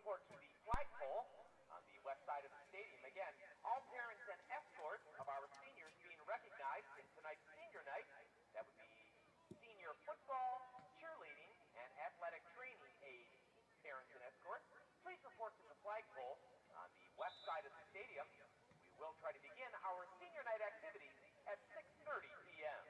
report to the flagpole on the west side of the stadium. Again, all parents and escorts of our seniors being recognized in tonight's senior night. That would be senior football, cheerleading, and athletic training aid parents and escorts. Please report to the flagpole on the west side of the stadium. We will try to begin our senior night activities at 6:30 p.m.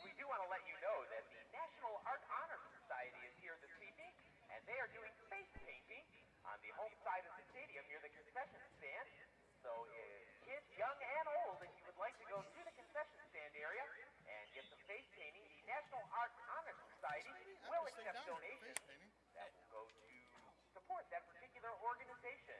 We do want to let you know that the National Art Honor Society is here this evening, and they are doing face painting on the home side of the stadium near the concession stand. So kids, young and old, if you would like to go to the concession stand area and get some face painting, the National Art Honor Society will accept donations that will go to support that particular organization.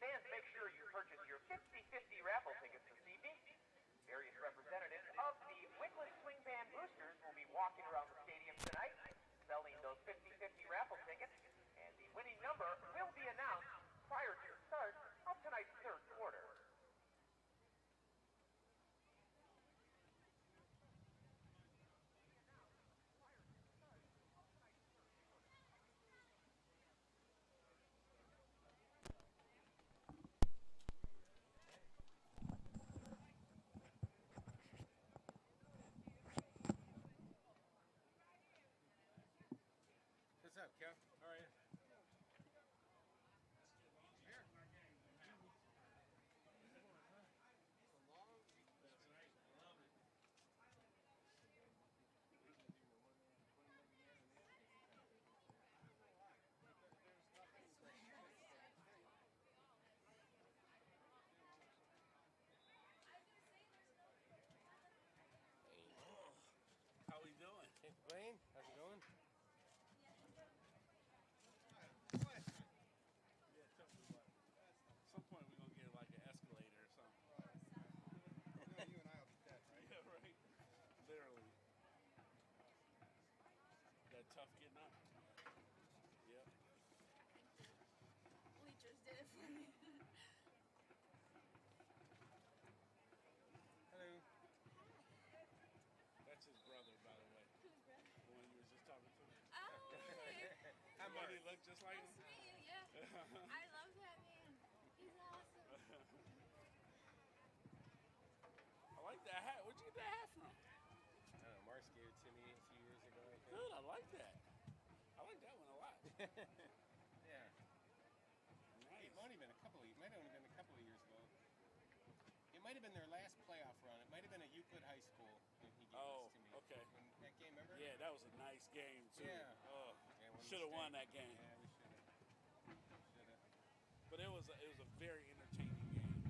Fans, make sure you purchase your 50-50 raffle tickets this evening. Various representatives of the Wickliffe Swing Band Boosters will be walking around the stadium tonight, selling those 50-50 raffle tickets, and the winning number will be announced prior to the start of tonight's third quarter. What's up, Kev? How are you? How we doing? Can't complain. How's it going? At some point we're gonna get like an escalator or something. You and I will be dead, right? Yeah, right. Literally. That tough getting up. Yep. Bleachers did it for me. Hello. That's his brother, by the way. Who's brother? The one you was just talking to. Oh, okay. I'm Does Mark. he look just like That's him? me, yeah. I love that man. He's awesome. I like that hat. Where'd you get that hat from? I don't know, Mars gave it to me a few years ago, I think. Good, I like that. I like that one a lot. Yeah. Nice. It might have been only been a couple of years ago. It might have been their last playoff run. It might have been at Euclid High School when he gave this to me. Okay. When that game, remember? Yeah, that was a nice game too. Yeah. Oh, Yeah, one should have won mistake. that game. Yeah, we should have. But it was a very entertaining game.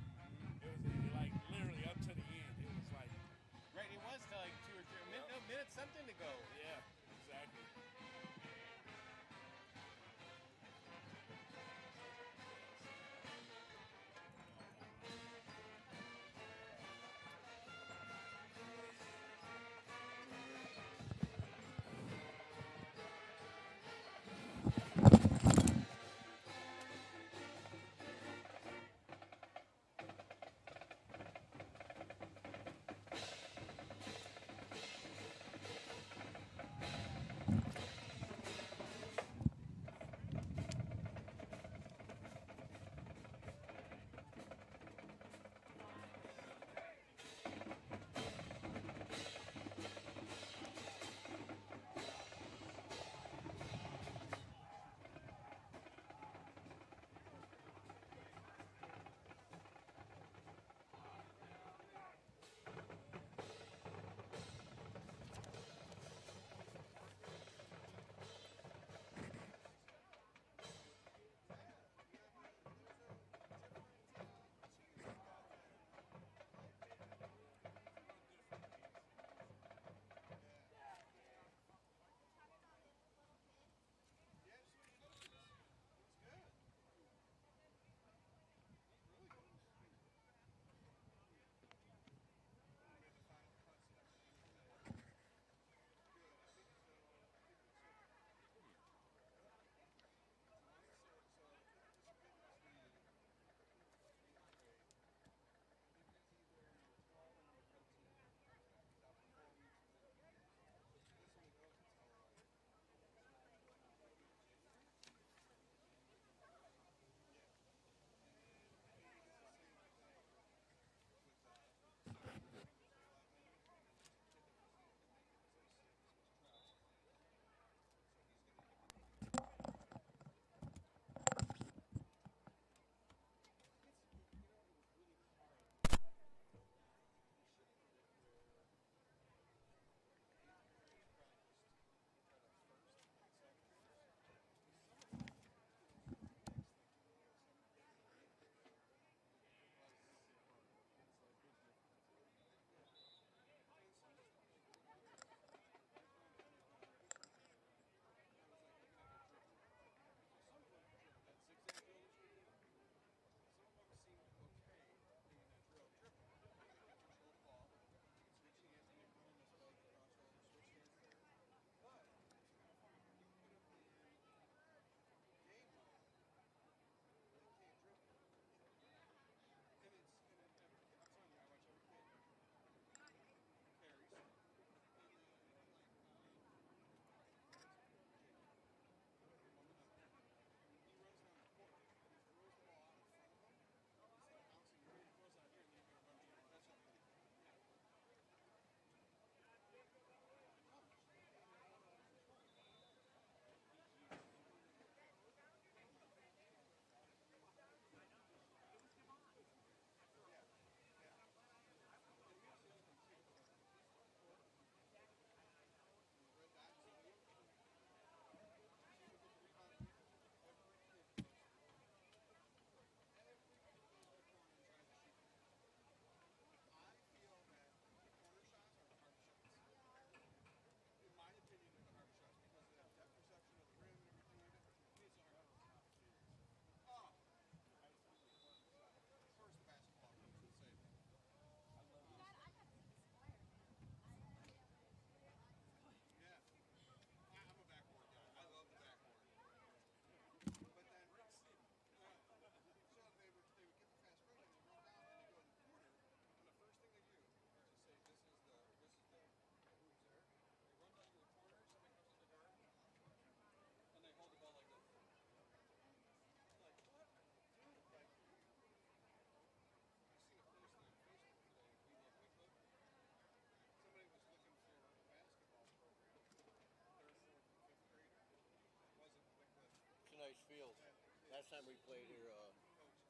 last time we played here,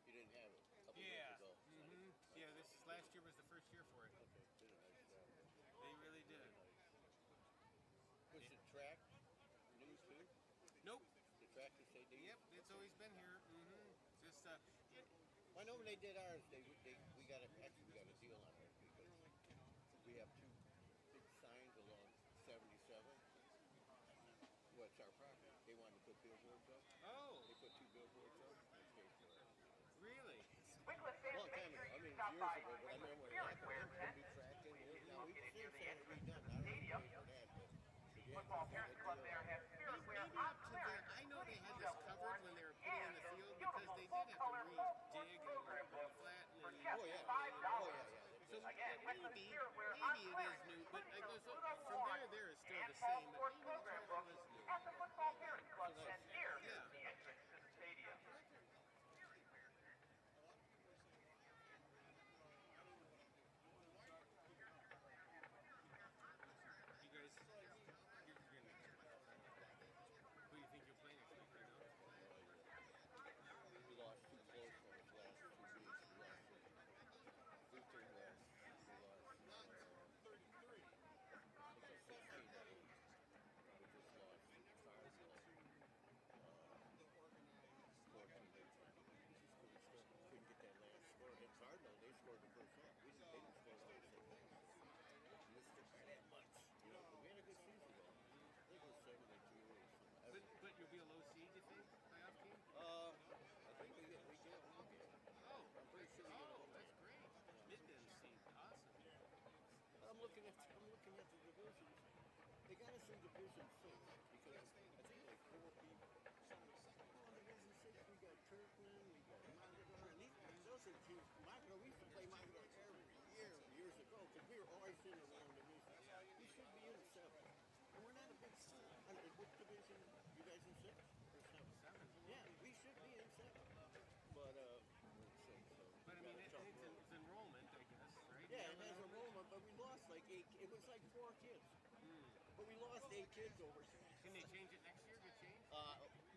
you didn't have it a couple years ago. Yeah, last year was the first year for it. Okay, did a nice job. They really did. Was the track new too? Nope. The track that they did? Yep, it's always been here. Just I know when they did ours, we got a deal on it because we have two big signs along 77. What's our property? They wanted to put billboards up. Oh. They put 2 billboards up. I paid for it. Really? Wickliffe fans, Long make time sure ago. I you mean, stop years by ago, but I remember when it Spirit happened. Wear It tent. could be tracked in here. Now we've Located near since the had it entrance redone. to I the don't know stadium. if you paid for that, but Football Parents Club there has Spirit Wear Maybe on up to clearance, I know they had including this double covered ones when they were putting in and the those field because beautiful they did have to full-color full sports dig and program books flatten for and just Oh, yeah. $5. so Again, Wickliffe maybe Spirit Wear on it is clearance, new, but including I those guess Rudolph from Lauren there is still and the fall same, but sports maybe the program track books was new. at the Football Parents Club So nice. and near Yeah. the entrance to the stadium. You guys, you're gonna. Who do you think you'll play next week? You know? We lost 2 close ones last 2 weeks. We lost Luther West. We lost, I think it's 16 of them. We just lost Cardinal. 14. We still couldn't get that last score. And Cardinal, they scored the first one. They didn't score the first one. Missed it by that much. You know, but we had a good season though. I think it was 7-2 or something. But you'll be a low seed, you think, playoff team? I think we'll get one game. Oh, I'm pretty sure we get oh, one that's game. great. Midland seed, awesome. I'm looking at the divisions. They got us in Division 6 because I think like 4 people. Oh, Division 6, we got Kirkland, we got Mogador, and those are teams. Mogador, we used to play Mogador every year years ago because we were always in the wrong division. We should be in 7. And we're not a big school. I mean, what division? You guys in 6 or 7? 7. Yeah, we should be in 7. But we're in 6, so But I we mean, got a tough road. it's enrollment, I guess, right? Yeah, it has enrollment, but we lost like 8. It was like 4 kids. But we lost 8 kids over. Can they change it next year? Get changed?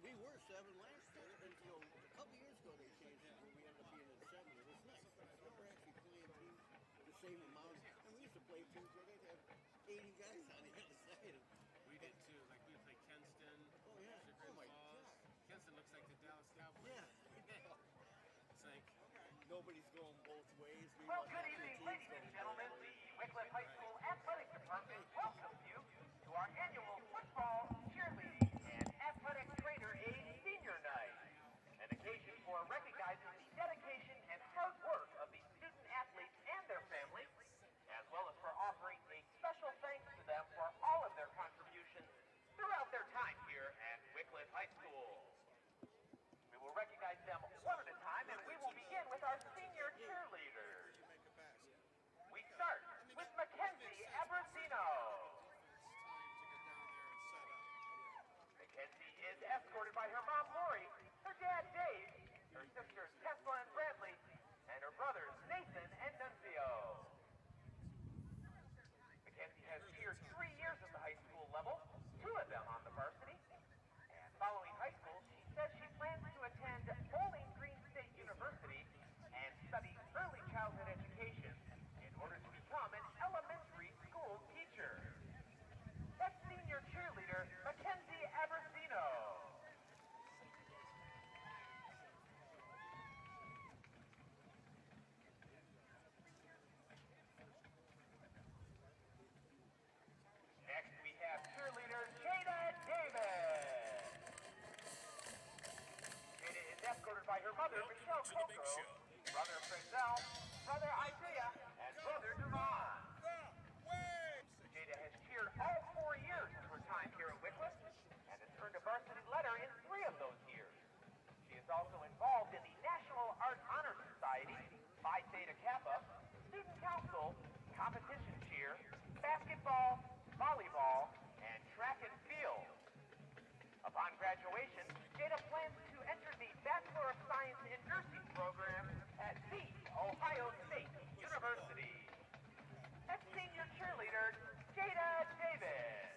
We were 7 last year, and you know, a couple years ago they changed it where we ended up being in 7. It was nice. Now we're actually playing teams the same amount. And we used to play teams where they'd have 80 guys on the other side. We did too. Like we played Kenston. Oh, yeah. Sugar Oh, my Falls. God. Kenston looks like the Dallas Cowboys. Yeah. It's like Nobody's going both ways. We Well, want good half your evening, teams ladies and going gentlemen. both The ways. Wickliffe High School Athletic Department welcomes you to our annual football, cheerleading, and athletic trainer aid senior night, an occasion for recognizing the dedication and hard work of the student athletes and their families, as well as for offering a special thanks to them for all of their contributions throughout their time here at Wickliffe High School. We will recognize them one at a time, and we will begin with our senior cheerleaders. We start with Mackenzie Abercino. Mackenzie is escorted by her mom, Lori, her dad, Dave, her sisters, Tesla and Bradley, and her brothers, Nathan and Nunzio. Mackenzie has cheered 3 years at the high school level, 2 of them on the varsity. And following high school, she says she plans to attend Bowling Green State University and study early childhood education in order to become an elementary school teacher. That's senior cheerleader Mackenzie Abercino. Next we have cheerleader Jada Davis. Jada is escorted by her mother, Michelle Coco, brother Frenzel, brother Isaiah, and brother Devon. Jada has cheered all 4 years of her time here at Wickliffe and has earned a varsity letter in 3 of those years. She is also involved in the National Art Honor Society, Phi Theta Kappa, Student Council, competition cheer, basketball, volleyball, and track and field. Upon graduation, Jada plans to enter the Bachelor of Science in Nursing program at The Ohio State University. That's senior cheerleader Jada Davis.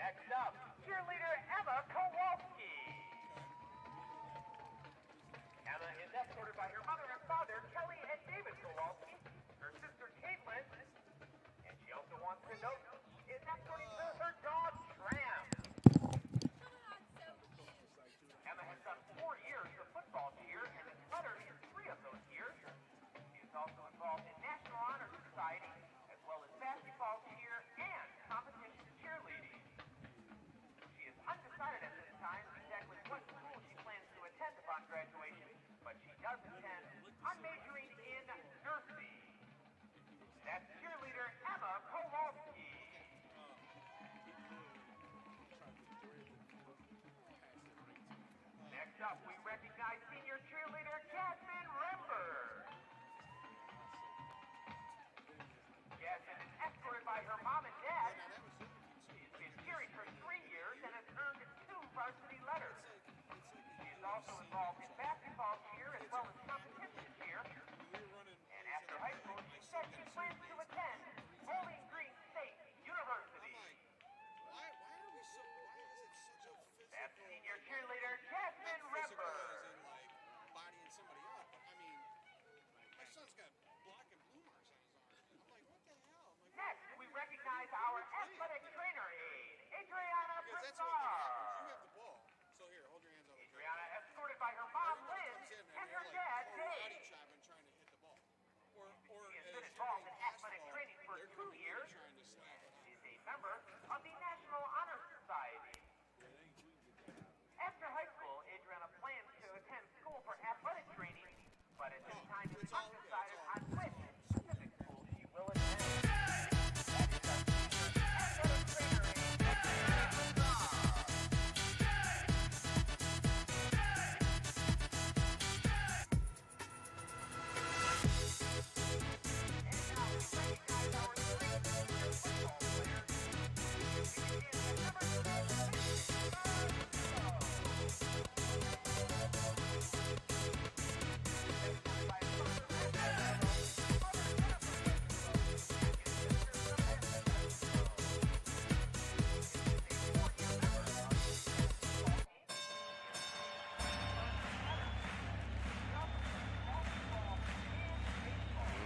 Next up, cheerleader Emma Kowalski. Emma is escorted by her mother and father, Kelly and David Kowalski, her sister Caitlin, and she also wants to note is escorting her dog Tram. Emma has done 4 years of football cheer and has lettered in 3 of those years. She is also involved in National Honor Society, as well as basketball cheer and competition cheerleading. She is undecided at this time exactly what school she plans to attend upon graduation, but she does intend on majoring in nursing. That's cheerleader Emma Kowalski. Next up, we recognize senior cheerleader Jasmine Rember. Jasmine is escorted by her mom and dad. She's been cheering for 3 years and has earned 2 varsity letters. She is also involved in basketball cheer as well as competition cheer. And after high school, she said she plans to attend Bowling Green State University. That's senior cheerleader Jasmine Rember. Next, we recognize our athletic trainer aide, Adriana Broussard. Adriana escorted by her mom, Liz, and her dad, Dave. She has been involved in athletic training for 2 years, and is a member of the National Honor Society. After high school, Adriana plans to attend school for athletic training, but at this time is undecided on which specific school she will attend.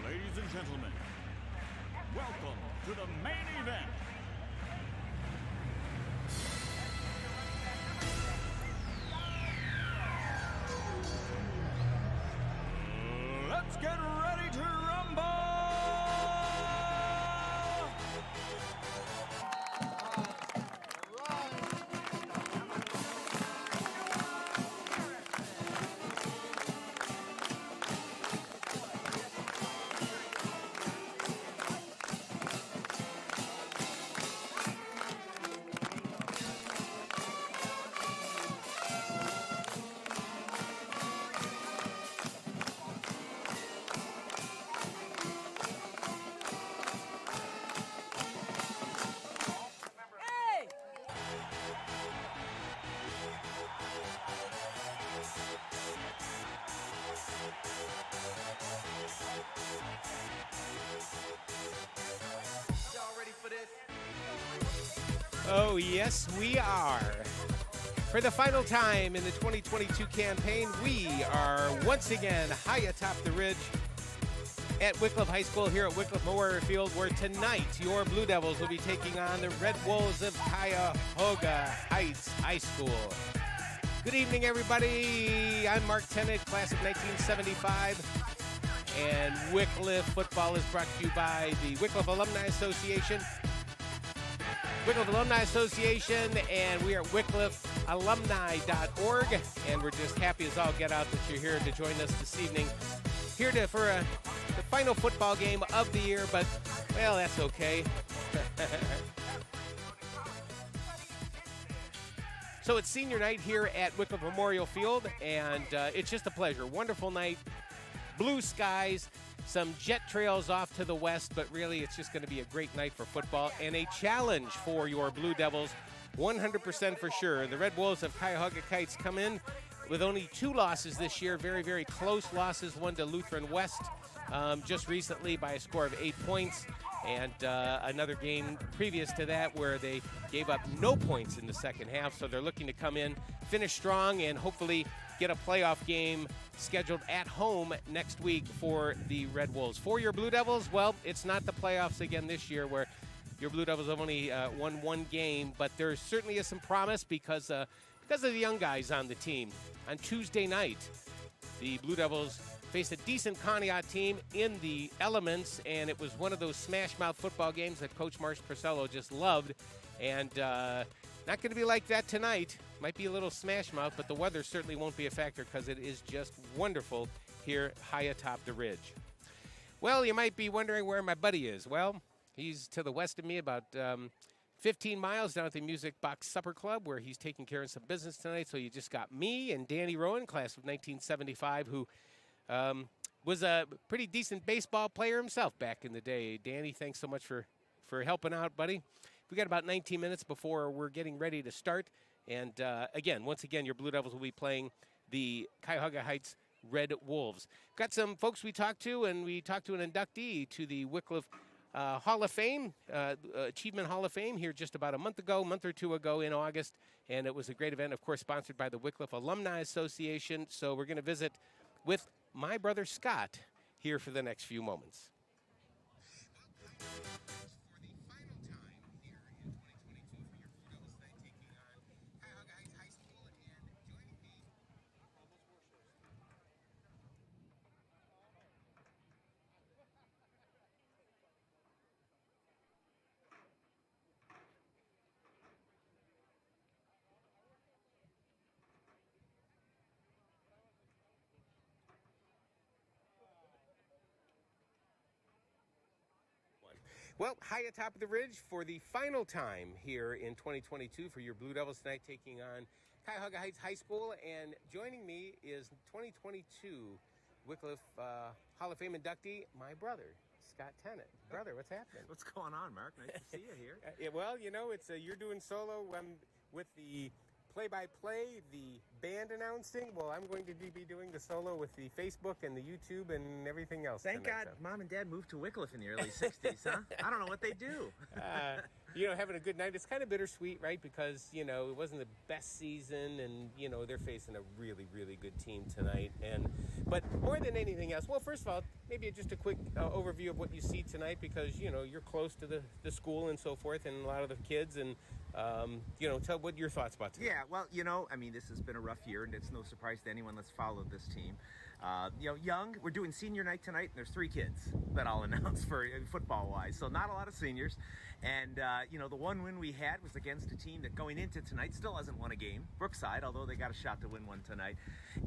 Ladies and gentlemen, welcome to the main event. Let's get ready to rumble! Oh, yes, we are. For the final time in the 2022 campaign, we are once again high atop the ridge at Wickliffe High School here at Wickliffe Memorial Field, where tonight your Blue Devils will be taking on the Red Wolves of Cuyahoga Heights High School. Good evening, everybody. I'm Mark Tennant, class of 1975. And Wickliffe football is brought to you by the Wickliffe Alumni Association. Wickliffe Alumni Association, and we are at wickliffealumni.org, and we're just happy as all get out that you're here to join us this evening. Here for the final football game of the year, but, well, that's okay. So it's senior night here at Wickliffe Memorial Field, and it's just a pleasure. Wonderful night, blue skies, some jet trails off to the west, but really it's just going to be a great night for football and a challenge for your Blue Devils, 100% for sure. The Red Wolves of Cuyahoga Heights come in with only 2 losses this year, very, very close losses, one to Lutheran West just recently by a score of 8 points, and another game previous to that where they gave up no points in the second half. So they're looking to come in, finish strong, and hopefully get a playoff game scheduled at home next week for the Red Wolves. For your Blue Devils, well, it's not the playoffs again this year where your Blue Devils have only won one game, but there certainly is some promise because of the young guys on the team. On Tuesday night, the Blue Devils faced a decent Conneaut team in the elements, and it was one of those smash-mouth football games that Coach Marsh Purcello just loved. And not going to be like that tonight. Might be a little smash-mouth, but the weather certainly won't be a factor because it is just wonderful here high atop the ridge. Well, you might be wondering where my buddy is. Well, he's to the west of me about 15 miles down at the Music Box Supper Club where he's taking care of some business tonight. So you just got me and Danny Rowan, class of 1975, who was a pretty decent baseball player himself back in the day. Danny, thanks so much for helping out, buddy. We got about 19 minutes before we're getting ready to start. And once again, your Blue Devils will be playing the Cuyahoga Heights Red Wolves. Got some folks we talked to, and we talked to an inductee to the Wickliffe Hall of Fame, Achievement Hall of Fame here just about a month or two ago in August. And it was a great event, of course, sponsored by the Wickliffe Alumni Association. So we're going to visit with my brother Scott here for the next few moments. Well, high atop of the ridge for the final time here in 2022 for your Blue Devils tonight, taking on Cuyahoga Heights High School. And joining me is 2022 Wickliffe Hall of Fame inductee, my brother, Scott Tennant. Brother, what's happening? What's going on, Mark? Nice to see you here. Well, you know, it's you're doing solo with the play-by-play, the band announcing. Well, I'm going to be doing the solo with the Facebook and the YouTube and everything else. Thank God Mom and Dad moved to Wickliffe in the early 60s, huh? I don't know what they do. Having a good night. It's kind of bittersweet, right? Because, it wasn't the best season and, they're facing a really, really good team tonight. But more than anything else, well, first of all, maybe just a quick overview of what you see tonight because, you're close to the school and so forth and a lot of the kids and, tell what your thoughts about tonight. Yeah, well, this has been a rough year and it's no surprise to anyone that's followed this team. Young, we're doing senior night tonight, and there's 3 kids that I'll announce for football-wise, so not a lot of seniors. And, the one win we had was against a team that going into tonight still hasn't won a game, Brookside, although they got a shot to win one tonight.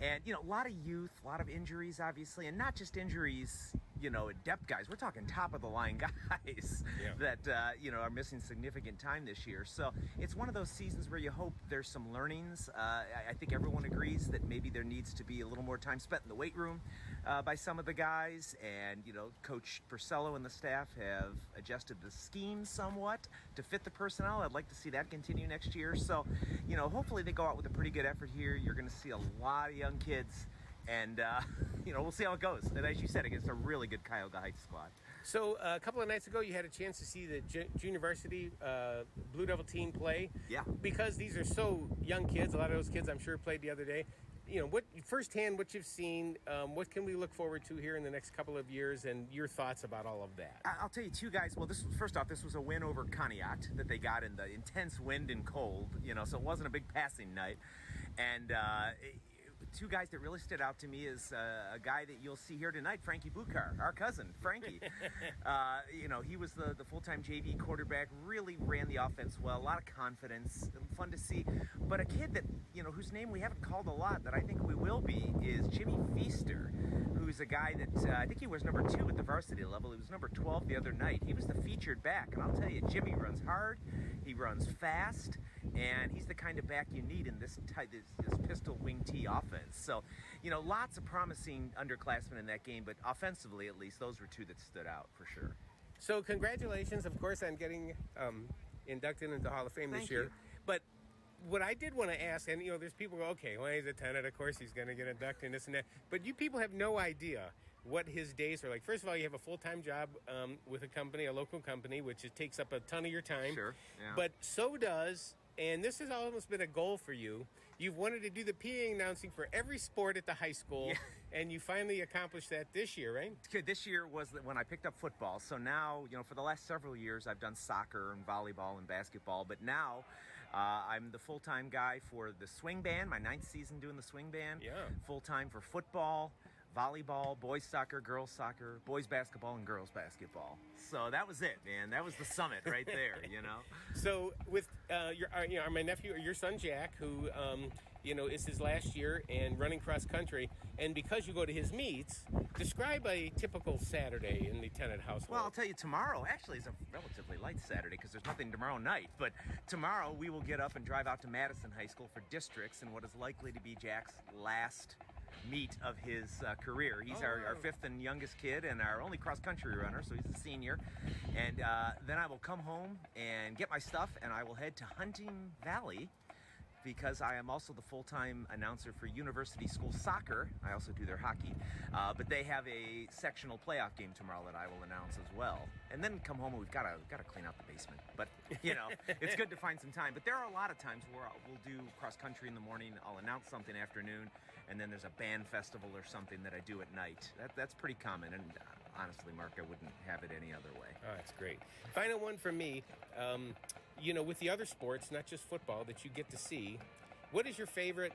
And, a lot of youth, a lot of injuries, obviously, and not just injuries, depth guys. We're talking top-of-the-line guys that, are missing significant time this year. So it's one of those seasons where you hope there's some learnings. I think everyone agrees that maybe there needs to be a little more time spent in the weight room by some of the guys. And, Coach Purcello and the staff have adjusted the scheme somewhat to fit the personnel. I'd like to see that continue next year. So, hopefully they go out with a pretty good effort here. You're going to see a lot of young kids. And, we'll see how it goes. And as you said, against a really good Cuyahoga Heights squad. So a couple of nights ago, you had a chance to see the junior varsity Blue Devil team play. Yeah. Because these are so young kids, a lot of those kids I'm sure played the other day. What firsthand, what you've seen, what can we look forward to here in the next couple of years, and your thoughts about all of that? I'll tell you 2 guys. Well, this was a win over Conneaut that they got in the intense wind and cold. So it wasn't a big passing night, and. 2 guys that really stood out to me is a guy that you'll see here tonight, Frankie Bukar, our cousin, Frankie. He was the full-time JV quarterback, really ran the offense well, a lot of confidence, fun to see. But a kid that, whose name we haven't called a lot that I think we will be is Jimmy Feaster, who's a guy that I think he was number 2 at the varsity level. He was number 12 the other night. He was the featured back, and I'll tell you, Jimmy runs hard, he runs fast, and he's the kind of back you need in this pistol wing T offense. So, lots of promising underclassmen in that game, but offensively, at least, those were 2 that stood out for sure. So, congratulations, of course, on getting inducted into the Hall of Fame this year. You. But what I did want to ask, and, there's people who go, okay, well, he's a Tennant, of course he's going to get inducted and this and that. But you people have no idea what his days are like. First of all, you have a full-time job with a company, a local company, which takes up a ton of your time. Sure, yeah. But so does, and this has almost been a goal for you, you've wanted to do the PA announcing for every sport at the high school, and you finally accomplished that this year, right? This year was when I picked up football. So now, for the last several years, I've done soccer and volleyball and basketball. But now I'm the full-time guy for the swing band, my 9th season doing the swing band. Yeah. Full-time for football, volleyball, boys soccer, boys basketball, and girls basketball. So that was it, man. That was the summit right there, So with my nephew, or your son Jack, who is his last year and running cross country, and because you go to his meets, describe a typical Saturday in the Tennant household. Well, I'll tell you, tomorrow actually is a relatively light Saturday because there's nothing tomorrow night. But tomorrow we will get up and drive out to Madison High School for districts in what is likely to be Jack's last meet of his career. He's our 5th and youngest kid and our only cross-country runner, so he's a senior. And then I will come home and get my stuff, and I will head to Hunting Valley because I am also the full-time announcer for University School Soccer. I also do their hockey. But they have a sectional playoff game tomorrow that I will announce as well. And then come home and we've got to clean out the basement. But, it's good to find some time. But there are a lot of times where we'll do cross-country in the morning, I'll announce something afternoon, and then there's a band festival or something that I do at night. That's pretty common, and honestly, Mark, I wouldn't have it any other way. Oh, that's great. Final one for me. With the other sports, not just football, that you get to see, what is your favorite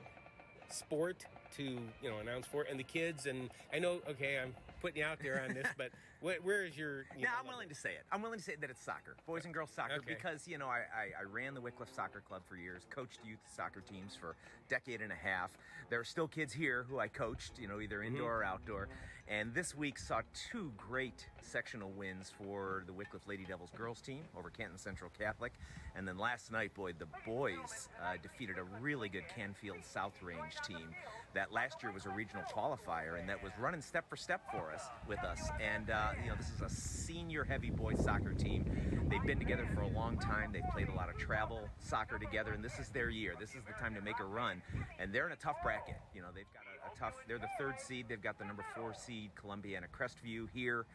sport to, announce for? And the kids, and I know, okay, I'm putting you out there on this, but where is your... I'm willing to say it. I'm willing to say that it's soccer, boys and girls soccer, because, I ran the Wickliffe Soccer Club for years, coached youth soccer teams for a decade and a half. There are still kids here who I coached, either indoor or outdoor. And this week saw 2 great sectional wins for the Wickliffe Lady Devils girls team over Canton Central Catholic. And then last night, the boys defeated a really good Canfield South Range team that last year was a regional qualifier and that was running step for step for us with us. And, this is a senior-heavy boys soccer team. They've been together for a long time. They've played a lot of travel soccer together, and this is their year. This is the time to make a run. And they're in a tough bracket. They've got a tough, they're the 3rd seed. They've got the number 4 seed, Columbiana Crestview, here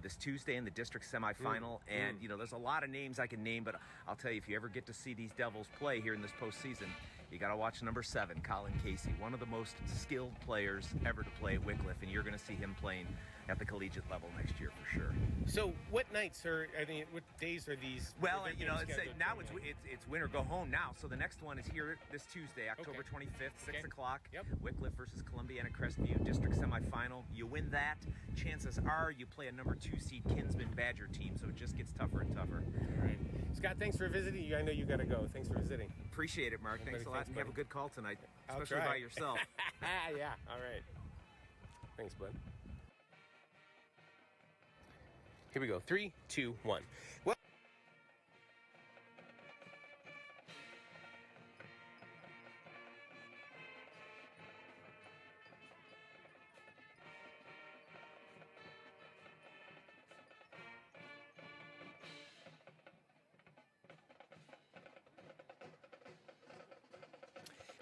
this Tuesday in the district semifinal. And, there's a lot of names I can name, but I'll tell you, if you ever get to see these Devils play here in this postseason, you got to watch number 7, Colin Casey, one of the most skilled players ever to play at Wickliffe, and you're going to see him playing at the collegiate level next year for sure. So what nights what days are these? Well, it's win or go home now. So the next one is here this Tuesday, October 25th, 6 o'clock. Yep. Wickliffe versus Columbiana Crestview, district semifinal. You win that, chances are you play a number 2 seed Kinsman Badger team, so it just gets tougher and tougher. All right. Scott, thanks for visiting. I know you got to go. Thanks for visiting. Appreciate it, Mark. Thanks a lot. Thanks, Have a good call tonight, I'll especially try. by yourself. Yeah, all right. Thanks, bud. Here we go. 3, 2, 1.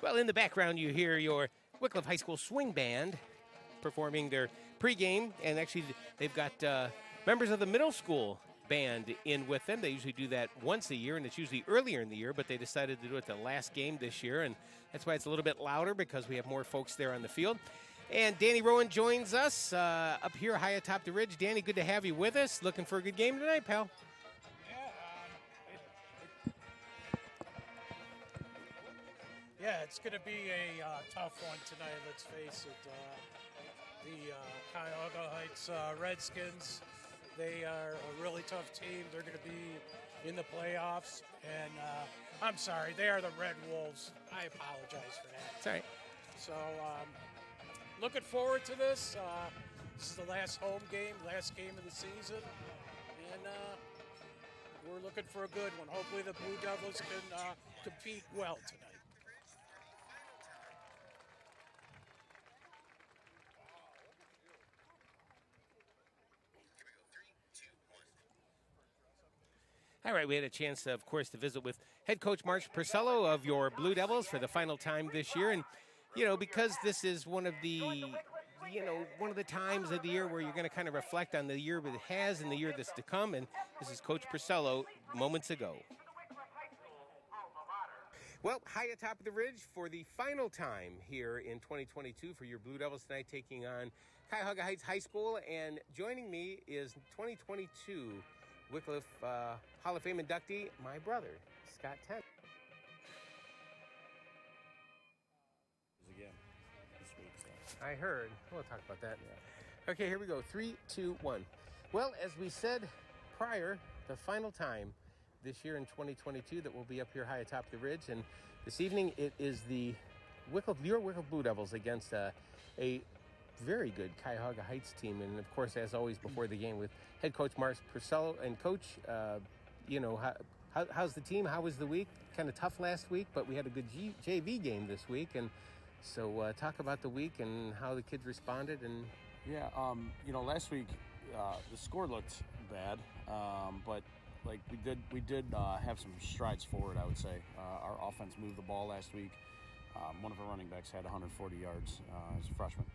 Well, in the background, you hear your Wickliffe High School Swing Band performing their pregame, and actually they've got members of the middle school band in with them. They usually do that once a year, and it's usually earlier in the year, but they decided to do it the last game this year, and that's why it's a little bit louder because we have more folks there on the field. And Danny Rowan joins us up here high atop the ridge. Danny, good to have you with us. Looking for a good game tonight, pal. Yeah, it's going to be a tough one tonight, let's face it. The Cuyahoga Heights Redskins, they are a really tough team. They're going to be in the playoffs. And I'm sorry, they are the Red Wolves. I apologize for that. It's all right. So looking forward to this. This is the last home game, last game of the season. And we're looking for a good one. Hopefully the Blue Devils can compete well tonight. All right, we had a chance, of course, to visit with head coach Mark Purcello of your Blue Devils for the final time this year. And, because this is one of the one of the times of the year where you're going to kind of reflect on the year that has and the year that's to come. And this is Coach Purcello moments ago. Well, high atop of the ridge for the final time here in 2022 for your Blue Devils tonight, taking on Cuyahoga Heights High School. And joining me is 2022 Wickliffe Hall of Fame inductee, my brother, Scott Tent. Again this week, so. I heard. We'll talk about that. Yeah. Okay, here we go. 3, 2, 1. Well, as we said prior, the final time this year in 2022 that will be up here high atop the ridge. And this evening it is the your Wickliffe Blue Devils against a very good Cuyahoga Heights team. And of course, as always, before the game with head coach Mark Purcello. And coach, how's the team? How was the week? Kind of tough last week, but we had a good JV game this week. And so talk about the week and how the kids responded. And last week the score looked bad, but we did have some strides forward, I would say. Our offense moved the ball last week. One of our running backs had 140 yards as a freshman.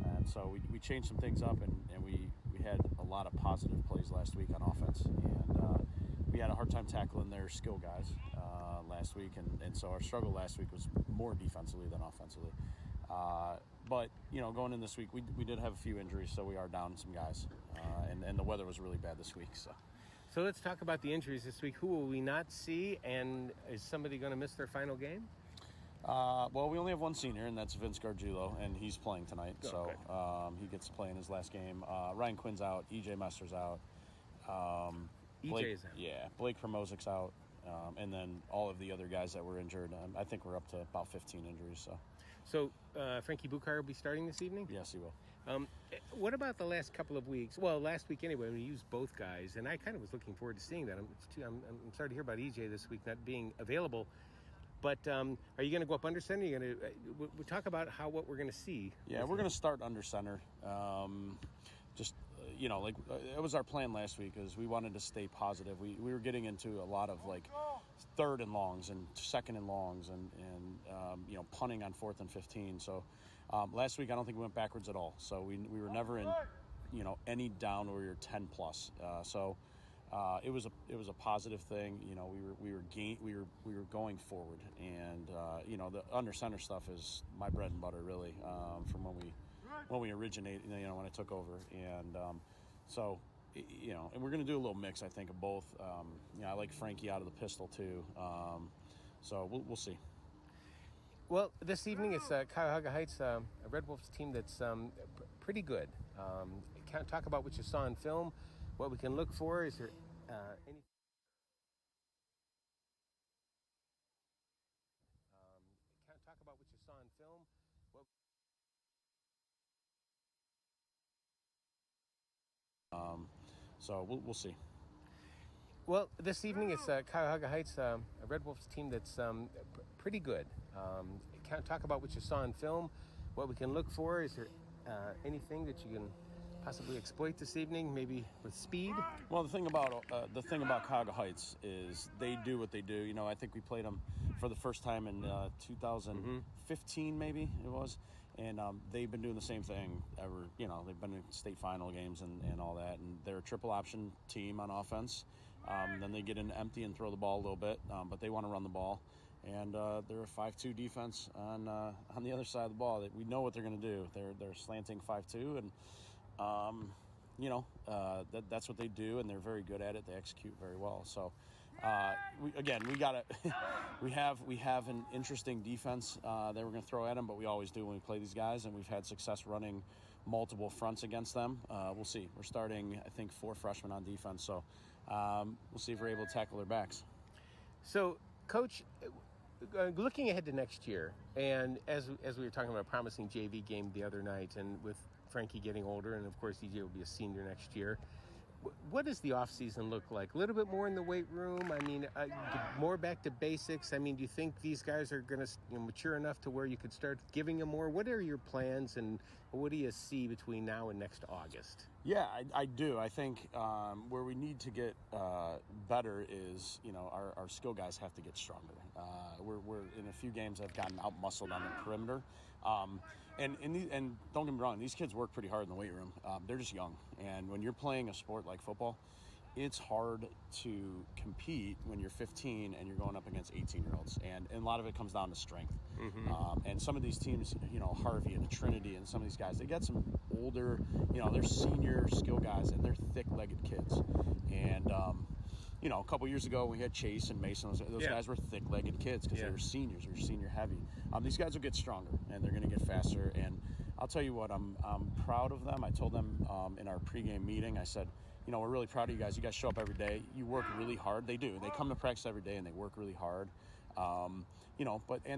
And so we changed some things up, and we had a lot of positive plays last week on offense. And we had a hard time tackling their skill guys last week. And so our struggle last week was more defensively than offensively. But going in this week, we did have a few injuries, so we are down some guys. And the weather was really bad this week, So let's talk about the injuries this week. Who will we not see, and is somebody going to miss their final game? Well, we only have one senior, and that's Vince Gargiulo, and he's playing tonight. So he gets to play in his last game. Ryan Quinn's out. EJ Mester's out. EJ's out. Yeah, Blake Promozic's out. And then all of the other guys that were injured. I think we're up to about 15 injuries. So Frankie Buchar will be starting this evening? Yes, he will. What about the last couple of weeks? Well, last week anyway, we used both guys, and I kind of was looking forward to seeing that. I'm sorry to hear about EJ this week not being available. But are you going to go up under center? Are you going to we'll talk about what we're going to see? Yeah, we're going to start under center. It was our plan last week, is we wanted to stay positive. We were getting into a lot of third and longs and second and longs and punting on 4th and 15. So last week I don't think we went backwards at all. So we were never in any down where we were 10 plus. It was a positive thing. We were going forward, and the under center stuff is my bread and butter really from when we originated. When I took over, and and we're going to do a little mix, I think, of both. I like Frankie out of the pistol too. So we'll see. Well, this evening it's Cuyahoga Heights, a Red Wolves team that's pretty good. Talk about what you saw in film, what we can look for. Is there any? Talk about what you saw in film. So we'll see. Well, this evening it's Cuyahoga Heights, a Red Wolves team that's pretty good. Talk about what you saw in film, what we can look for. Is there anything that you can possibly exploit this evening, maybe with speed? Well, the thing about Cuyahoga Heights is they do what they do. I think we played them for the first time in 2015, maybe it was. And they've been doing the same thing ever. They've been in state final games and all that. And they're a triple option team on offense. Then they get in empty and throw the ball a little bit, but they want to run the ball. And they're a 5-2 defense on the other side of the ball. We know what they're going to do. They're slanting 5-2, and that's what they do, and they're very good at it. They execute very well. So. We have an interesting defense that we're going to throw at them, but we always do when we play these guys, and we've had success running multiple fronts against them. We'll see. We're starting, I think, 4 freshmen on defense, so we'll see if we're able to tackle their backs. So, Coach, looking ahead to next year, and as we were talking about a promising JV game the other night, and with Frankie getting older, and of course EJ will be a senior next year, what does the off-season look like? A little bit more in the weight room? I mean, more back to basics? I mean, do you think these guys are going to mature enough to where you could start giving them more? What are your plans, and what do you see between now and next August? Yeah, I do. I think where we need to get better is, our skill guys have to get stronger. We're in a few games have gotten out-muscled on the perimeter. and don't get me wrong, these kids work pretty hard in the weight room. They're just young, and when you're playing a sport like football, it's hard to compete when you're 15 and you're going up against 18-year-olds, and a lot of it comes down to strength. And some of these teams, Harvey and Trinity and some of these guys, they got some older, they're senior skill guys, and they're thick-legged kids. And a couple years ago we had Chase and Mason. Those guys were thick-legged kids because they were seniors. They were senior heavy. These guys will get stronger, and they're going to get faster. And I'll tell you what, I'm proud of them. I told them in our pregame meeting, I said, we're really proud of you guys. You guys show up every day. You work really hard. They do. They come to practice every day, and they work really hard. And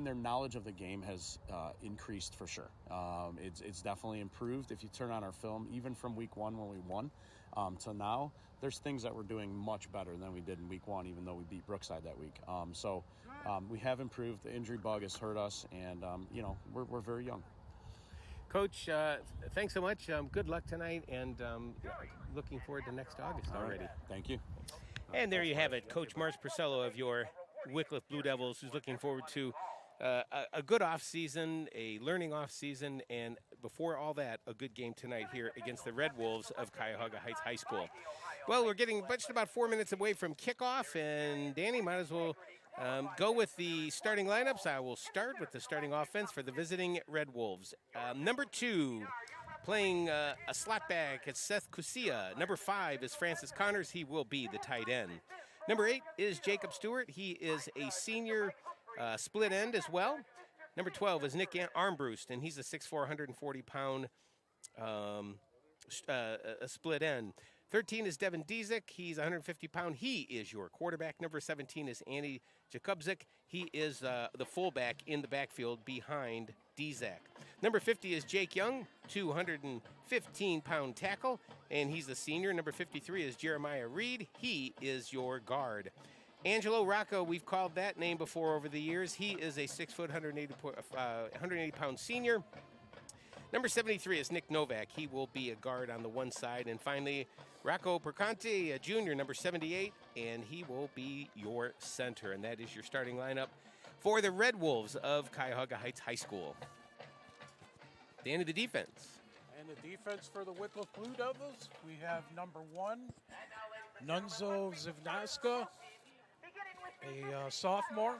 their knowledge of the game has increased for sure. It's definitely improved. If you turn on our film, even from week 1 when we won to now, there's things that we're doing much better than we did in week 1, even though we beat Brookside that week. We have improved. The injury bug has hurt us, and we're very young. Coach, thanks so much. Good luck tonight, and looking forward to next August already. Thank you. And there you have it, Coach Mars Purcello of your Wickliffe Blue Devils, who's looking forward to a good off-season, a learning off-season, and before all that, a good game tonight here against the Red Wolves of Cuyahoga Heights High School. Well, we're getting just about 4 minutes away from kickoff, and Danny might as well go with the starting lineups. I will start with the starting offense for the visiting Red Wolves. Number 2, playing a slot back, it's Seth Kusia. Number 5 is Francis Connors. He will be the tight end. Number 8 is Jacob Stewart. He is a senior split end as well. Number 12 is Nick Armbrust, and he's a 6'4", 140-pound split end. 13 is Devin Dezek. He's 150-pound. He is your quarterback. Number 17 is Andy Jakubczyk. He is the fullback in the backfield behind Dezek. Number 50 is Jake Young, 215-pound tackle, and he's a senior. Number 53 is Jeremiah Reed. He is your guard. Angelo Rocco, we've called that name before over the years. He is a 6 foot, 180-pound senior. Number 73 is Nick Novak. He will be a guard on the one side. And finally, Rocco Perconte, a junior, number 78, and he will be your center. And that is your starting lineup for the Red Wolves of Cuyahoga Heights High School. Danny, the defense. And the defense for the Wickliffe Blue Devils, we have number 1, Nunzo Zivnaska, a sophomore.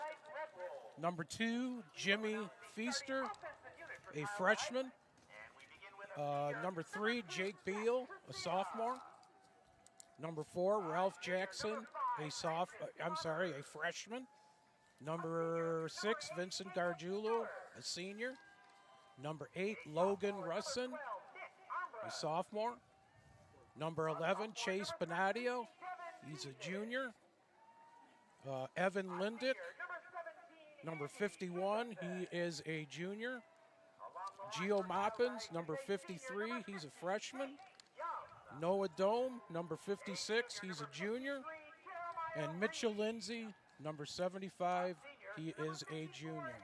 Number 2, Jimmy Feaster, a freshman. Number 3, Jake Beal, a sophomore. Number 4, Ralph Jackson, a freshman. Number 6, Vincent Gargiulo, a senior. Number 8, Logan Russin, a sophomore. Number 11, Chase Benadio, he's a junior. Evan Lindick, number 51, he is a junior. Gio Moppins, number 53, he's a freshman. Noah Dome, number 56, he's a junior. And Mitchell Lindsay, number 75, he is a junior.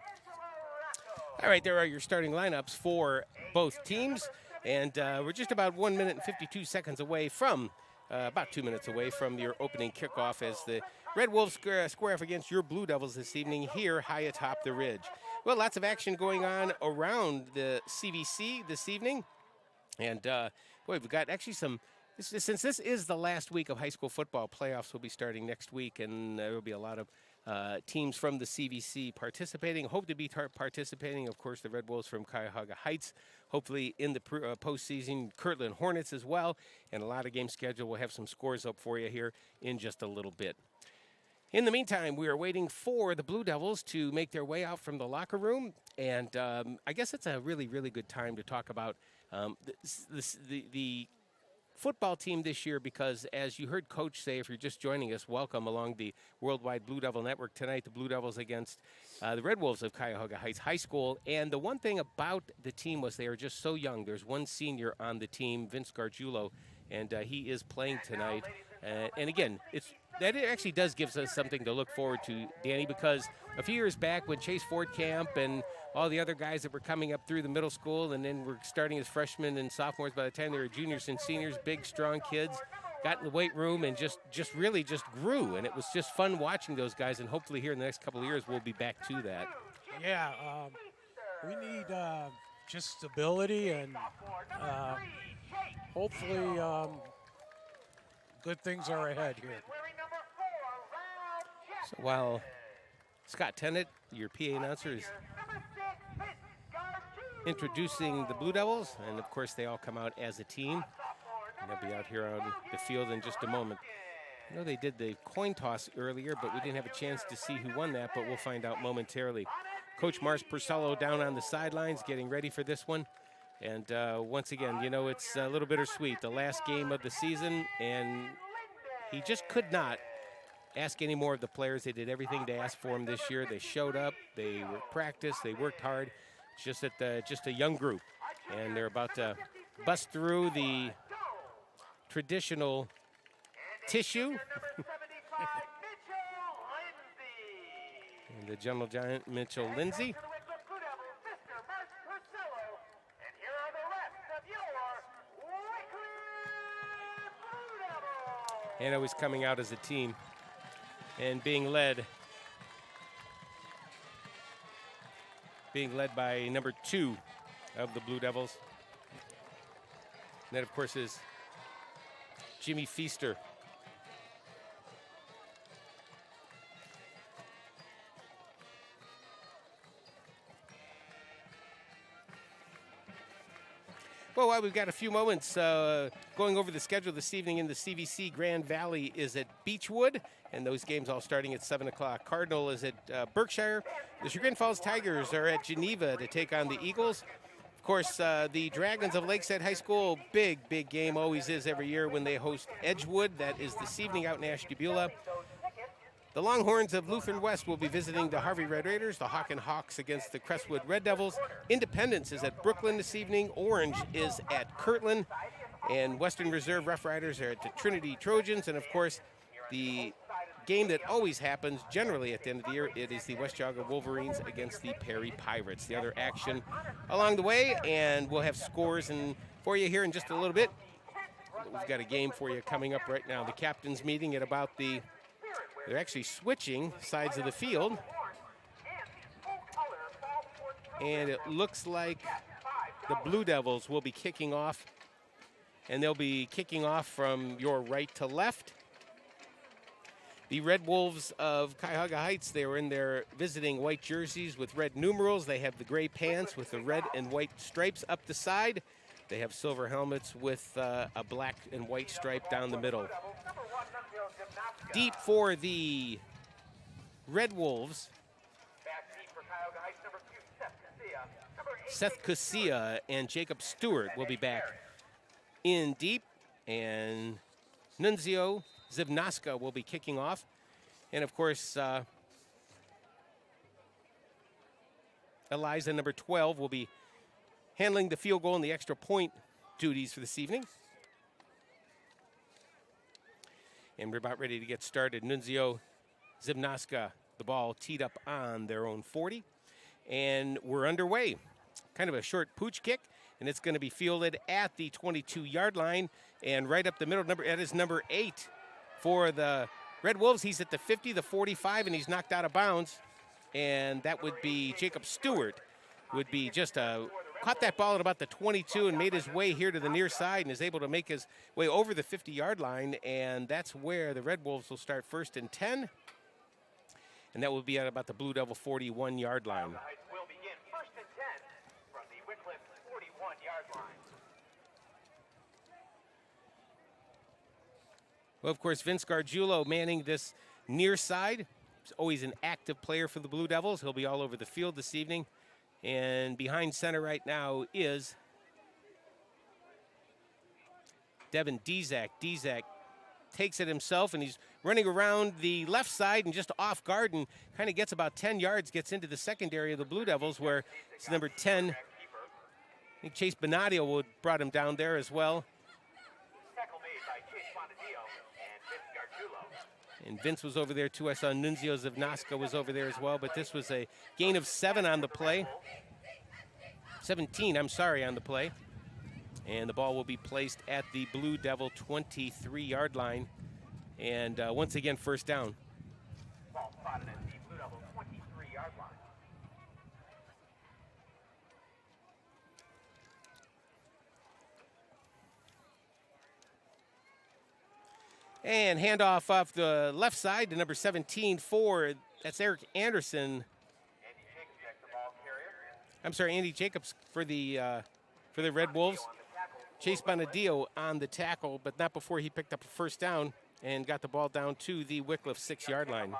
All right, there are your starting lineups for both teams. And we're just about 1 minute and 52 seconds away from, about 2 minutes away from your opening kickoff as the Red Wolves square off against your Blue Devils this evening here high atop the ridge. Well, lots of action going on around the CVC this evening. And, boy, we've got actually some, since this is the last week of high school football, playoffs will be starting next week, and there will be a lot of teams from the CVC participating. Hope to be participating, of course, the Red Wolves from Cuyahoga Heights, hopefully in the postseason, Kirtland Hornets as well, and a lot of game schedule. We'll have some scores up for you here in just a little bit. In the meantime, we are waiting for the Blue Devils to make their way out from the locker room, and I guess it's a really, really good time to talk about the football team this year, because as you heard Coach say, if you're just joining us, welcome along the Worldwide Blue Devil Network tonight. The Blue Devils against the Red Wolves of Cuyahoga Heights High School. And the one thing about the team was they are just so young. There's one senior on the team, Vince Gargiulo, and he is playing tonight. And again, that actually does give us something to look forward to, Danny, because a few years back when Chase Ford Camp and all the other guys that were coming up through the middle school and then were starting as freshmen and sophomores by the time they were juniors and seniors, big, strong kids, got in the weight room and just really grew. And it was just fun watching those guys, and hopefully here in the next couple of years we'll be back to that. Yeah, we need just stability and hopefully good things are ahead here. So while Scott Tennant, your PA announcer, is introducing the Blue Devils, and of course they all come out as a team. And they'll be out here on the field in just a moment. I know they did the coin toss earlier, but we didn't have a chance to see who won that, but we'll find out momentarily. Coach Mars Purcello down on the sidelines getting ready for this one. And once again, you know, it's a little bittersweet. The last game of the season, and he just could not ask any more of the players. They did everything to ask for him this year. They showed up, they practiced, they worked hard. It's just that just a young group, and they're about to bust through the traditional tissue. And the General Giant Mitchell Lindsay. And always coming out as a team and being led by number 2 of the Blue Devils. And that, of course, is Jimmy Feaster. Well, while we've got a few moments going over the schedule this evening in the CVC, Grand Valley is at Beechwood, and those games all starting at 7 o'clock. Cardinal is at Berkshire. The Chagrin Falls Tigers are at Geneva to take on the Eagles. Of course, the Dragons of Lakeside High School, big game, always is every year when they host Edgewood. That is this evening out in Ashtabula. The Longhorns of Lutheran West will be visiting the Harvey Red Raiders, the Hawken Hawks against the Crestwood Red Devils. Independence is at Brooklyn this evening. Orange is at Kirtland. And Western Reserve Rough Riders are at the Trinity Trojans. And, of course, the game that always happens generally at the end of the year, it is the West Geauga Wolverines against the Perry Pirates. The other action along the way, and we'll have scores for you here in just a little bit. We've got a game for you coming up right now. The captain's meeting at about they're actually switching sides of the field. And it looks like the Blue Devils will be kicking off. And they'll be kicking off from your right to left. The Red Wolves of Cuyahoga Heights, they were in their visiting white jerseys with red numerals. They have the gray pants with the red and white stripes up the side. They have silver helmets with a black and white stripe down the middle. Deep for the Red Wolves, Seth Kusia and Jacob Stewart will be back in deep, and Nunzio Zivnaska will be kicking off. And, of course, Eliza, number 12, will be handling the field goal and the extra point duties for this evening. And we're about ready to get started. Nunzio Zivnaska, the ball teed up on their own 40. And we're underway. Kind of a short pooch kick, and it's going to be fielded at the 22-yard line. And right up the middle, that is number 8 for the Red Wolves. He's at the 50, the 45, and he's knocked out of bounds. And that would be Jacob Stewart, would be just caught that ball at about the 22 and made his way here to the near side and is able to make his way over the 50-yard line, and that's where the Red Wolves will start 1st and 10, and that will be at about the Blue Devil 41-yard line. Will begin 1st and 10 from the Wickliffe 41-yard line. Well, of course, Vince Gargiulo manning this near side. He's always an active player for the Blue Devils. He'll be all over the field this evening. And behind center right now is Devin Dezak. Dezak takes it himself, and he's running around the left side and just off guard and kind of gets about 10 yards, gets into the secondary of the Blue Devils, where it's number 10. I think Chase Benadio would brought him down there as well. Tackle made by Chase Bonadio and Vince Gargiulo. And Vince was over there too. I saw Nunzio Zivnaska was over there as well, but this was a gain of 7 on the play. 17, I'm sorry, on the play. And the ball will be placed at the Blue Devil 23-yard line. And once again, 1st down. Ball spotted at the Blue Devil 23-yard line. And handoff off the left side to number 17 for, that's Eric Anderson. I'm sorry, Andy Jacobs for the Red Wolves. Chase Bonadillo on the tackle, but not before he picked up a first down and got the ball down to the Wickliffe 6-yard line.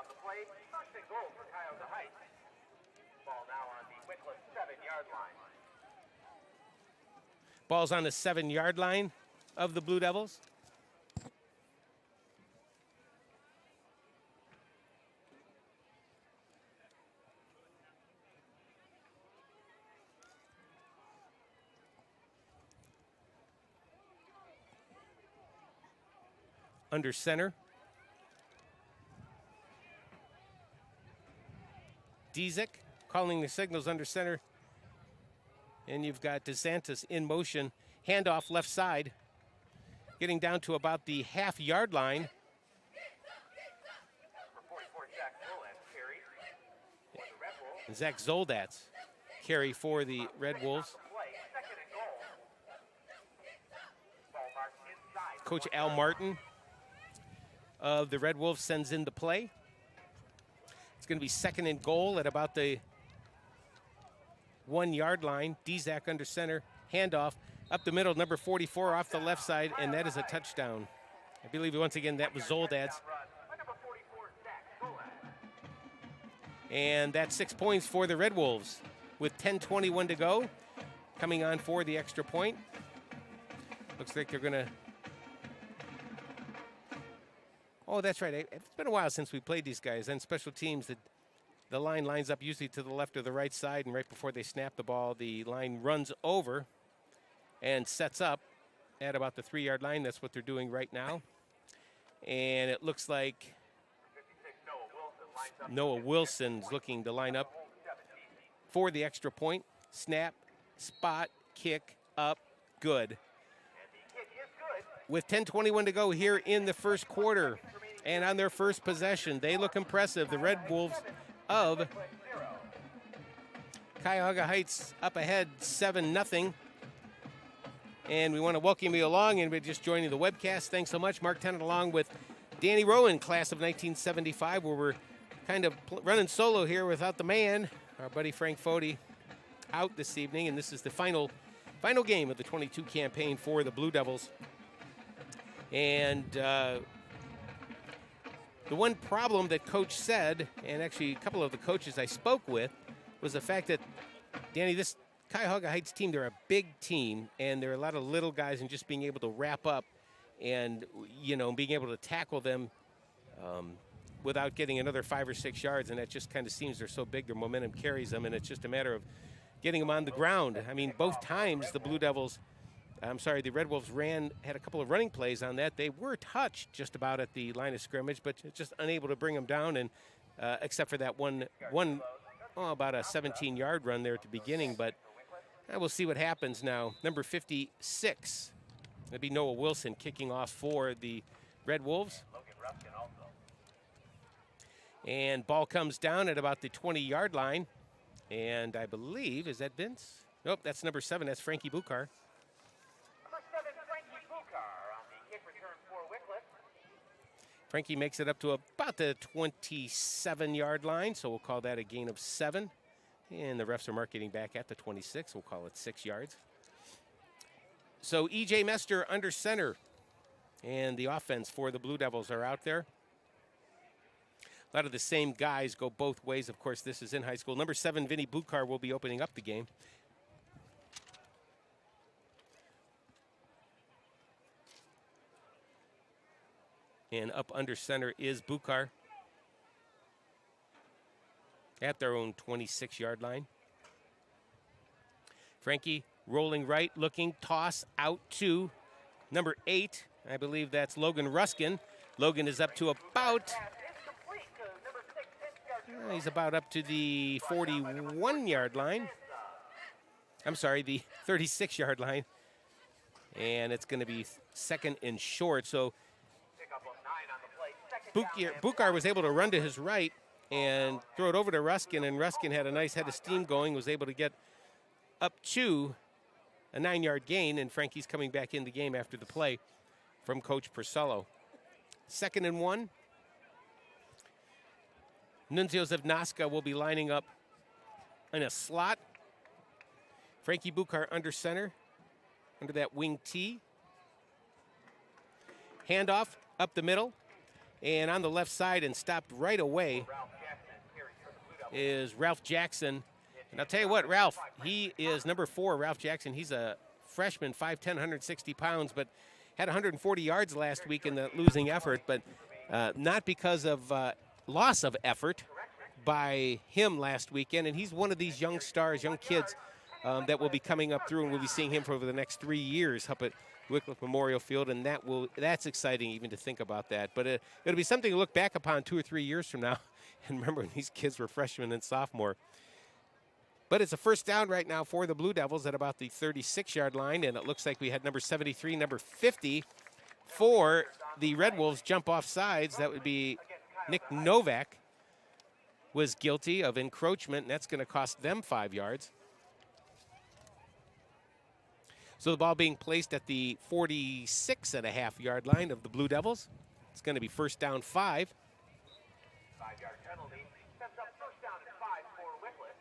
Ball's on the 7-yard line of the Blue Devils. Under center. Dezek calling the signals under center. And you've got DeSantis in motion. Handoff left side. Getting down to about the half-yard line. And Zach Zoldatz carry for the Red Wolves. Coach Al Martin of the Red Wolves sends in the play. It's going to be 2nd and goal at about the 1-yard line. Dezak under center. Handoff up the middle, number 44 off the left side, and that is a touchdown. I believe once again that was Zoldatz. And that's 6 points for the Red Wolves with 10:21 to go. Coming on for the extra point. Looks like they're going to... Oh, that's right. It's been a while since we played these guys. And special teams, the line lines up usually to the left or the right side, and right before they snap the ball, the line runs over and sets up at about the 3-yard line. That's what they're doing right now. And it looks like Noah Wilson's looking to line up for the extra point. Snap, spot, kick, up, good. With 10:21 to go here in the first quarter, and on their first possession, they look impressive. The Red Wolves of Cuyahoga Heights up ahead 7-0. And we want to welcome you along, and we're just joining the webcast. Thanks so much. Mark Tennant along with Danny Rowan, class of 1975, where we're kind of running solo here without the man, our buddy Frank Foti, out this evening. And this is the final game of the 22 campaign for the Blue Devils. And the one problem that Coach said, and actually a couple of the coaches I spoke with, was the fact that, Danny, this Cuyahoga Heights team, they're a big team, and there are a lot of little guys, and just being able to wrap up and, being able to tackle them without getting another 5 or 6 yards, and that just kind of seems they're so big, their momentum carries them, and it's just a matter of getting them on the ground. I mean, both times the Red Wolves had a couple of running plays on that. They were touched just about at the line of scrimmage, but just unable to bring them down, and except for that one about a 17-yard run there at the beginning. But we'll see what happens now. Number 56, that'd be Noah Wilson kicking off for the Red Wolves. And ball comes down at about the 20-yard line. And I believe, is that Vince? Nope, that's number 7. That's Frankie Bukar. Frankie makes it up to about the 27-yard line, so we'll call that a gain of 7. And the refs are marking back at the 26. We'll call it 6 yards. So E.J. Mester under center, and the offense for the Blue Devils are out there. A lot of the same guys go both ways. Of course, this is in high school. Number 7, Vinny Bukar, will be opening up the game. And up under center is Bukar at their own 26-yard line. Frankie rolling right, looking, toss out to number 8. I believe that's Logan Ruskin. Logan is up to about, he's about up to the 41-yard line. I'm sorry, the 36-yard line. And it's going to be 2nd and short. So Bukar was able to run to his right and throw it over to Ruskin, and Ruskin had a nice head of steam going, was able to get up to a 9-yard gain, and Frankie's coming back in the game after the play from Coach Purcello. 2nd and 1. Nunzios of Nasca will be lining up in a slot. Frankie Buchar under center, under that wing T. Handoff up the middle. And on the left side and stopped right away is Ralph Jackson. And I'll tell you what, Ralph, he is number 4, Ralph Jackson. He's a freshman, 5'10", 160 pounds, but had 140 yards last week in the losing effort, but not because of loss of effort by him last weekend. And he's one of these young stars, young kids that will be coming up through, and we'll be seeing him for over the next 3 years up at Wickliffe Memorial Field, and that's exciting even to think about that. But it'll be something to look back upon 2 or 3 years from now and remember when these kids were freshmen and sophomore. But it's a first down right now for the Blue Devils at about the 36-yard line, and it looks like we had number 73, number 50 for the Red Wolves jump off sides. That would be Nick Novak was guilty of encroachment, and that's going to cost them 5 yards. So the ball being placed at the 46.5-yard line of the Blue Devils. It's going to be first down 5. 5-yard penalty sets up first down and 5 for Wickliffe.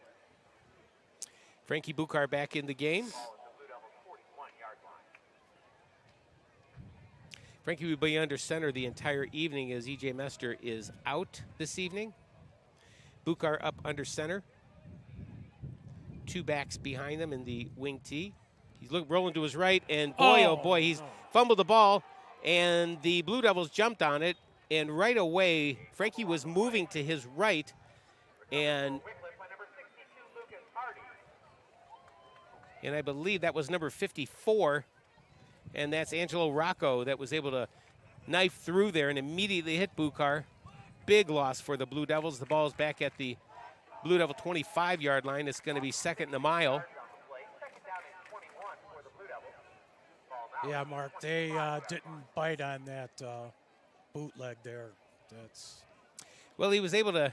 Frankie Buchar back in the game. Ball at the Blue Devils' 41-yard line. Frankie will be under center the entire evening as E.J. Mester is out this evening. Buchar up under center. 2 backs behind them in the wing T. He's rolling to his right, and boy, oh boy, he's fumbled the ball, and the Blue Devils jumped on it, and right away, Frankie was moving to his right, and I believe that was number 54, and that's Angelo Rocco that was able to knife through there and immediately hit Buchar. Big loss for the Blue Devils. The ball is back at the Blue Devil 25-yard line. It's going to be 2nd and a mile. Yeah, Mark, they didn't bite on that bootleg there. Well, he was able to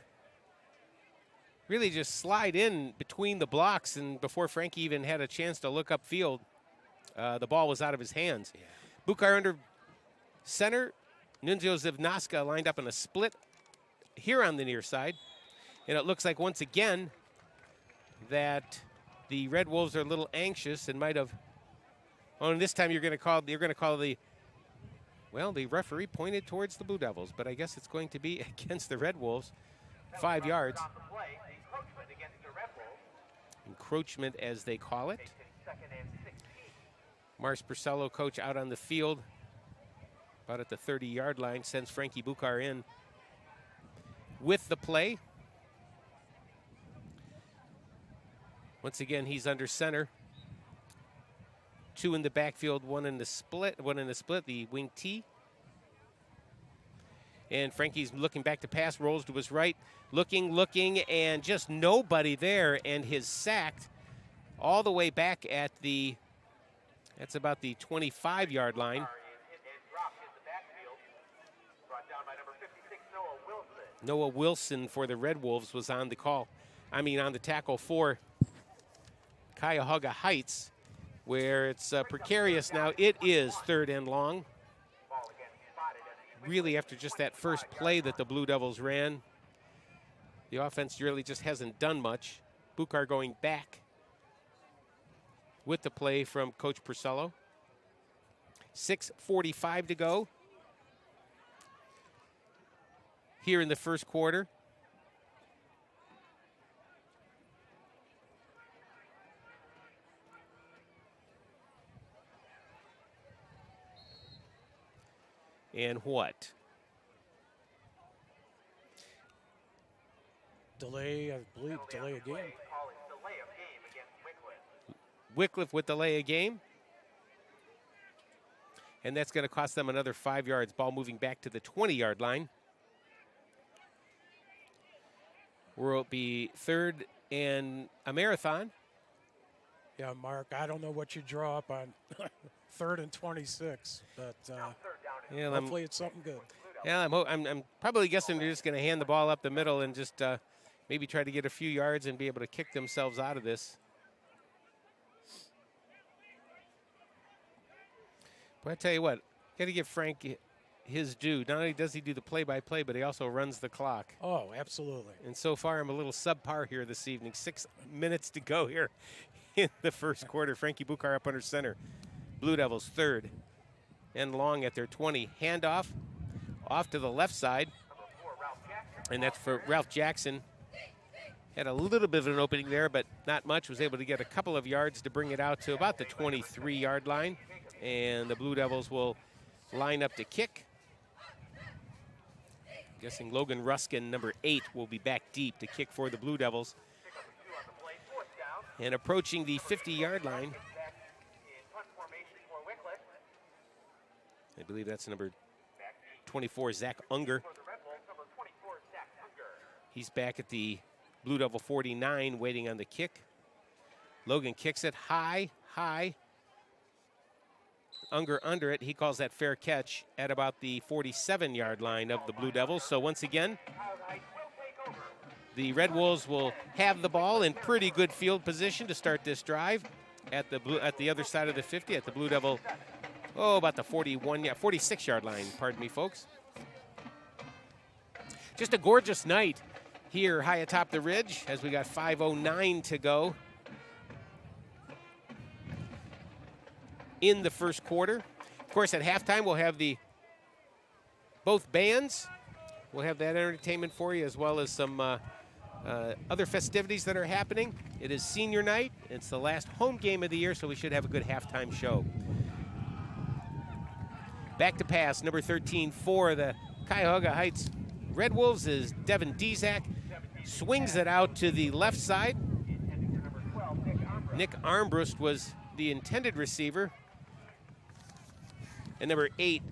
really just slide in between the blocks, and before Frankie even had a chance to look upfield, the ball was out of his hands. Yeah. Buchar under center. Nunzios of Nasca lined up in a split here on the near side. And it looks like once again that the Red Wolves are a little anxious and might have. Oh, and this time you're going to call the referee pointed towards the Blue Devils, but I guess it's going to be against the Red Wolves. 5 yards. Encroachment, as they call it. Mars Purcello, coach, out on the field, about at the 30-yard line, sends Frankie Buchar in with the play. Once again, he's under center. 2 in the backfield, 1 in the split, the wing T. And Frankie's looking back to pass, rolls to his right, looking, and just nobody there, and his sacked all the way back at that's about the 25-yard line. Noah Wilson for the Red Wolves was on the tackle for Cuyahoga Heights, where it's precarious now. It is 3rd and long. Really, after just that first play that the Blue Devils ran, the offense really just hasn't done much. Buchar going back with the play from Coach Purcello. 6:45 to go here in the first quarter. And what? Delay, I believe, delay a game. Wickliffe with delay a game. And that's going to cost them another 5 yards. Ball moving back to the 20-yard line. Will be 3rd and a marathon. Yeah, Mark, I don't know what you draw up on 3rd and 26, but hopefully it's something good. Yeah, I'm probably guessing they're just going to hand the ball up the middle and just maybe try to get a few yards and be able to kick themselves out of this. But I tell you what, got to give Frank his due. Not only does he do the play-by-play, but he also runs the clock. Oh, absolutely. And so far, I'm a little subpar here this evening. 6 minutes to go here in the first quarter. Frankie Buchar up under center. Blue Devils third and long at their 20. Handoff off to the left side. And that's for Ralph Jackson. Had a little bit of an opening there, but not much. Was able to get a couple of yards to bring it out to about the 23-yard line. And the Blue Devils will line up to kick. Guessing Logan Ruskin, number 8, will be back deep to kick for the Blue Devils. And approaching the 50-yard line. I believe that's number 24, Zach Unger. He's back at the Blue Devil 49, waiting on the kick. Logan kicks it high, high. Unger under it. He calls that fair catch at about the 47-yard line of the Blue Devils. So once again, the Red Wolves will have the ball in pretty good field position to start this drive at the other side of the 50, at the Blue Devil, about the 46-yard line, pardon me, folks. Just a gorgeous night here high atop the ridge as we got 5:09 to go in the first quarter. Of course, at halftime, we'll have both bands. We'll have that entertainment for you, as well as some other festivities that are happening. It is senior night. It's the last home game of the year, so we should have a good halftime show. Back to pass, number 13 for the Cuyahoga Heights Red Wolves is Devin Dezak. Swings it out to the left side. Nick Armbrust was the intended receiver. And number 8,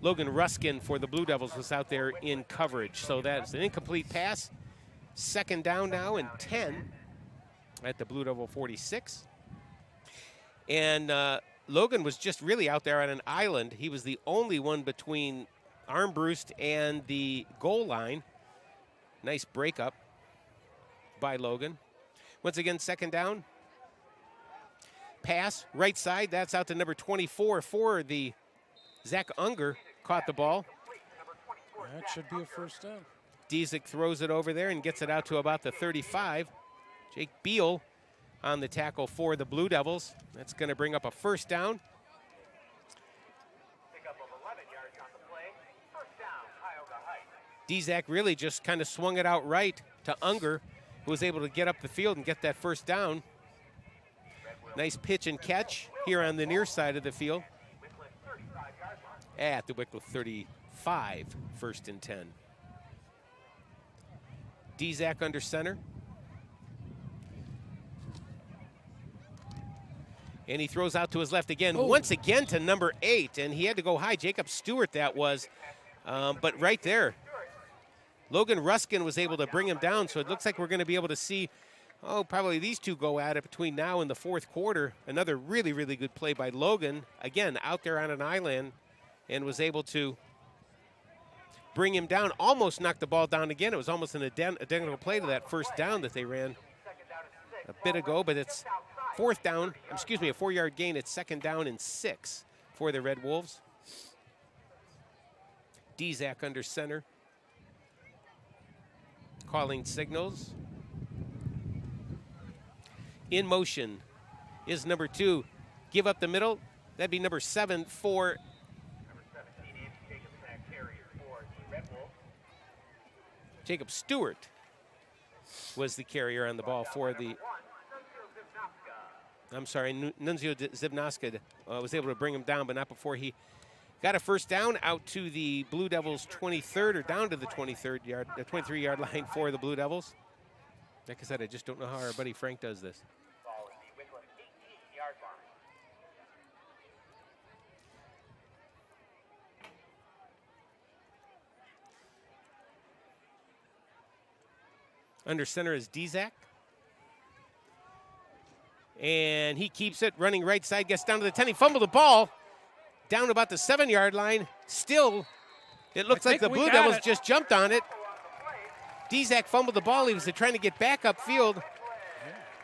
Logan Ruskin for the Blue Devils, was out there in coverage. So that's an incomplete pass. Second down now and 10 at the Blue Devil 46. And Logan was just really out there on an island. He was the only one between Armbrust and the goal line. Nice breakup by Logan. Once again, second down. Pass, right side. That's out to number 24 for the Zach Unger. Caught the ball. That should be a first down. Dezak throws it over there and gets it out to about the 35. Jake Beal on the tackle for the Blue Devils. That's going to bring up a first down. Dezak really just kind of swung it out right to Unger, who was able to get up the field and get that first down. Nice pitch and catch here on the near side of the field. At the Wickliffe 35, first and 10. Dezak under center. And he throws out to his left again, once again to number 8. And he had to go high. Jacob Stewart that was. But right there, Logan Ruskin was able to bring him down. So it looks like we're going to be able to see, probably these two go at it between now and the fourth quarter. Another really, really good play by Logan. Again, out there on an island, and was able to bring him down. Almost knocked the ball down again. It was almost an identical play to that first down that they ran a bit ago, but it's a 4-yard gain. It's second down and 6 for the Red Wolves. Dezak under center. Calling signals. In motion is number 2. Give up the middle. That'd be number 7 for Jacob Stewart was the carrier on the ball for the, Nunzio Zibnaska was able to bring him down, but not before he got a first down out to the Blue Devils 23rd, or down to the 23-yard line for the Blue Devils. Like I said, I just don't know how our buddy Frank does this. Under center is Dezak. And he keeps it, running right side, gets down to the 10. He fumbled the ball down about the 7-yard line. Still, it looks like the Blue Devils just jumped on it. Dezak fumbled the ball. He was trying to get back upfield.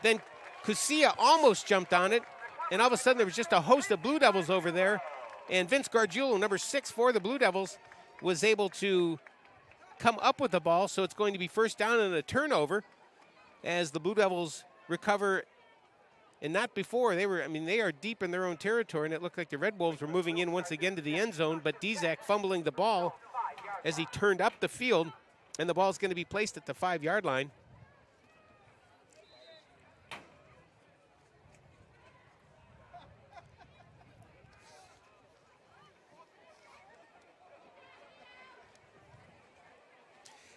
Then Kusia almost jumped on it. And all of a sudden, there was just a host of Blue Devils over there. And Vince Gargiulo, number 6 for the Blue Devils, was able to come up with the ball, so it's going to be first down and a turnover as the Blue Devils recover. And not before. They are deep in their own territory, and it looked like the Red Wolves were moving in once again to the end zone, but Dizak fumbling the ball as he turned up the field, and the ball is going to be placed at the 5-yard line.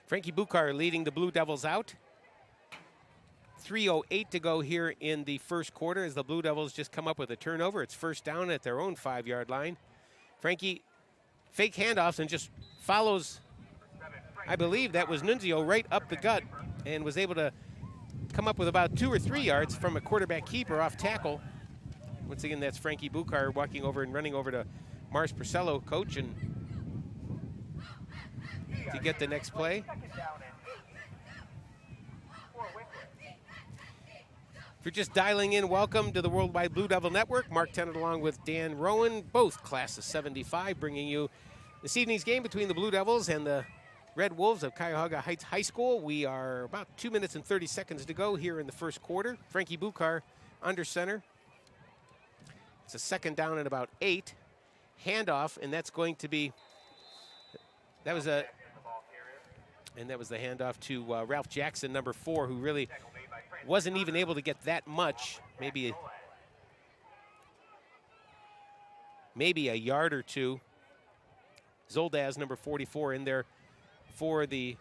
Frankie Buchar leading the Blue Devils out. 3:08 to go here in the first quarter as the Blue Devils just come up with a turnover. It's first down at their own 5-yard line. Frankie fake handoffs and just follows, I believe that was Nunzio, right up the gut and was able to come up with about 2 or 3 yards from a quarterback keeper off tackle. Once again, that's Frankie Buchar walking over and running over to Mars Purcello, coach, and to get the next play. If you're just dialing in, welcome to the Worldwide Blue Devil Network. Mark Tennant along with Dan Rowan, both class of 75, bringing you this evening's game between the Blue Devils and the Red Wolves of Cuyahoga Heights High School. We are about 2 minutes and 30 seconds to go here in the first quarter. Frankie Buchar under center. It's a second down and about 8. Handoff, and that's going to be, that was the handoff to Ralph Jackson, number 4, who really wasn't even able to get that much, maybe a yard or two. Zoldaz, number 44, in there for the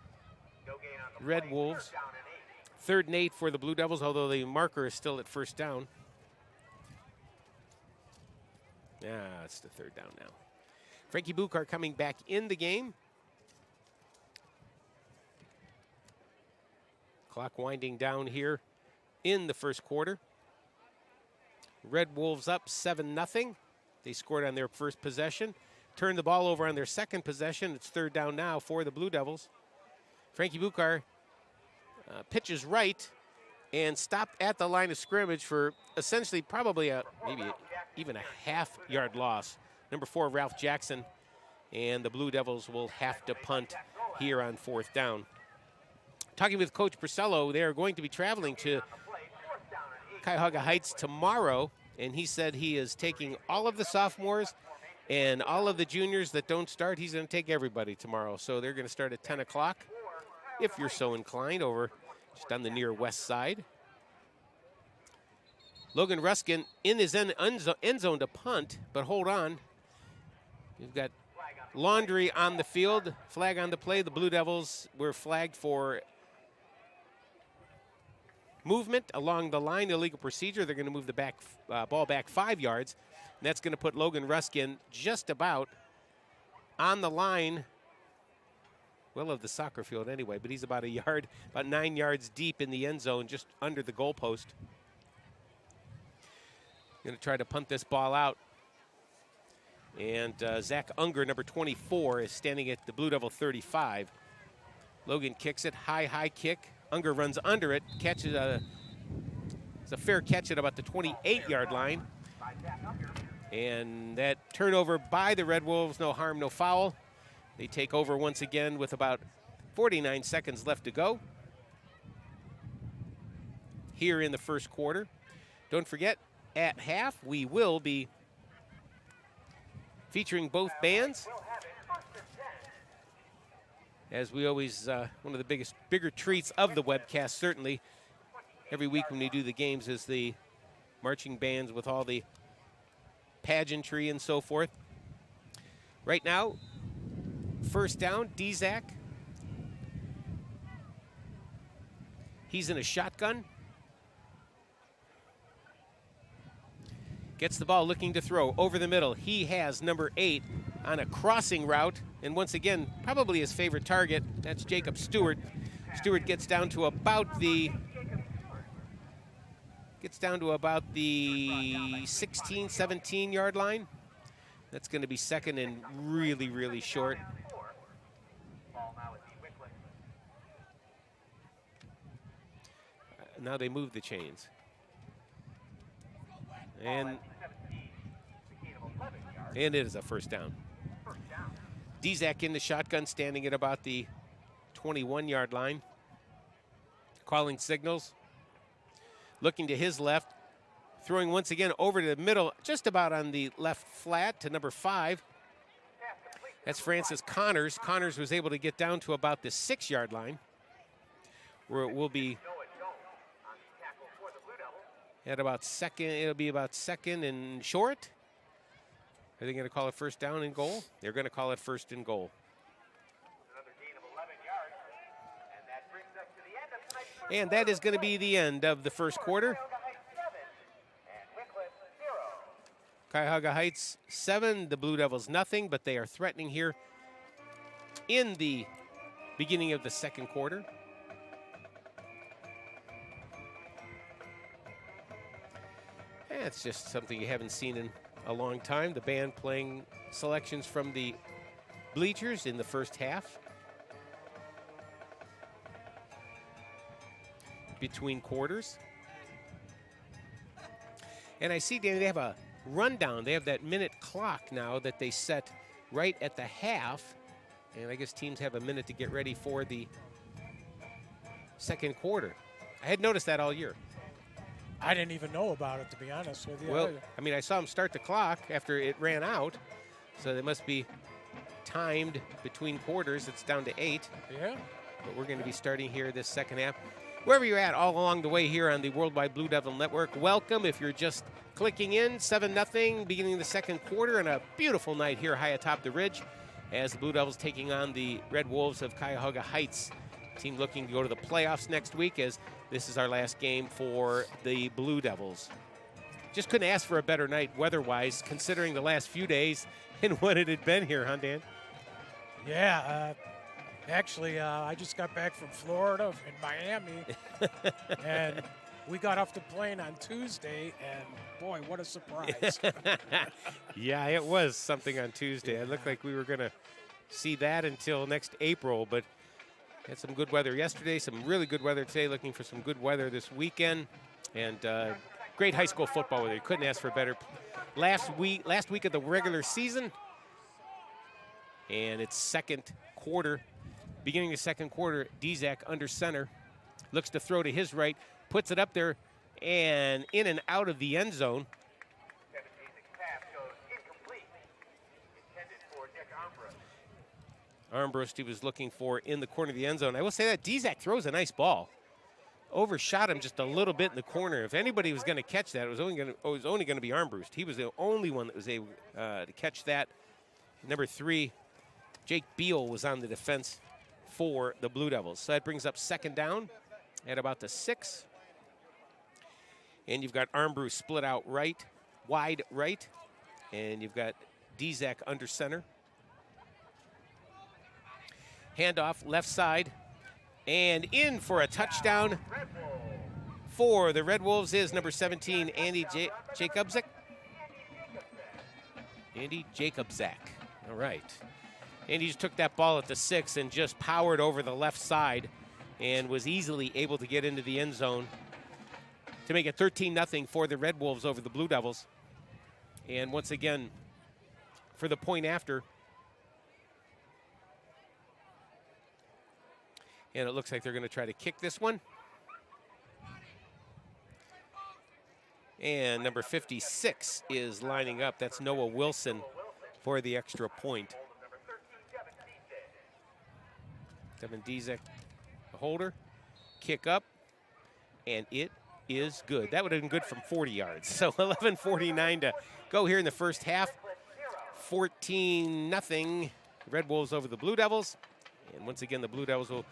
Red Wolves. 3rd and 8 for the Blue Devils, although the marker is still at first down. It's the 3rd down now. Frankie Buchar coming back in the game. Clock winding down here in the first quarter. Red Wolves up 7-0. They scored on their first possession. Turned the ball over on their second possession. It's 3rd down now for the Blue Devils. Frankie Buchar pitches right and stopped at the line of scrimmage for essentially probably maybe even a half-yard loss. Number 4, Ralph Jackson, and the Blue Devils will have to punt here on 4th down. Talking with Coach Purcello, they are going to be traveling to Cuyahoga Heights tomorrow, and he said he is taking all of the sophomores and all of the juniors that don't start. He's going to take everybody tomorrow. So they're going to start at 10 o'clock, if you're so inclined, over just on the near west side. Logan Ruskin in his end zone to punt, but hold on. You've got Laundry on the field, flag on the play. The Blue Devils were flagged for movement along the line, illegal procedure. They're going to move the ball back 5 yards, and that's going to put Logan Ruskin just about on the line, well, of the soccer field anyway, but he's about about 9 yards deep in the end zone, just under the goalpost. Going to try to punt this ball out. And Zach Unger, number 24, is standing at the Blue Devil 35. Logan kicks it, high kick. Unger runs under it, catches it's a fair catch at about the 28-yard line. And that turnover by the Red Wolves, no harm, no foul. They take over once again with about 49 seconds left to go here in the first quarter. Don't forget, at half, we will be featuring both bands. As we always, one of the bigger treats of the webcast, certainly, every week when we do the games, is the marching bands with all the pageantry and so forth. Right now, first down, Dizak. He's in a shotgun. Gets the ball looking to throw over the middle. He has number 8 on a crossing route. And once again, probably his favorite target. That's Jacob Stewart. Stewart gets down to about the 16, 17-yard line. That's going to be second and really, really short. Now they move the chains. And And it is a first down. Dzak in the shotgun, standing at about the 21-yard line. Calling signals. Looking to his left. Throwing once again over to the middle, just about on the left flat to number 5. That's Francis Connors. Connors was able to get down to about the 6-yard line, where it will be at about second. It'll be about second and short. Are they going to call it first down and goal? They're going to call it first and goal. And that is going to be the end of the first quarter. Cuyahoga Heights 7, the Blue Devils nothing, but they are threatening here in the beginning of the second quarter. It's just something you haven't seen in a long time. The band playing selections from the bleachers in the first half. Between quarters. And I see, Danny, they have a rundown. They have that minute clock now that they set right at the half. And I guess teams have a minute to get ready for the second quarter. I had noticed that all year. I didn't even know about it, to be honest with you. Well, I mean, I saw them start the clock after it ran out. So they must be timed between quarters. It's down to 8. Yeah. But we're going to be starting here this second half. Wherever you're at all along the way here on the Worldwide Blue Devil Network, welcome. If you're just clicking in, 7-0, beginning the second quarter, and a beautiful night here high atop the ridge as the Blue Devils taking on the Red Wolves of Cuyahoga Heights. Team looking to go to the playoffs next week, as this is our last game for the Blue Devils. Just couldn't ask for a better night weather-wise, considering the last few days and what it had been here, huh, Dan? Yeah, actually, I just got back from Florida, in Miami, and we got off the plane on Tuesday, and boy, what a surprise. Yeah, it was something on Tuesday. It looked like we were going to see that until next April, but had some good weather yesterday, some really good weather today, looking for some good weather this weekend, and great high school football weather. You couldn't ask for better. Last week of the regular season, and it's second quarter. Beginning the second quarter, Dzak under center, looks to throw to his right, puts it up there, and in and out of the end zone. Armbrust he was looking for in the corner of the end zone. I will say that Dzak throws a nice ball. Overshot him just a little bit in the corner. If anybody was going to catch that, it was only going to be Armbrust. He was the only one that was able to catch that. Number 3, Jake Beal was on the defense for the Blue Devils. So that brings up second down at about the 6. And you've got Armbrust split out right, wide right. And you've got Dzak under center. Handoff left side. And in for a touchdown for the Red Wolves is number 17, Andy Jacobzak. Andy Jacobzak. All right. Andy just took that ball at the 6 and just powered over the left side and was easily able to get into the end zone to make it 13-0 for the Red Wolves over the Blue Devils. And once again, for the point after, and it looks like they're going to try to kick this one. And number 56 is lining up. That's Noah Wilson for the extra point. Devin Dzak, the holder, kick up, and it is good. That would have been good from 40 yards. So 11:49 to go here in the first half. 14-0 Red Wolves over the Blue Devils. And once again, the Blue Devils will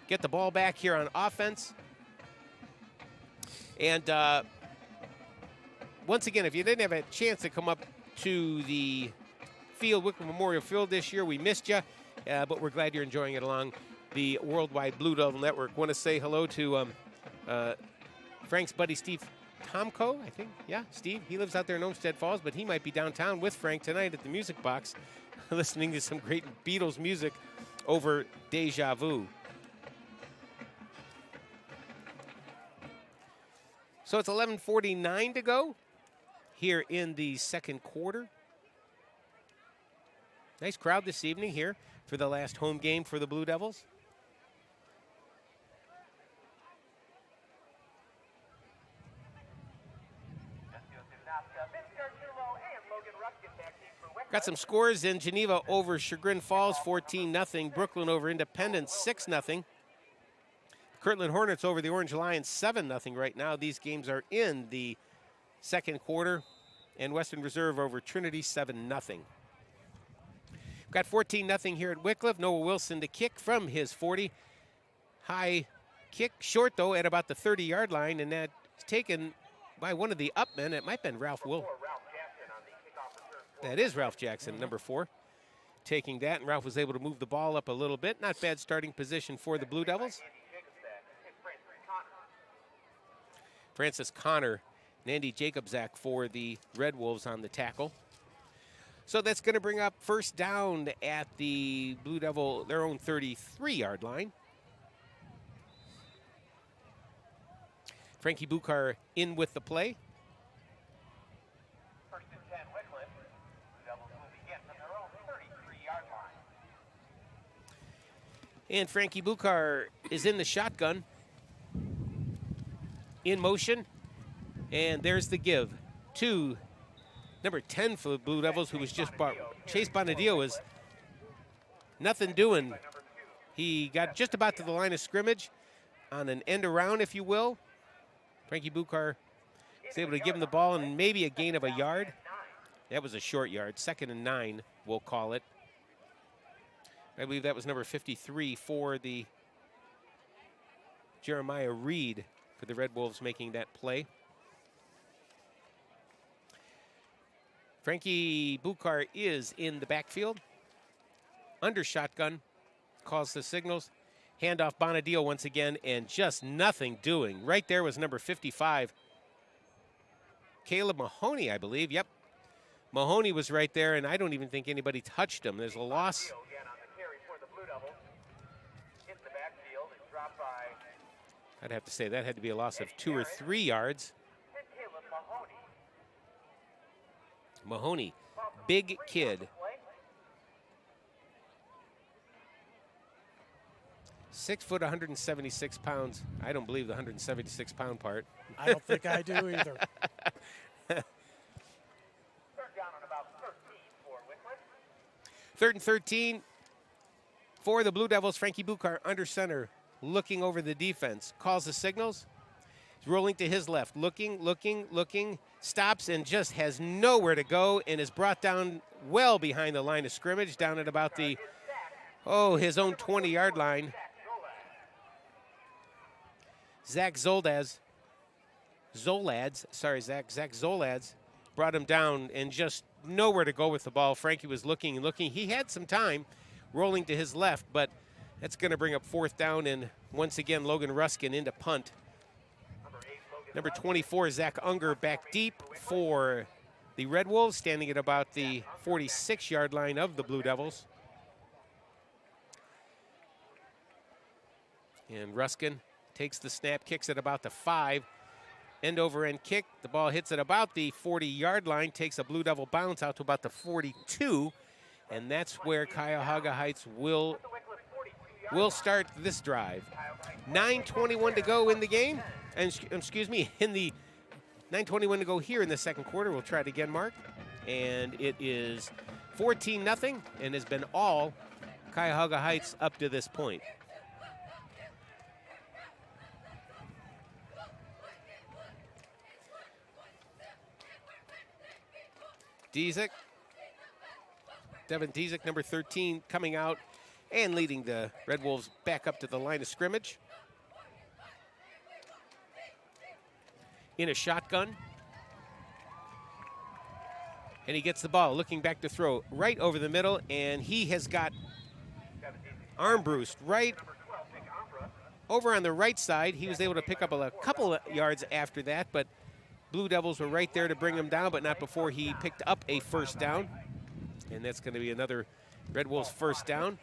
get the ball back here on offense. And once again, if you didn't have a chance to come up to the field, Wickliffe Memorial Field this year, we missed you, but we're glad you're enjoying it along the Worldwide Blue Devil Network. Want to say hello to Frank's buddy Steve Tomko, I think. Yeah, Steve. He lives out there in Olmsted Falls, but he might be downtown with Frank tonight at the Music Box listening to some great Beatles music over Deja Vu. So it's 11:49 to go here in the second quarter. Nice crowd this evening here for the last home game for the Blue Devils. Got some scores in Geneva over Chagrin Falls, 14-0. Brooklyn over Independence, 6-0. Kirtland Hornets over the Orange Lions, 7-0 right now. These games are in the second quarter. And Western Reserve over Trinity, 7-0. Got 14-0 here at Wickliffe. Noah Wilson to kick from his 40. High kick, short though, at about the 30-yard line, and that's taken by one of the upmen. It might have been Ralph Will. That is Ralph Jackson, number 4, taking that, and Ralph was able to move the ball up a little bit. Not bad starting position for the Blue Devils. Francis Connor and Andy Jacobzak for the Red Wolves on the tackle. So that's going to bring up first down at the Blue Devil, their own 33-yard line. Frankie Buchar in with the play. First and 10, Wickliffe. Blue Devils will begin from their own 33-yard line. And Frankie Buchar is in the shotgun. In motion. And there's the give to number 10 for the Blue Devils, who was just bought. Chase Bonadillo was nothing doing. He got just about to the line of scrimmage on an end around, if you will. Frankie Buchar was able to give him the ball and maybe a gain of a yard. That was a short yard. 2nd and 9, we'll call it. I believe that was number 53 for the Jeremiah Reed for the Red Wolves making that play. Frankie Buchar is in the backfield. Under shotgun, calls the signals. Handoff Bonadillo once again, and just nothing doing. Right there was number 55. Caleb Mahoney, I believe. Yep. Mahoney was right there, and I don't even think anybody touched him. There's a loss. I'd have to say that had to be a loss of 2 or 3 yards. Mahoney, big kid. 6 foot, 176 pounds. I don't believe the 176-pound part. I don't think I do either. Third and 13 for the Blue Devils. Frankie Buchar under center, looking over the defense. Calls the signals. He's rolling to his left, looking, stops and just has nowhere to go and is brought down well behind the line of scrimmage, down at about the, his own 20-yard line. Zach Zolads brought him down and just nowhere to go with the ball. Frankie was looking. He had some time rolling to his left, but that's going to bring up 4th down, and once again, Logan Ruskin into punt. Number 24, Zach Unger, back deep for the Red Wolves, standing at about the 46-yard line of the Blue Devils. And Ruskin takes the snap, kicks at about the 5. End over end kick. The ball hits at about the 40-yard line, takes a Blue Devil bounce out to about the 42. And that's where Cuyahoga Heights will start this drive. 9:21 to go in the game. And excuse me, in the 9:21 to go here in the second quarter. We'll try it again, Mark. And it is 14-0 and has been all Cuyahoga Heights up to this point. Devin Dezek, number 13, coming out and leading the Red Wolves back up to the line of scrimmage. In a shotgun. And he gets the ball, looking back to throw right over the middle, and he has got Armbruster right over on the right side. He was able to pick up a couple of yards after that, but Blue Devils were right there to bring him down, but not before he picked up a first down. And that's going to be another Red Wolves first down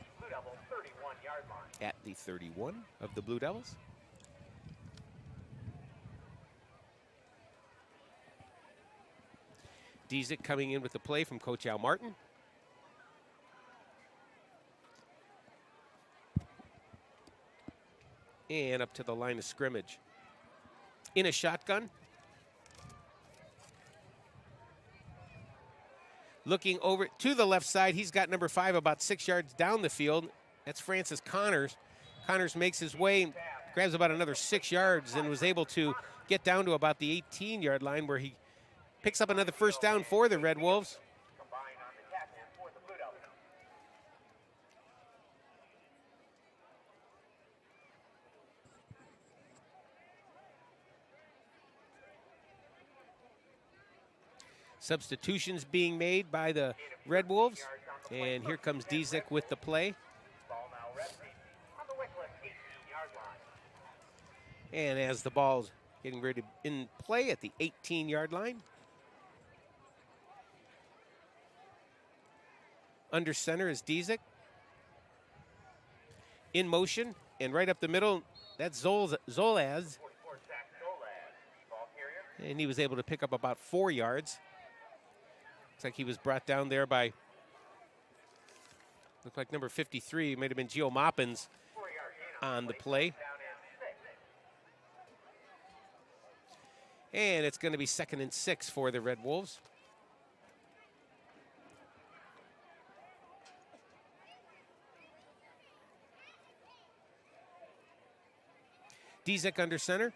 at the 31 of the Blue Devils. Dezek coming in with the play from Coach Al Martin. And up to the line of scrimmage. In a shotgun. Looking over to the left side, he's got number 5 about 6 yards down the field. That's Francis Connors. Connors makes his way, grabs about another 6 yards, and was able to get down to about the 18-yard line where he picks up another first down for the Red Wolves. Substitutions being made by the Red Wolves. And here comes Dezek with the play. And as the ball's getting ready to in play at the 18-yard line. Under center is Dezek. In motion and right up the middle, that's Zolaz. And he was able to pick up about 4 yards. Looks like he was brought down there by, looked like number 53, might have been Gio Moppins on the play. And it's going to be 2nd and 6 for the Red Wolves. Dezek under center.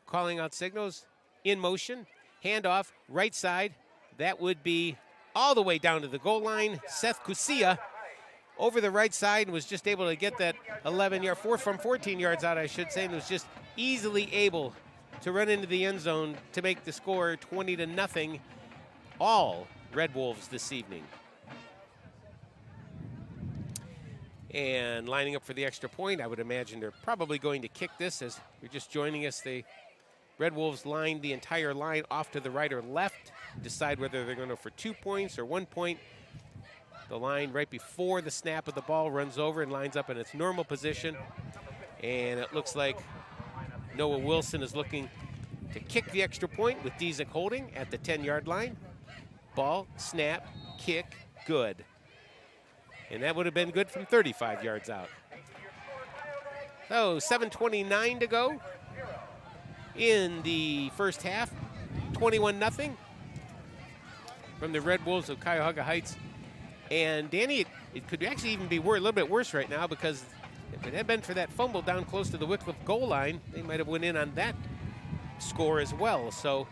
Calling out signals. In motion. Handoff. Right side. That would be all the way down to the goal line. Seth Kusia over the right side and was just able to get that 11-yard, from 14 yards out, I should say, and was just easily able to run into the end zone to make the score 20-0. All Red Wolves this evening. And lining up for the extra point, I would imagine they're probably going to kick this. As you're just joining us, the Red Wolves lined the entire line off to the right or left, decide whether they're going to go for 2 points or 1 point. The line right before the snap of the ball runs over and lines up in its normal position. And it looks like Noah Wilson is looking to kick the extra point with Dezek holding at the 10-yard line. Ball, snap, kick, good. And that would have been good from 35 yards out. So 7:29 to go in the first half. 21-0 from the Red Wolves of Cuyahoga Heights. And Danny, it could actually even be a little bit worse right now, because if it had been for that fumble down close to the Wickliffe goal line, they might have went in on that score as well. So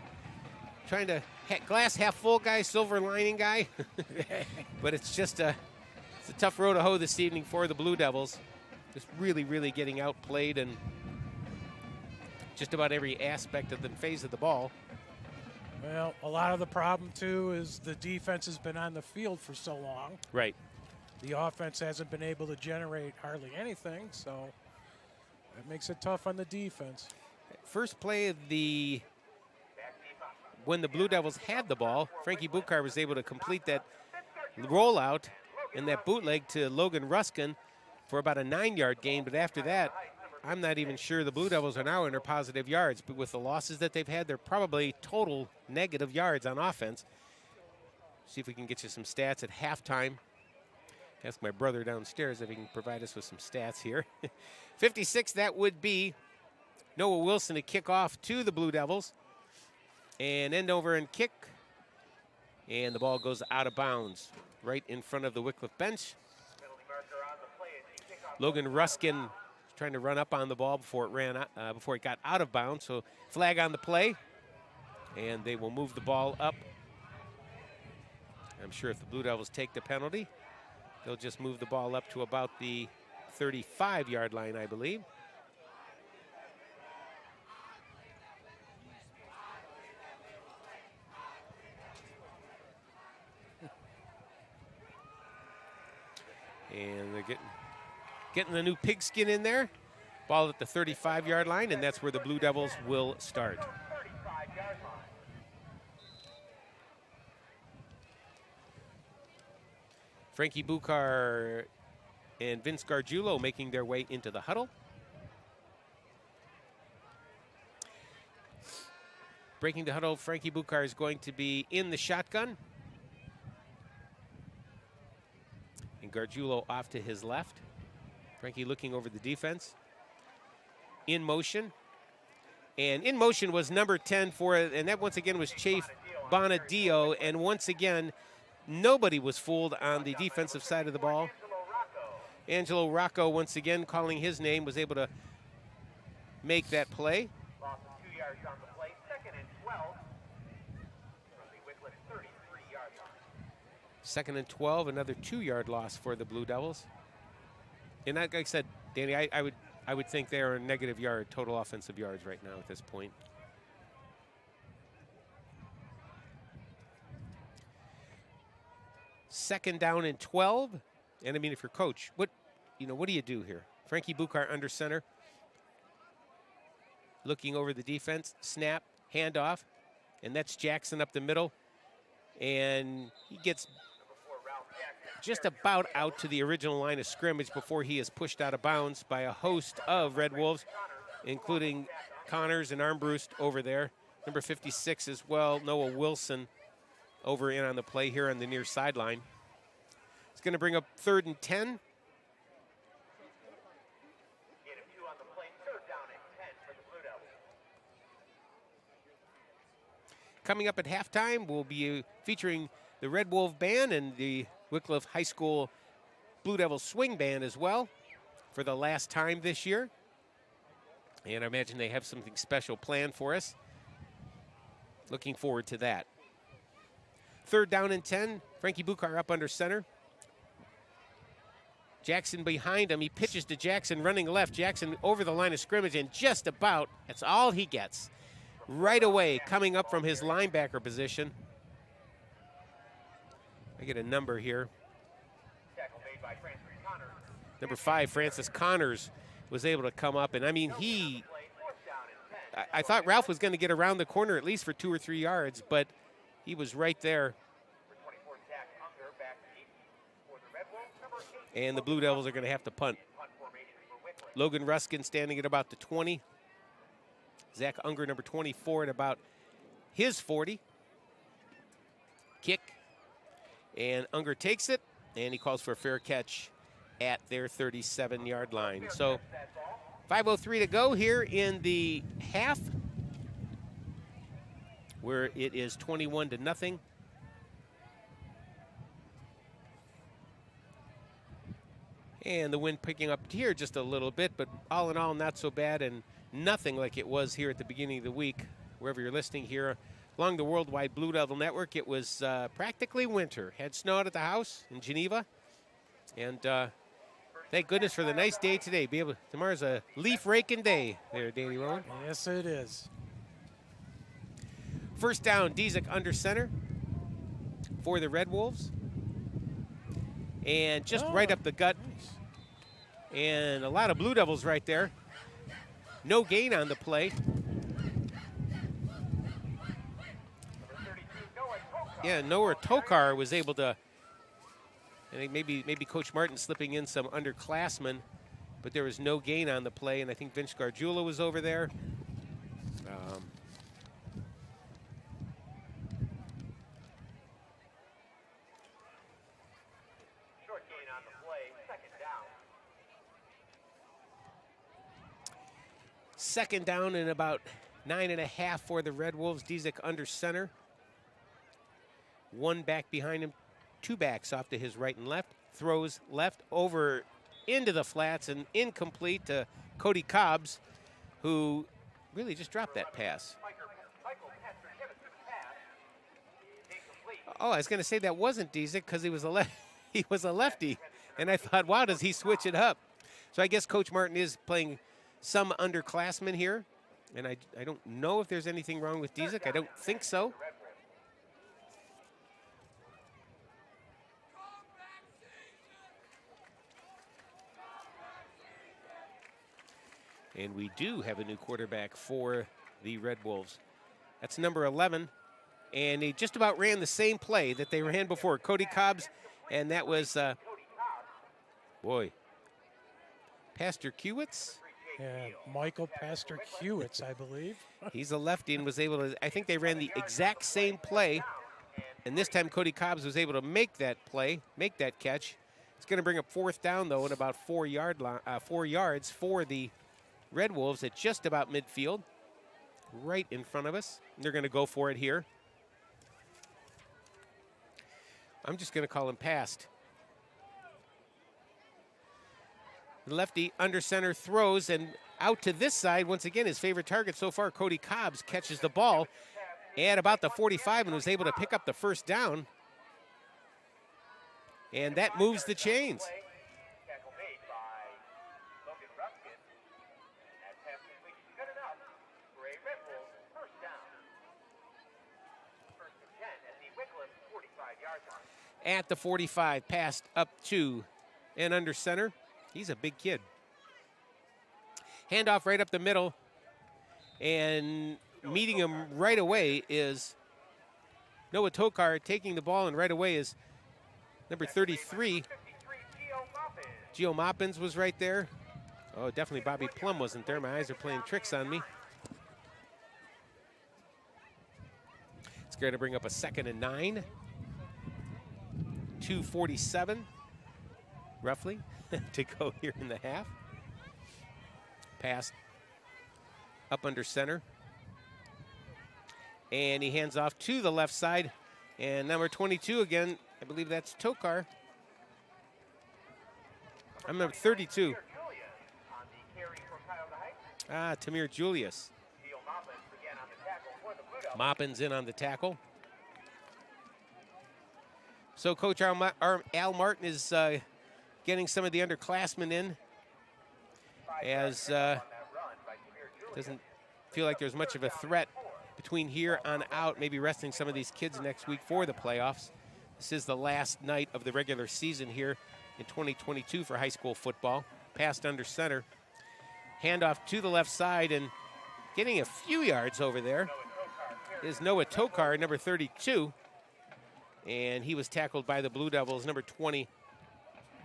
trying to glass half full guy, silver lining guy. But it's just it's a tough row to hoe this evening for the Blue Devils. Just really, really getting outplayed in just about every aspect of the phase of the ball. Well, a lot of the problem, too, is the defense has been on the field for so long. Right. The offense hasn't been able to generate hardly anything, so that makes it tough on the defense. First play of when the Blue Devils had the ball, Frankie Bukar was able to complete that rollout and that bootleg to Logan Ruskin for about a 9-yard gain. But after that, I'm not even sure the Blue Devils are now under positive yards. But with the losses that they've had, they're probably total negative yards on offense. See if we can get you some stats at halftime. Ask my brother downstairs if he can provide us with some stats here. 56, that would be Noah Wilson to kick off to the Blue Devils. And end over and kick. And the ball goes out of bounds right in front of the Wickliffe bench. Logan Ruskin trying to run up on the ball before it got out of bounds. So flag on the play. And they will move the ball up. I'm sure if the Blue Devils take the penalty, they'll just move the ball up to about the 35-yard line, I believe. And they're getting the new pigskin in there. Ball at the 35-yard line, and that's where the Blue Devils will start. Frankie Bukar and Vince Gargiulo making their way into the huddle. Breaking the huddle, Frankie Bukar is going to be in the shotgun. And Gargiulo off to his left. Frankie looking over the defense. in motion. And in motion was number 10 for it, and that once again was Chafe Bonadio. And once again, nobody was fooled on the defensive side of the ball. Angelo Rocco, once again, calling his name, was able to make that play. Loss of 2 yards on the play. 2nd and 12 from the Wickliffe 33-yard line. 2nd and 12, another 2-yard loss for the Blue Devils. And like I said, Danny, I would think they are a negative yard, total offensive yards right now at this point. Second down and 12. And I mean, if you're coach, what do you do here? Frankie Buchar under center. Looking over the defense, snap, handoff, and that's Jackson up the middle. And he gets just about out to the original line of scrimmage before he is pushed out of bounds by a host of Red Wolves, including Connors and Armbrust over there. Number 56 as well, Noah Wilson over in on the play here on the near sideline. It's going to bring up 3rd and 10. Coming up at halftime, we'll be featuring the Red Wolf Band and the Wickliffe High School Blue Devils Swing Band as well for the last time this year. And I imagine they have something special planned for us. Looking forward to that. 3rd down and 10. Frankie Buchar up under center. Jackson behind him. He pitches to Jackson running left. Jackson over the line of scrimmage and just about, that's all he gets. Right away, coming up from his linebacker position. I get a number here. Number 5, Francis Connors, was able to come up. And I mean, I thought Ralph was going to get around the corner at least for 2 or 3 yards, but he was right there. And the Blue Devils are going to have to punt. Logan Ruskin standing at about the 20. Zach Unger, number 24, at about his 40. Kick. And Unger takes it, and he calls for a fair catch at their 37-yard line. So 5:03 to go here in the half, where it is 21-0. And the wind picking up here just a little bit, but all in all, not so bad, and nothing like it was here at the beginning of the week. Wherever you're listening here along the Worldwide Blue Devil Network, it was practically winter. Had snowed at the house in Geneva, and thank goodness for the nice day today. Tomorrow's a leaf raking day there, Danny Rowan. Yes, it is. 1st down, Dzik under center for the Red Wolves. And just right up the gut. Nice. And a lot of Blue Devils right there. No gain on the play. Yeah, Noah Tokar was able to, I think maybe Coach Martin slipping in some underclassmen, but there was no gain on the play, and I think Vince Gargiulo was over there. Short gain on the play, 2nd down. 2nd down and about 9.5 for the Red Wolves. Dzik under center. 1 back behind him, 2 backs off to his right and left. Throws left over into the flats and incomplete to Cody Cobbs, who really just dropped that pass. Oh, I was going to say that wasn't Dzik because he was a lefty, and I thought, wow, does he switch it up? So I guess Coach Martin is playing some underclassmen here, and I don't know if there's anything wrong with Dzik. I don't think so. And we do have a new quarterback for the Red Wolves. That's number 11. And he just about ran the same play that they ran before, Cody Cobbs. And that was, Pastor Kiewitz? Yeah, Michael Pastor Kiewitz, I believe. He's a lefty and was able to, I think they ran the exact same play. And this time Cody Cobbs was able to make that play, make that catch. It's going to bring up 4th down, though, and about 4 yards for the Red Wolves at just about midfield, right in front of us. They're going to go for it here. I'm just going to call him passed. The lefty under center throws and out to this side. Once again, his favorite target so far, Cody Cobbs, catches the ball at about the 45 and was able to pick up the first down. And that moves the chains. Tackle made by Logan Ruskin. That pass completion good enough for a Red Wolves first down. First and 10 at the Wickliffe 45-yard line. At the 45, passed up to and under center. He's a big kid. Handoff right up the middle. And meeting him right away is Noah Tokar, taking the ball, and right away is number 33. Gio Moppins was right there. Oh, definitely Bobby Plum wasn't there. My eyes are playing tricks on me. It's going to bring up a 2nd and 9. 2:47, roughly, to go here in the half. Pass up under center. And he hands off to the left side. And number 22 again, I believe that's Tokar. I'm number 32. Tamir Julius. Moppins in on the tackle. So Coach Al Martin is getting some of the underclassmen in, as doesn't feel like there's much of a threat between here on out, maybe resting some of these kids next week for the playoffs. This is the last night of the regular season here in 2022 for high school football. Passed under center. Handoff to the left side, and getting a few yards over there is Noah Tokar, number 32. And he was tackled by the Blue Devils, number 20,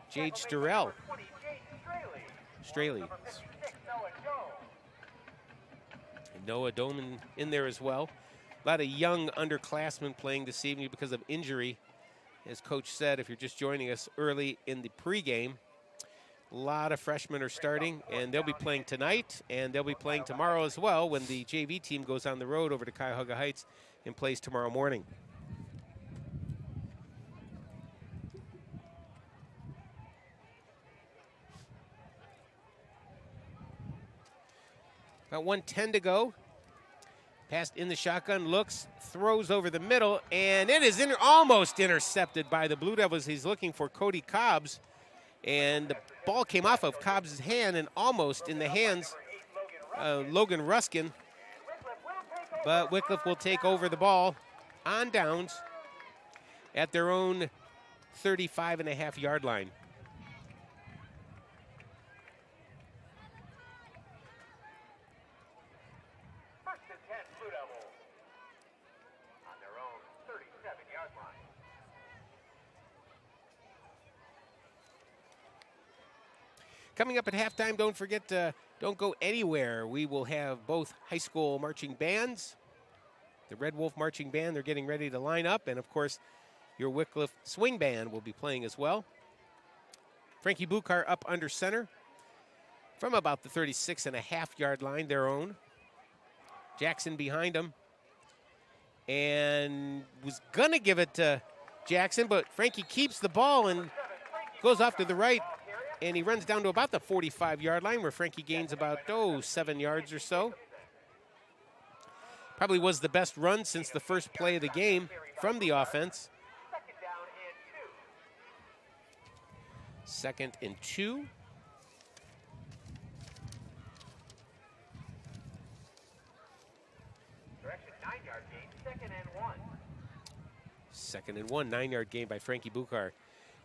Jade Straley. Noah Doman in there as well. A lot of young underclassmen playing this evening because of injury. As Coach said, if you're just joining us early in the pregame, a lot of freshmen are starting, and they'll be playing tonight, and they'll be playing tomorrow as well when the JV team goes on the road over to Cuyahoga Heights and plays tomorrow morning. About 1:10 to go. Passed in the shotgun, looks, throws over the middle, and it is almost intercepted by the Blue Devils. He's looking for Cody Cobbs, and the ball came off of Cobbs' hand and almost in the hands of Logan Ruskin. But Wickliffe will take over the ball on downs at their own 35.5-yard line. Coming up at halftime, don't forget, don't go anywhere. We will have both high school marching bands. The Red Wolf Marching Band, they're getting ready to line up. And, of course, your Wickliffe Swing Band will be playing as well. Frankie Buchar up under center from about the 36.5-yard line, their own. Jackson behind him. And was going to give it to Jackson, but Frankie keeps the ball and goes off to the right. And he runs down to about the 45-yard line where Frankie gains about, 7 yards or so. Probably was the best run since the first play of the game from the offense. 2nd and 2. Direction 9-yard gain, 2nd and 1. 2nd and 1, 9-yard gain by Frankie Buchar.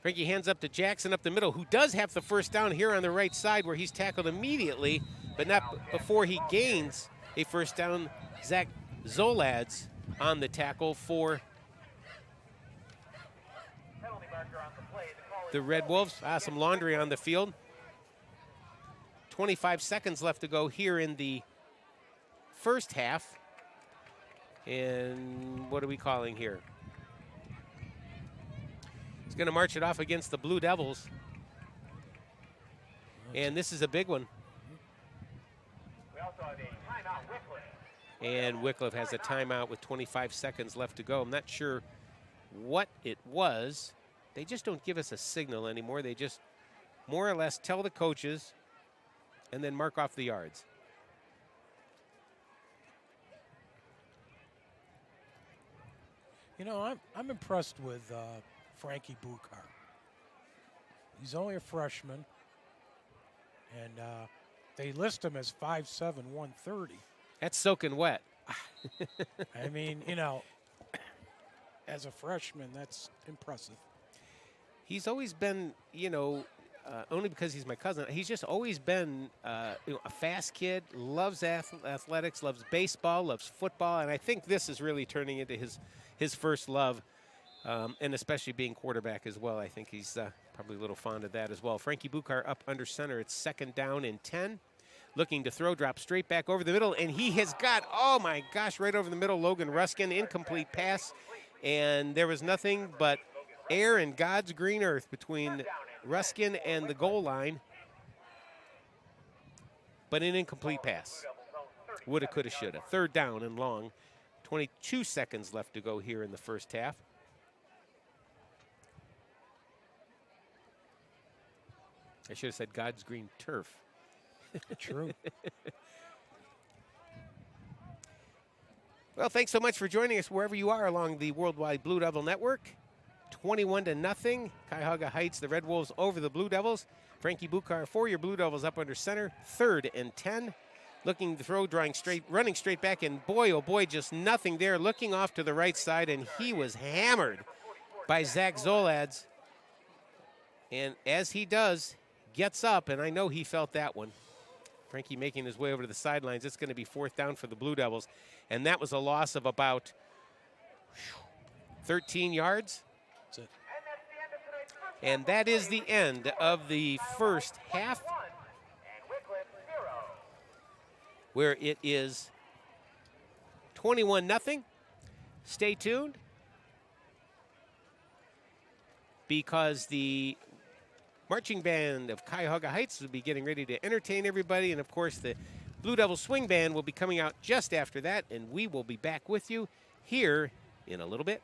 Frankie hands up to Jackson up the middle, who does have the first down here on the right side where he's tackled immediately, but not before he gains a first down. Zach Zolads on the tackle for the Red Wolves. Some laundry on the field. 25 seconds left to go here in the first half. And what are we calling here? He's going to march it off against the Blue Devils. And this is a big one. saw the timeout Wickliffe. And Wickliffe has a timeout with 25 seconds left to go. I'm not sure what it was. They just don't give us a signal anymore. They just more or less tell the coaches and then mark off the yards. You know, I'm impressed with Frankie Buchar. He's only a freshman, and they list him as 5'7", 130. That's soaking wet. I mean, you know, as a freshman, that's impressive. He's always been, you know, only because he's my cousin, he's just always been you know, a fast kid, loves athletics, loves baseball, loves football, and I think this is really turning into his first love, and especially being quarterback as well. I think he's probably a little fond of that as well. Frankie Buchar up under center. It's 2nd down and 10. Looking to throw, drop straight back over the middle, and he has got, oh my gosh, right over the middle, Logan Ruskin, incomplete pass, and there was nothing but air and God's green earth between Ruskin and the goal line, but an incomplete pass. Woulda, coulda, shoulda. 3rd down and long. 22 seconds left to go here in the first half. I should have said God's green turf. True. Well, thanks so much for joining us wherever you are along the Worldwide Blue Devil Network. 21-0. Cuyahoga Heights, the Red Wolves over the Blue Devils. Frankie Buchar for your Blue Devils up under center. 3rd and 10. Looking to throw, running straight back, and boy, oh boy, just nothing there. Looking off to the right side, and he was hammered by Zach Zolads. And as he does, gets up, and I know he felt that one. Frankie making his way over to the sidelines. It's going to be 4th down for the Blue Devils. And that was a loss of about 13 yards. That's it. And that is the end of the first half, where it is 21-0. Stay tuned, because the marching band of Cuyahoga Heights will be getting ready to entertain everybody. And, of course, the Blue Devil Swing Band will be coming out just after that. And we will be back with you here in a little bit.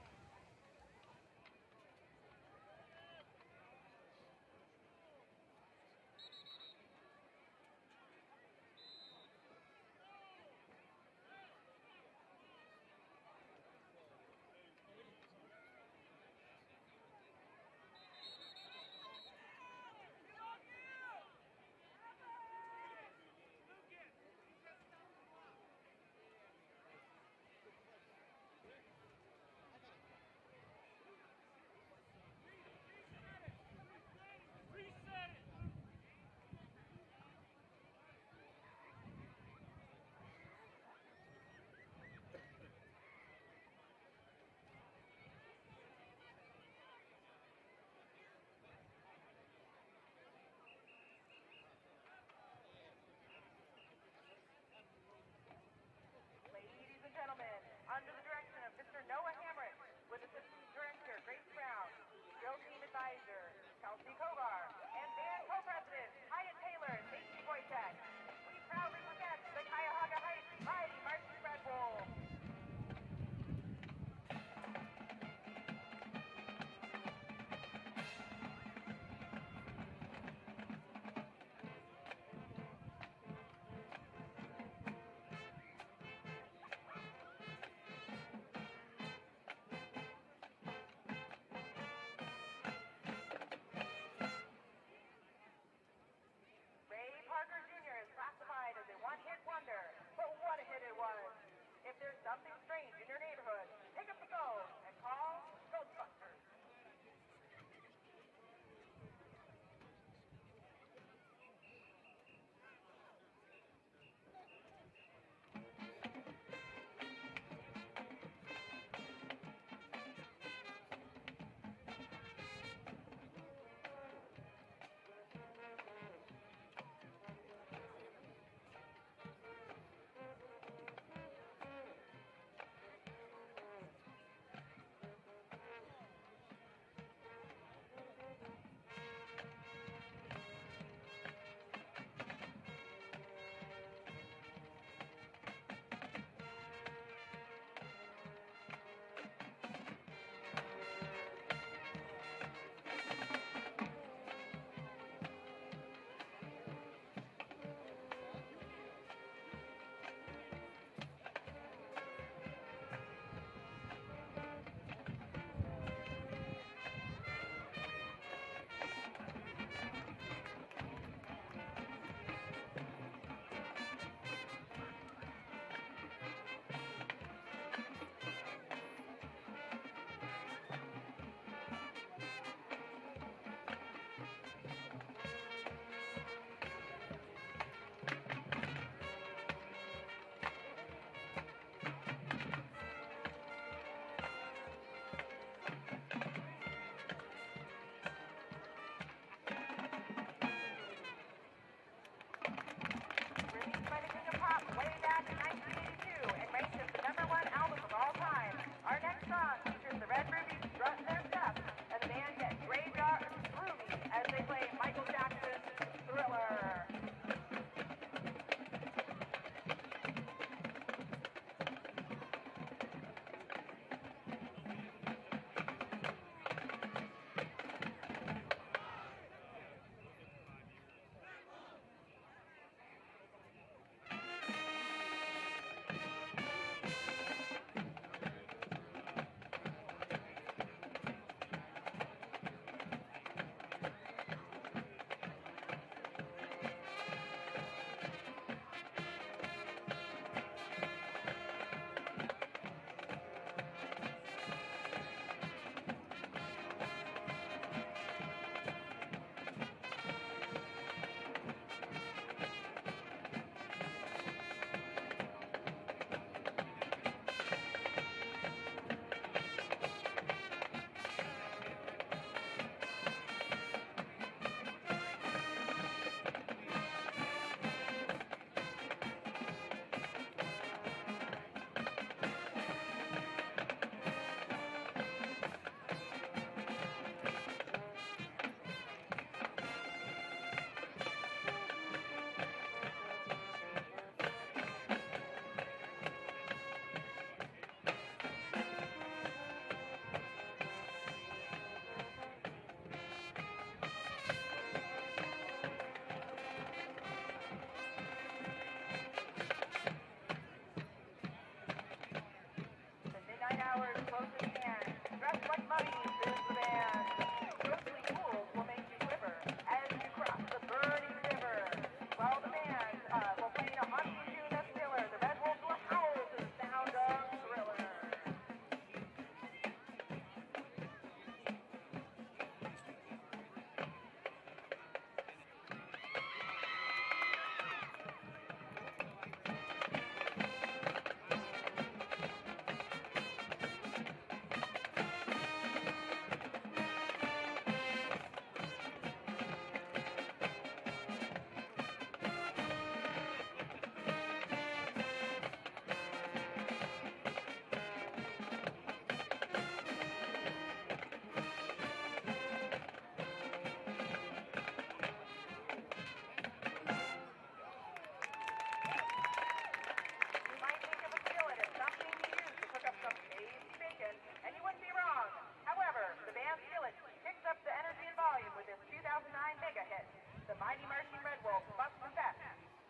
Mighty Marching Red Wolf must confess,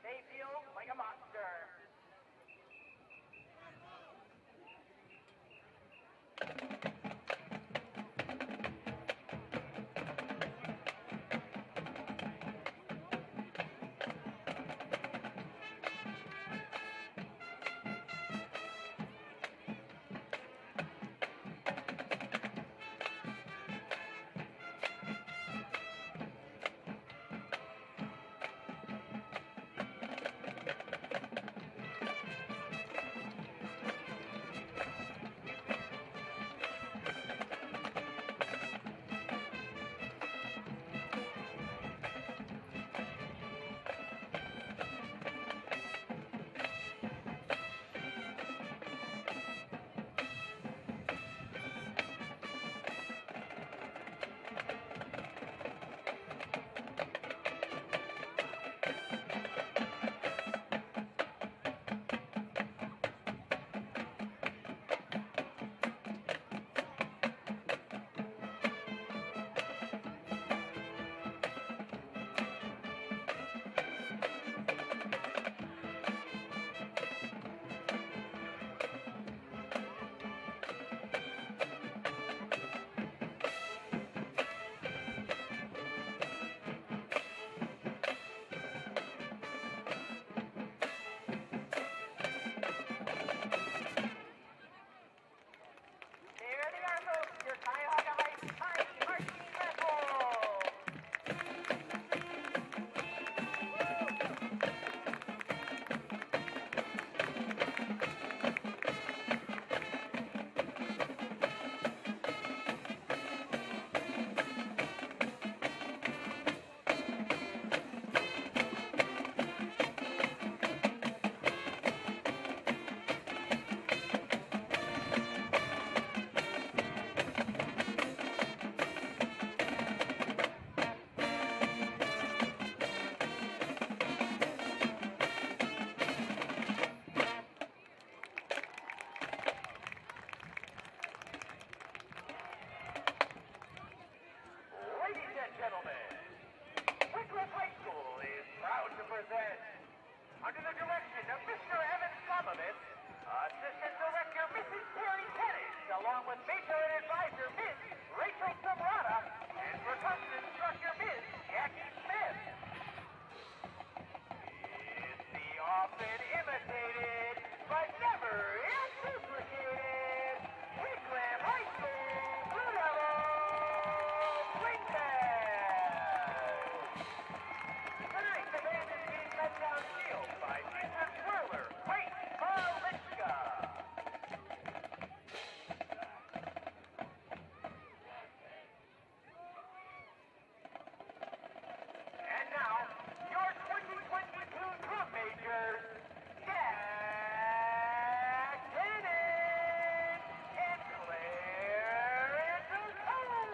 they feel like a monster. There they are, folks, your Cuyahoga Heights Mighty Marching Red Wolves. Ladies and gentlemen, Wickliffe High School is proud to present, under the direction of Mr. Evan Slamovitz, Assistant Director Mrs. Terry Pettis, along with Major and Advisor Ms. Rachel Samrata, and Percussion Instructor Ms. Jackie Smith. It's the often imitated, but never duplicated, Wickliffe High School Blue Devils Swing Band. Tonight, the band is being led downfield by Mrs. Whirler, Grace Malinska. And now, your 2022 drum majors, Jack Tannen and Clarence Colvin.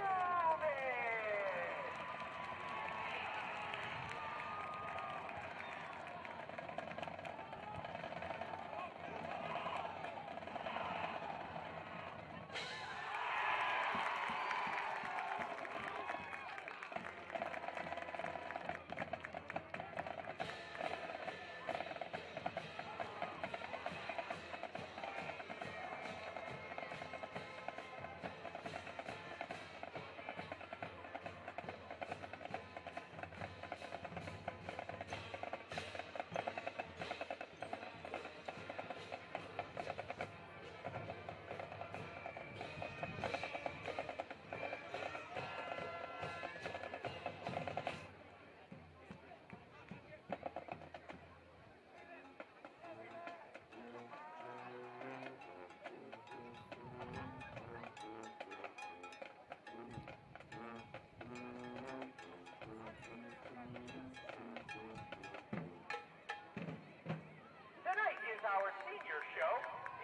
Tonight is our senior show,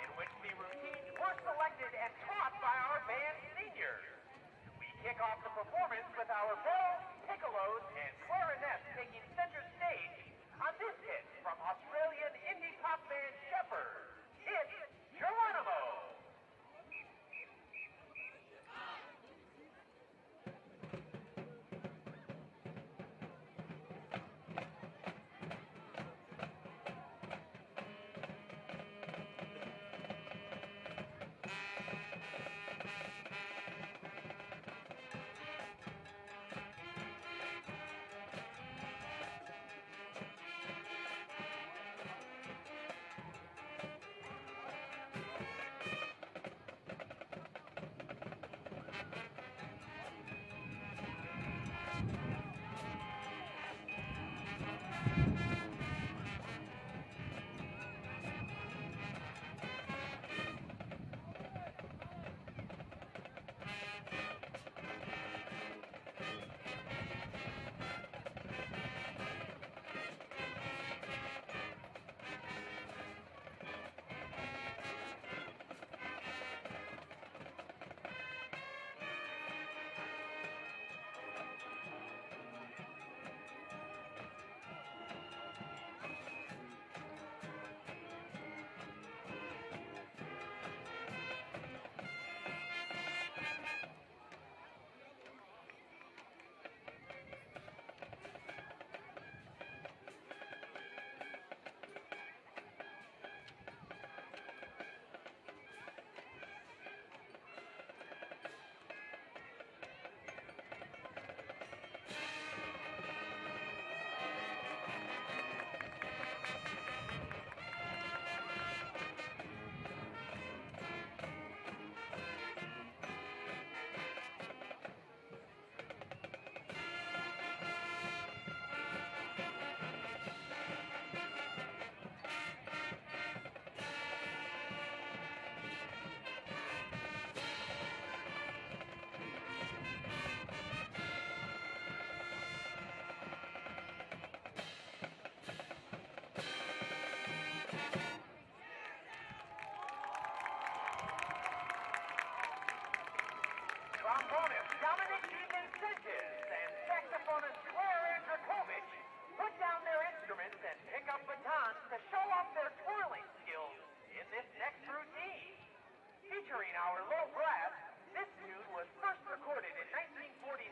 in which the routines were selected and taught by our band seniors. We kick off the performance with our bells, piccolos, and clarinets taking center stage on this hit from Australian indie pop band Shepherd. It's Geronimo. Featuring our low brass, this tune was first recorded in 1949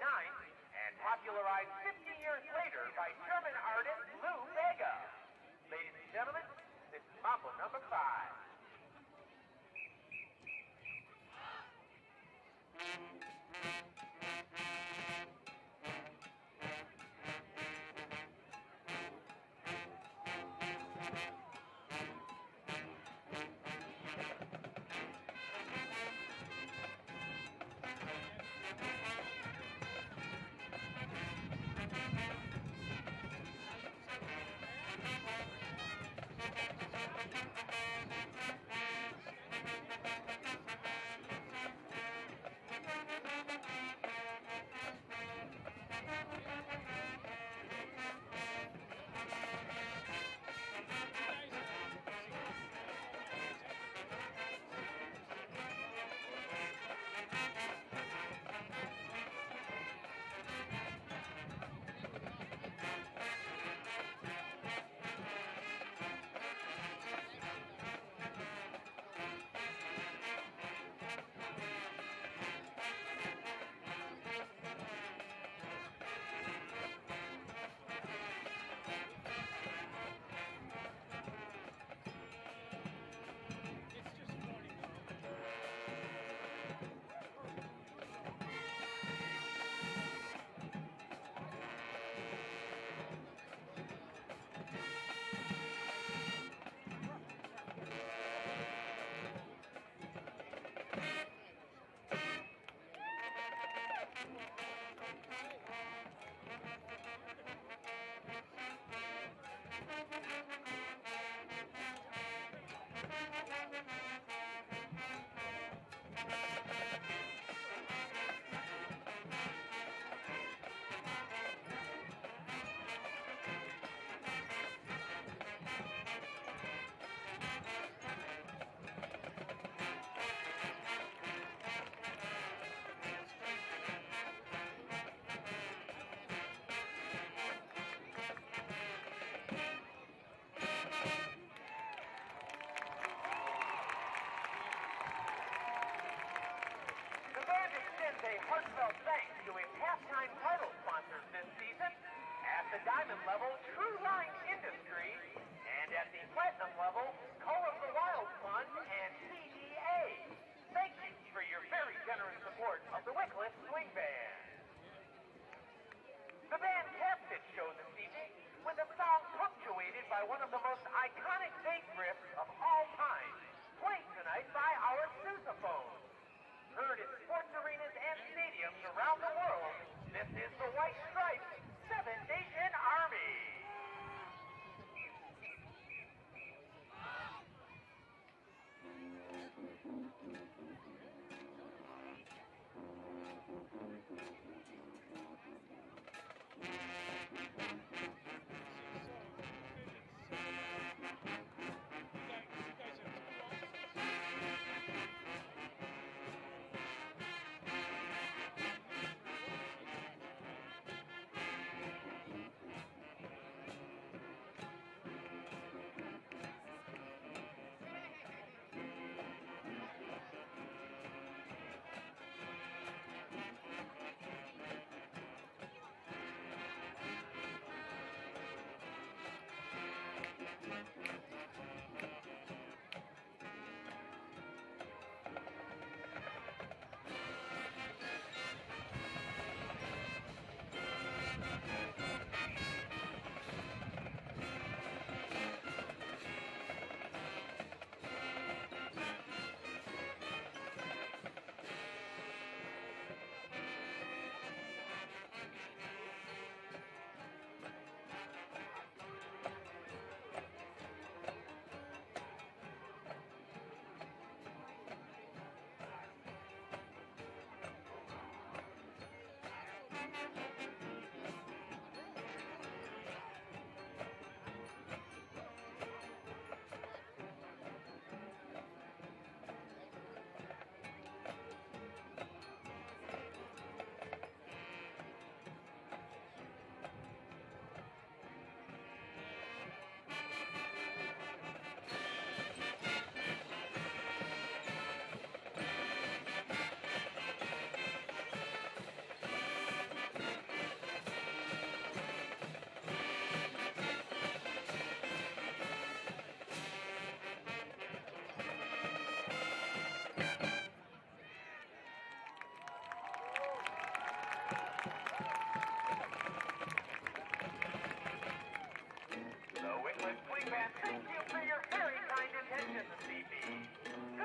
and popularized 50 years later by German artist Lou Bega. Ladies and gentlemen, this is Mambo number 5.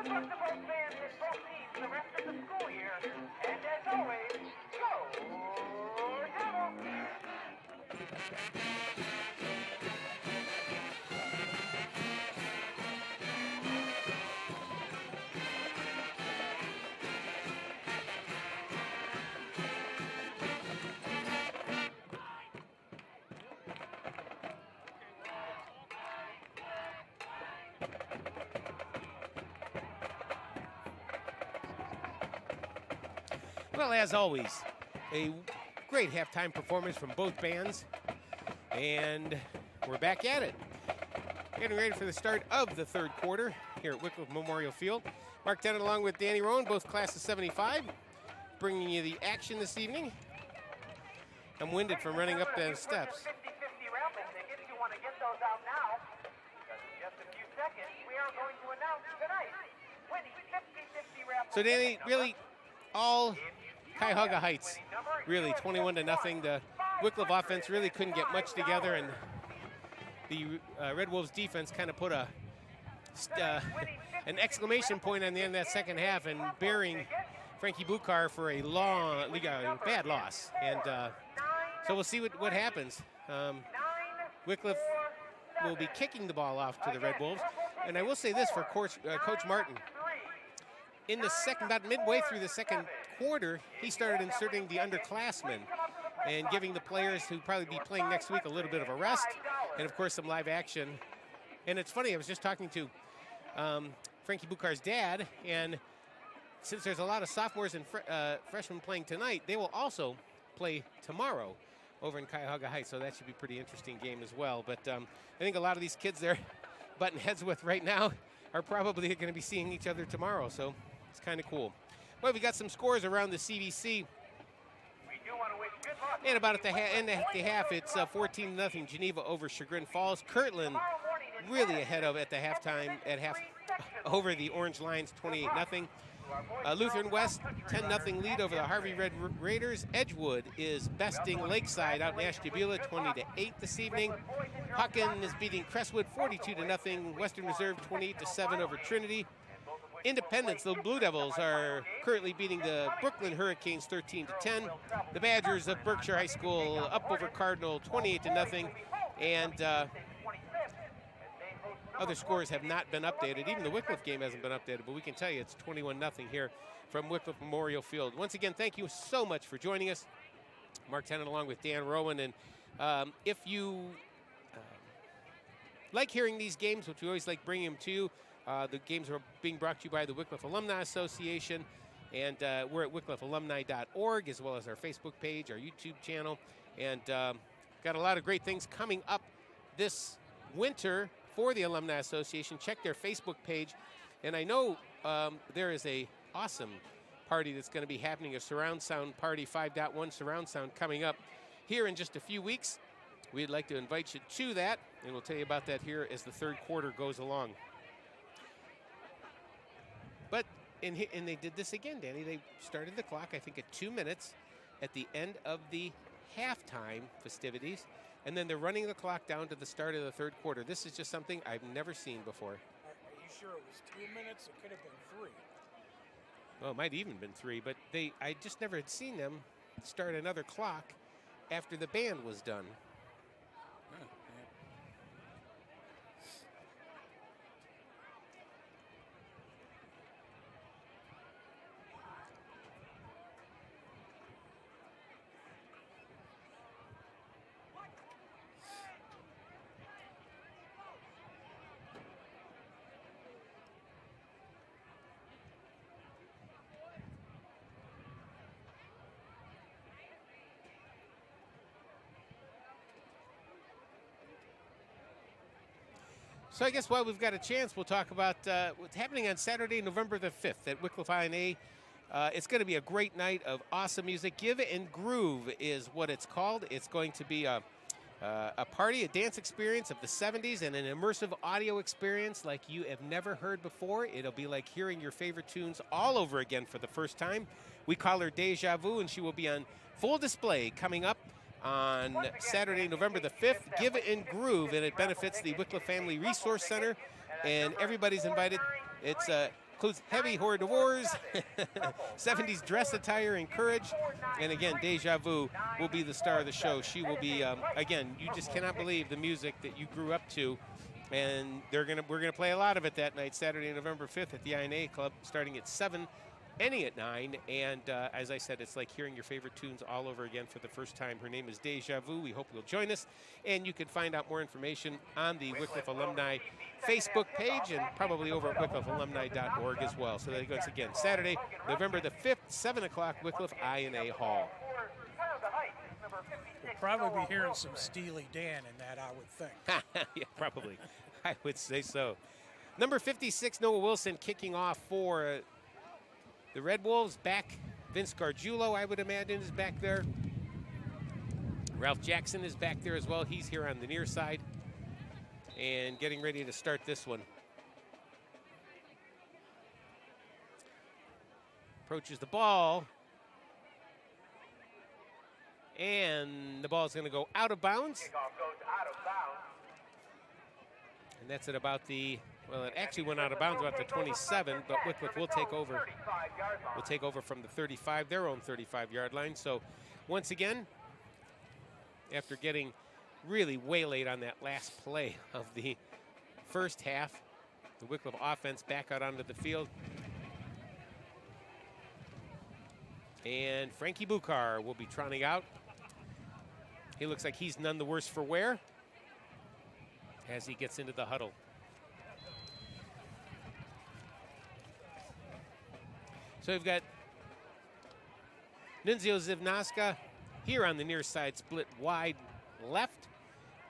Good luck to both fans and both teams the rest of the school year. And as always, go Devils! Well, as always, a great halftime performance from both bands. And we're back at it. Getting ready for the start of the third quarter here at Wickliffe Memorial Field. Mark Tennant along with Danny Rowan, both class of 75, bringing you the action this evening. I'm winded from running up those steps. 50-50 raffle tickets. You want to get those out now? Because in just a few seconds, we are going to announce tonight winning 50-50 raffle. So Danny, really all Cuyahoga Heights, really 21-0. The Wickliffe offense really couldn't get much together, and the Red Wolves defense kind of put a an exclamation point on the end of that second half, and bearing Frankie Buchar for a bad loss. And so we'll see what happens. Wickliffe will be kicking the ball off to the Red Wolves. And I will say this for Coach Martin. In the second, about midway through the second quarter, he started inserting the underclassmen and giving the players who probably be playing next week a little bit of a rest, and of course some live action. And it's funny, I was just talking to Frankie Buchar's dad, and since there's a lot of sophomores and freshmen playing tonight, they will also play tomorrow over in Cuyahoga Heights, so that should be a pretty interesting game as well. But I think a lot of these kids they're butting heads with right now are probably going to be seeing each other tomorrow, so it's kind of cool. Well, we got some scores around the CBC. And about at the half, it's 14-0 Geneva over Chagrin Falls. Kirtland really ahead of at the halftime over the Orange Lions, 28-0. Lutheran West, 10-0 lead over the Harvey Red Raiders. Edgewood is besting Lakeside out in Ashtabula, 20-8 this evening. Huckin is beating Crestwood, 42-0. Western Reserve, 28-7 over Trinity. Independence, the Blue Devils, are currently beating the Brooklyn Hurricanes 13-10. The Badgers of Berkshire High School up over Cardinal 28-0. And other scores have not been updated. Even the Wickliffe game hasn't been updated, but we can tell you it's 21-0 here from Wickliffe Memorial Field. Once again, thank you so much for joining us. Mark Tennant along with Dan Rowan. And if you like hearing these games, which we always like bringing them to you, the games are being brought to you by the Wickliffe Alumni Association, and we're at wickliffealumni.org, as well as our Facebook page, our YouTube channel, and got a lot of great things coming up this winter for the Alumni Association. Check their Facebook page, and I know there is a awesome party that's going to be happening, a surround sound party, 5.1 surround sound coming up here in just a few weeks. We'd like to invite you to that, and we'll tell you about that here as the third quarter goes along. But, and they did this again, Danny. They started the clock, I think, at 2 minutes at the end of the halftime festivities, and then they're running the clock down to the start of the third quarter. This is just something I've never seen before. Are you sure it was 2 minutes? It could have been 3. Well, it might even been 3, but I just never had seen them start another clock after the band was done. So I guess while we've got a chance, we'll talk about what's happening on Saturday, November the 5th at Wickliffe INA. It's going to be a great night of awesome music. Give and Groove is what it's called. It's going to be a party, a dance experience of the 70s, and an immersive audio experience like you have never heard before. It'll be like hearing your favorite tunes all over again for the first time. We call her Deja Vu, and she will be on full display coming up on Saturday, November the 5th. Give and Groove, and it benefits the Wickliffe Family Resource Center, and everybody's invited. It's includes heavy hors d'oeuvres, 70s dress attire and courage. And again, Deja Vu will be the star of the show. She will be, again, you just cannot believe the music that you grew up to. And we're gonna play a lot of it that night, Saturday, November 5th at the INA Club, starting at 7, ending at 9. And as I said, it's like hearing your favorite tunes all over again for the first time. Her name is Deja Vu. We hope you'll join us. And you can find out more information on the Wickliffe Alumni Facebook page and probably over at wickliffealumni.org as well. So that goes again, Saturday, November the 5th, 7 o'clock, Wickliffe INA Hall. We'll probably be hearing some Steely Dan in that, I would think. Yeah, probably. I would say so. Number 56, Noah Wilson, kicking off for the Red Wolves. Back, Vince Gargiulo, I would imagine, is back there. Ralph Jackson is back there as well. He's here on the near side and getting ready to start this one. Approaches the ball. And the ball is going to go out of bounds. Kickoff goes out of bounds. And that's at about the, well, it actually went out of bounds about the 27, but Wickliffe will take over. Will take over from the 35, their own 35-yard line. So once again, after getting really waylaid on that last play of the first half, the Wickliffe offense back out onto the field. And Frankie Buchar will be trotting out. He looks like he's none the worse for wear as he gets into the huddle. So we've got Nunzio Zivnaska here on the near side, split wide left.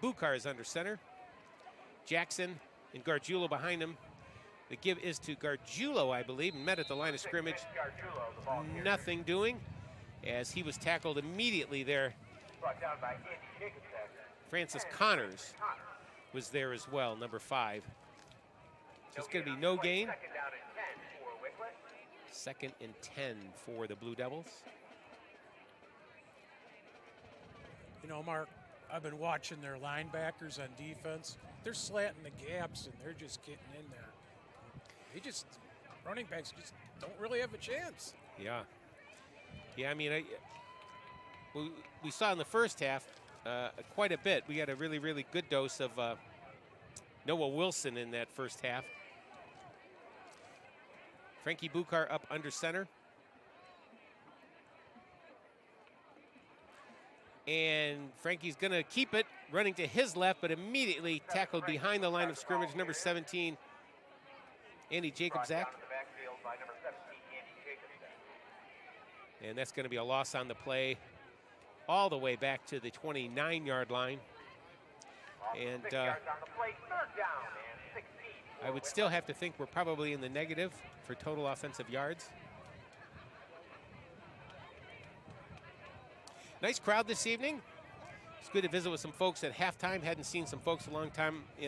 Buchar is under center. Jackson and Gargiulo behind him. The give is to Gargiulo, I believe, met at the line of scrimmage. Nothing doing as he was tackled immediately there. Francis Connors was there as well, number 5. So it's going to be no gain. Second and 10 for the Blue Devils. You know, Mark, I've been watching their linebackers on defense. They're slatting the gaps, and they're just getting in there. Running backs just don't really have a chance. Yeah. Yeah, I mean, we saw in the first half quite a bit. We got a really, really good dose of Noah Wilson in that first half. Frankie Buchar up under center. And Frankie's going to keep it, running to his left, but immediately tackled behind the line of scrimmage, number 17, Andy Jacobzak. And that's going to be a loss on the play all the way back to the 29-yard line. And I would still have to think we're probably in the negative for total offensive yards. Nice crowd this evening. It's good to visit with some folks at halftime. Hadn't seen some folks in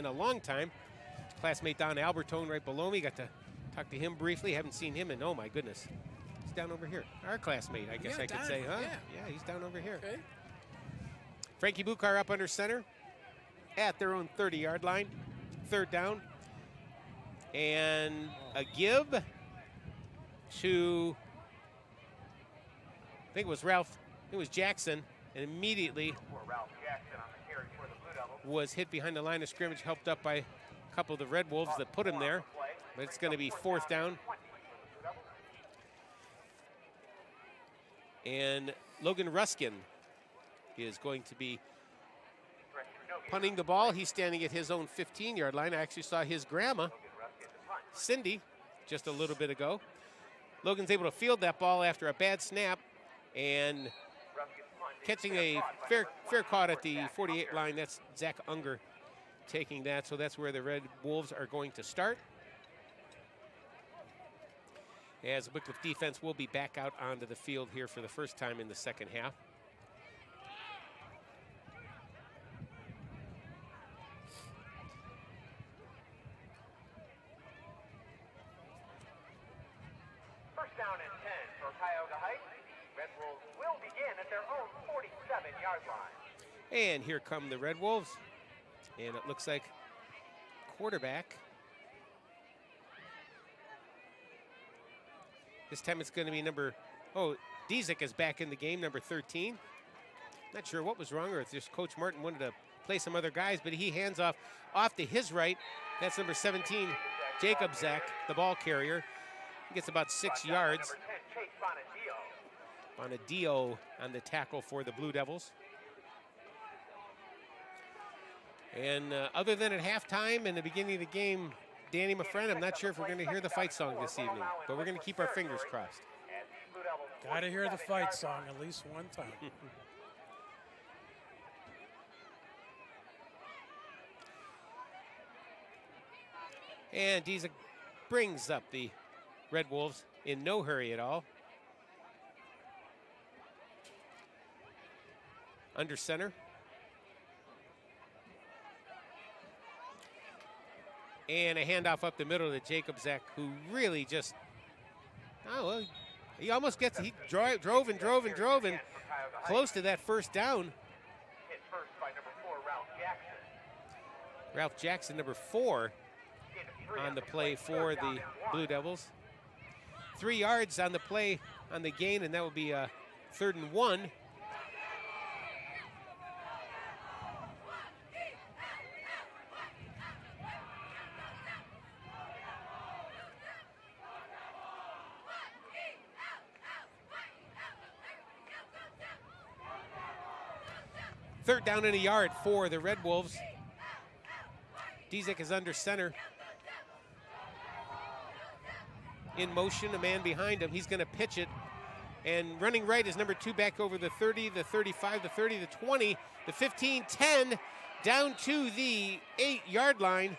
a long time. Classmate Don Albertone right below me. Got to talk to him briefly. Haven't seen him in, oh my goodness. He's down over here. Our classmate, I guess I could say, huh? Yeah, he's down over here. Okay. Frankie Buchar up under center at their own 30-yard line. Third down. And a give to, I think it was Jackson, and immediately was hit behind the line of scrimmage, helped up by a couple of the Red Wolves that put him there. But it's going to be fourth down. And Logan Ruskin is going to be punting the ball. He's standing at his own 15-yard line. I actually saw his grandma, Cindy, just a little bit ago. Logan's able to field that ball after a bad snap and catching a fair caught at the 48 line. That's Zach Unger taking that. So that's where the Red Wolves are going to start. As Wickliffe defense will be back out onto the field here for the first time in the second half. First down and 10 for Cuyahoga Heights. Red Wolves will begin at their own 47-yard line. And here come the Red Wolves. And it looks like quarterback This time it's going to be Dzik is back in the game, number 13. Not sure what was wrong or if just Coach Martin wanted to play some other guys, but he hands off to his right. That's number 17, Jacob Zach, the ball carrier. He gets about 6 yards. Bonadillo on the tackle for the Blue Devils. And other than at halftime and the beginning of the game, Danny, my friend, I'm not sure if we're going to hear the fight song this evening, but we're going to keep our fingers crossed. Got to hear the fight song at least one time. And Dzik brings up the Red Wolves in no hurry at all. Under center. And a handoff up the middle to Jacob Zach, who really just, he almost gets, he drove and close to that first down. Hit first by number 4, Ralph Jackson. Ralph Jackson, number 4, on the play for the Blue Devils. 3 yards on the play on the gain, and that will be a 3rd and 1. Third down and a yard for the Red Wolves. Dzik is under center. In motion, a man behind him. He's going to pitch it. And running right is number 2 back over the 30, the 35, the 30, the 20, the 15, 10, down to the 8-yard line.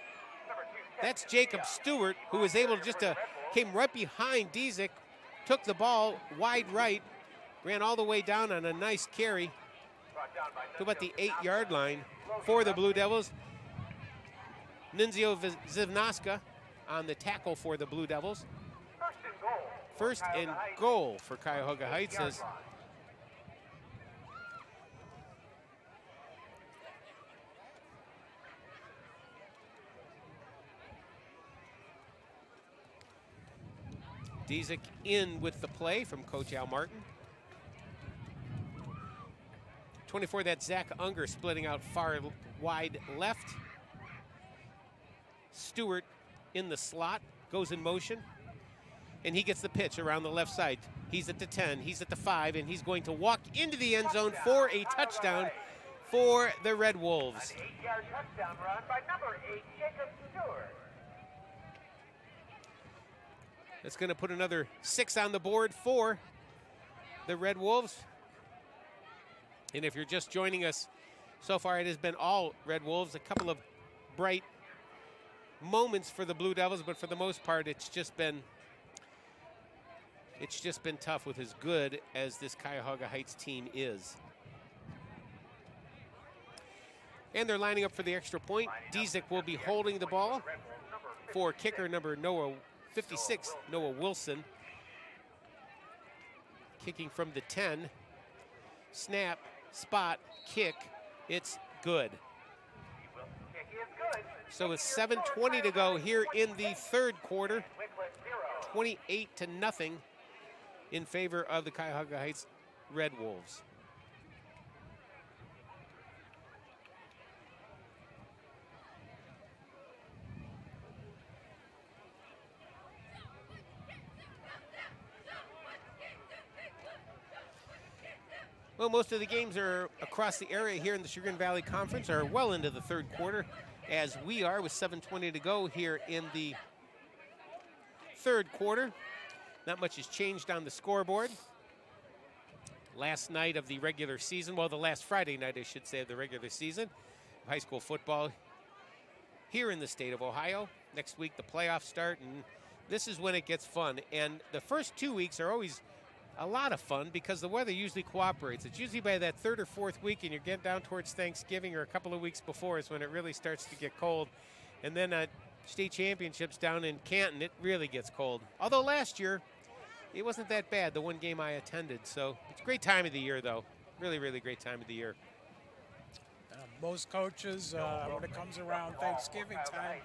That's Jacob Stewart, who was able to came right behind Dzik, took the ball wide right, ran all the way down on a nice carry to about the 8-yard line for the Blue Devils. Nunzio Zivnaska on the tackle for the Blue Devils. First and goal for Cuyahoga Heights as Dzik in with the play from Coach Al Martin. 24, that's Zach Unger splitting out far wide left. Stewart in the slot, goes in motion, and he gets the pitch around the left side. He's at the 10, he's at the 5, and he's going to walk into the end zone for a touchdown for the Red Wolves. An 8-yard touchdown run by number 8, Jacob Stewart. That's going to put another 6 on the board for the Red Wolves. And if you're just joining us, so far it has been all Red Wolves. A couple of bright moments for the Blue Devils, but for the most part, it's just been tough with as good as this Cuyahoga Heights team is. And they're lining up for the extra point. Dzik will be holding the ball for kicker number 56, Noah Wilson. Kicking from the 10. Snap, spot, kick. It's good. So with 7:20 to go here in the third quarter, 28-0 in favor of the Cuyahoga Heights Red Wolves. Well, most of the games are across the area here in the Chagrin Valley Conference are well into the third quarter, as we are with 7:20 to go here in the third quarter. Not much has changed on the scoreboard. Last night of the regular season, well, the last Friday night, I should say, of the regular season, high school football here in the state of Ohio. Next week, the playoffs start, and this is when it gets fun. And the first 2 weeks are always a lot of fun because the weather usually cooperates. It's usually by that third or fourth week and you're getting down towards Thanksgiving or a couple of weeks before is when it really starts to get cold. And then at state championships down in Canton, it really gets cold. Although last year, it wasn't that bad, the one game I attended. So it's a great time of the year, though. Really, really great time of the year. Most coaches, when it comes around Thanksgiving time,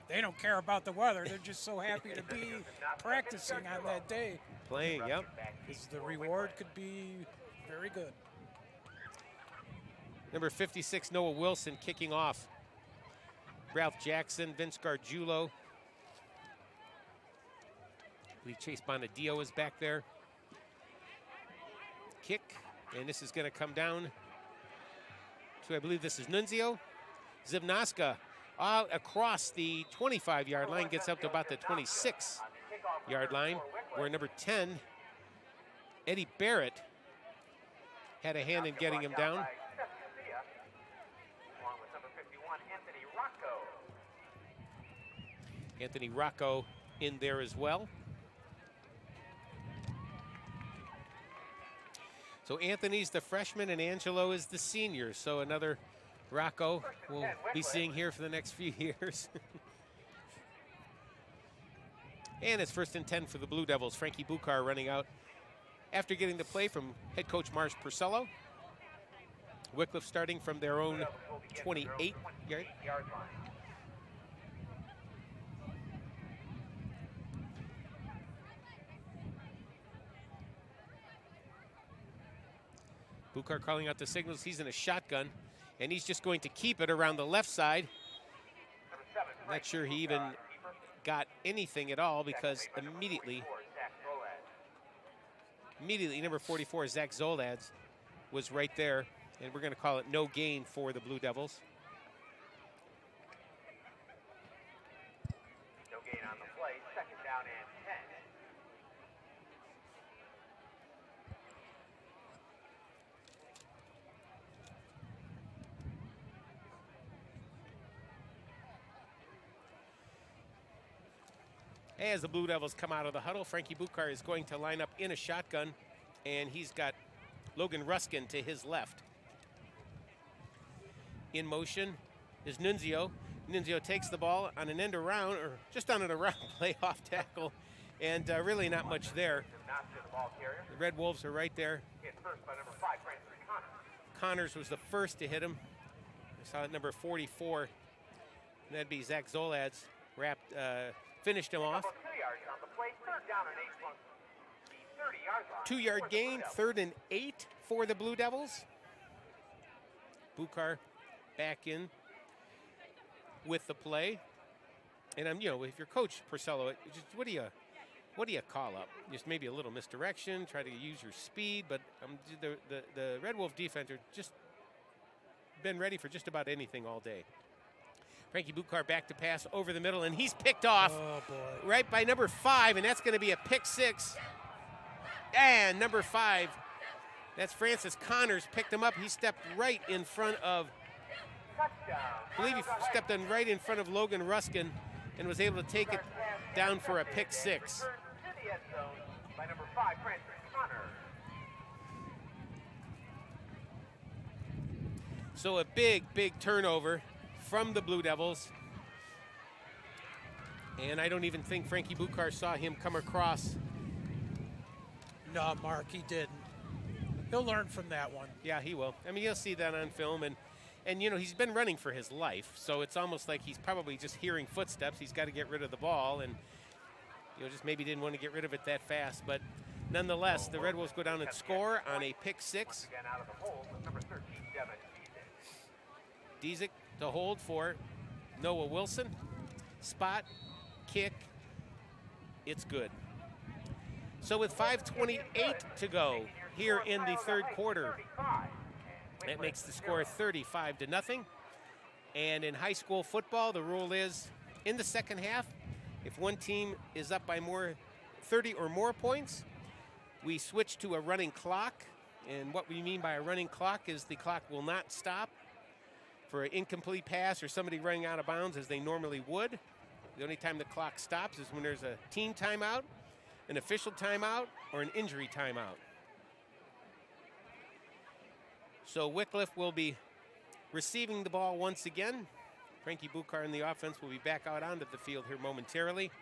they don't care about the weather. They're just so happy to be practicing on that day. playing, yep. Because the reward could be very good. Number 56, Noah Wilson, kicking off. Ralph Jackson, Vince Gargiulo. Lee Chase Bonadio is back there. Kick, and this is going to come down to, I believe this is Nunzio. Zivnaska out across the 25-yard line, gets up to about the 26-yard line, where number 10, Eddie Barrett, had a hand in getting him down. Along with number 51, Anthony Rocco. Anthony Rocco in there as well. So Anthony's the freshman and Angelo is the senior. So another Rocco we'll be seeing here for the next few years. And it's 1st and 10 for the Blue Devils. Frankie Buchar running out after getting the play from head coach Marsh Purcello. Wickliffe starting from their own 28-yard line. Buchar calling out the signals. He's in a shotgun, and he's just going to keep it around the left side. Not sure he even got anything at all because immediately number 44, Zach Zolads, was right there, and we're going to call it no gain for the Blue Devils. No gain on the play, 2nd down and 10. As the Blue Devils come out of the huddle, Frankie Buchar is going to line up in a shotgun, and he's got Logan Ruskin to his left. In motion is Nunzio. Nunzio takes the ball on an end around, or just on an around play off tackle, and really not much there. The Red Wolves are right there. Connors was the first to hit him. I saw it, number 44. And that'd be Zach Zolads. Finished him off. 2-yard gain, 3rd and 8 for the Blue Devils. Buchar back in with the play. And if you're Coach Purcello, just what do you call up? Just maybe a little misdirection, try to use your speed, but the Red Wolf defense are just been ready for just about anything all day. Frankie Buchar back to pass over the middle, and he's picked off right by number 5, and that's going to be a pick 6. And number 5, that's Francis Connors, picked him up. He stepped right in front of, I believe he stepped in right in front of Logan Ruskin and was able to take it down for a pick 6. By number 5, Francis Connors. So a big turnover from the Blue Devils. And I don't even think Frankie Buchar saw him come across. No, Mark, he didn't. He'll learn from that one. Yeah, he will. I mean, you'll see that on film. And he's been running for his life. So it's almost like he's probably just hearing footsteps. He's got to get rid of the ball. And, just maybe didn't want to get rid of it that fast. But nonetheless, the Red Wolves go down and score on a pick 6. Again out of the hole, number 13, Devin Dezek to hold for Noah Wilson. Spot, kick, it's good. So with 5:28 to go here in the 3rd quarter, that makes the score 35-0. And in high school football, the rule is in the second half, if one team is up by 30 or more points, we switch to a running clock. And what we mean by a running clock is the clock will not stop for an incomplete pass or somebody running out of bounds as they normally would. The only time the clock stops is when there's a team timeout, an official timeout, or an injury timeout. So Wickliffe will be receiving the ball once again. Frankie Buchar and the offense will be back out onto the field here momentarily.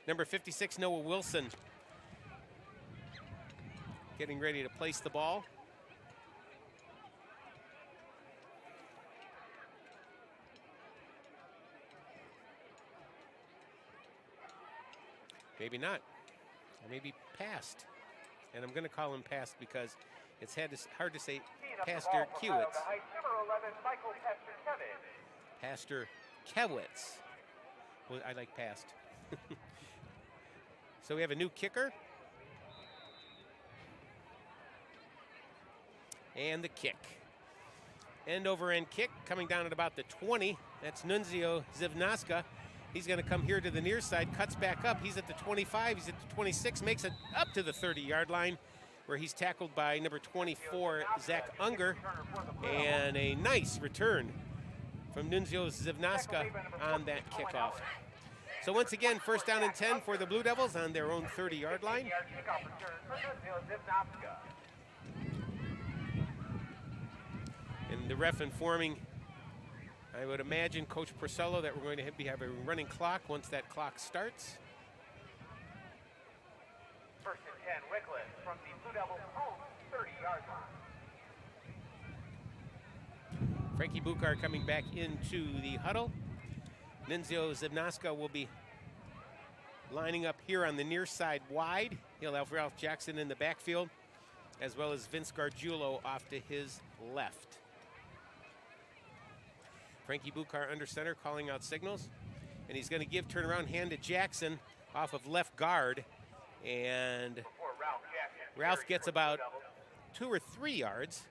Number 56, Noah Wilson, getting ready to place the ball. Maybe not. maybe past. And I'm going to call him past because it's hard to say Teeing up the Pastor ball for Kiewitz. Cuyahoga Heights, number 11, Michael Pastor Kevin. Pastor Kiewitz. Well, I like past. So we have a new kicker. And the kick. End over end kick coming down at about the 20. That's Nunzio Zivnaska. He's going to come here to the near side, cuts back up. He's at the 25, he's at the 26, makes it up to the 30-yard line where he's tackled by number 24, Zach Unger. And a nice return from Nunzio Zivnaska on that kickoff. So once again, first down and 10 for the Blue Devils on their own 30-yard line. Kickoff return for Nunzio Zivnaska. And the ref informing, I would imagine, Coach Porcello, that we're going to have a running clock once that clock starts. First and 10, Wickliffe from the Blue Devils' own 30-yard line. Frankie Bukar coming back into the huddle. Nunzio Zivnaska will be lining up here on the near side wide. He'll have Ralph Jackson in the backfield, as well as Vince Gargiulo off to his left. Frankie Bukar under center calling out signals. And he's going to give turnaround hand to Jackson off of left guard. And Ralph gets about 2 or 3 yards.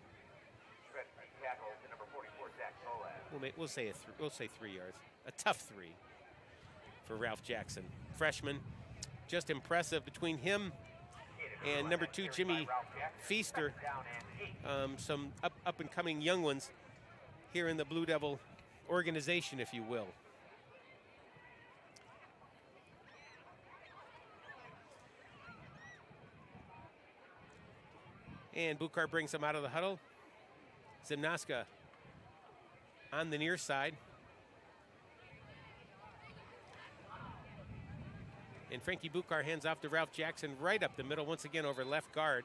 We'll say 3 yards. A tough 3 for Ralph Jackson. Freshman, just impressive between him and number 2, Jimmy Feaster. Some up and coming young ones here in the Blue Devil organization, if you will. And Bukar brings him out of the huddle. Zivnaska on the near side. And Frankie Bukar hands off to Ralph Jackson right up the middle, once again over left guard.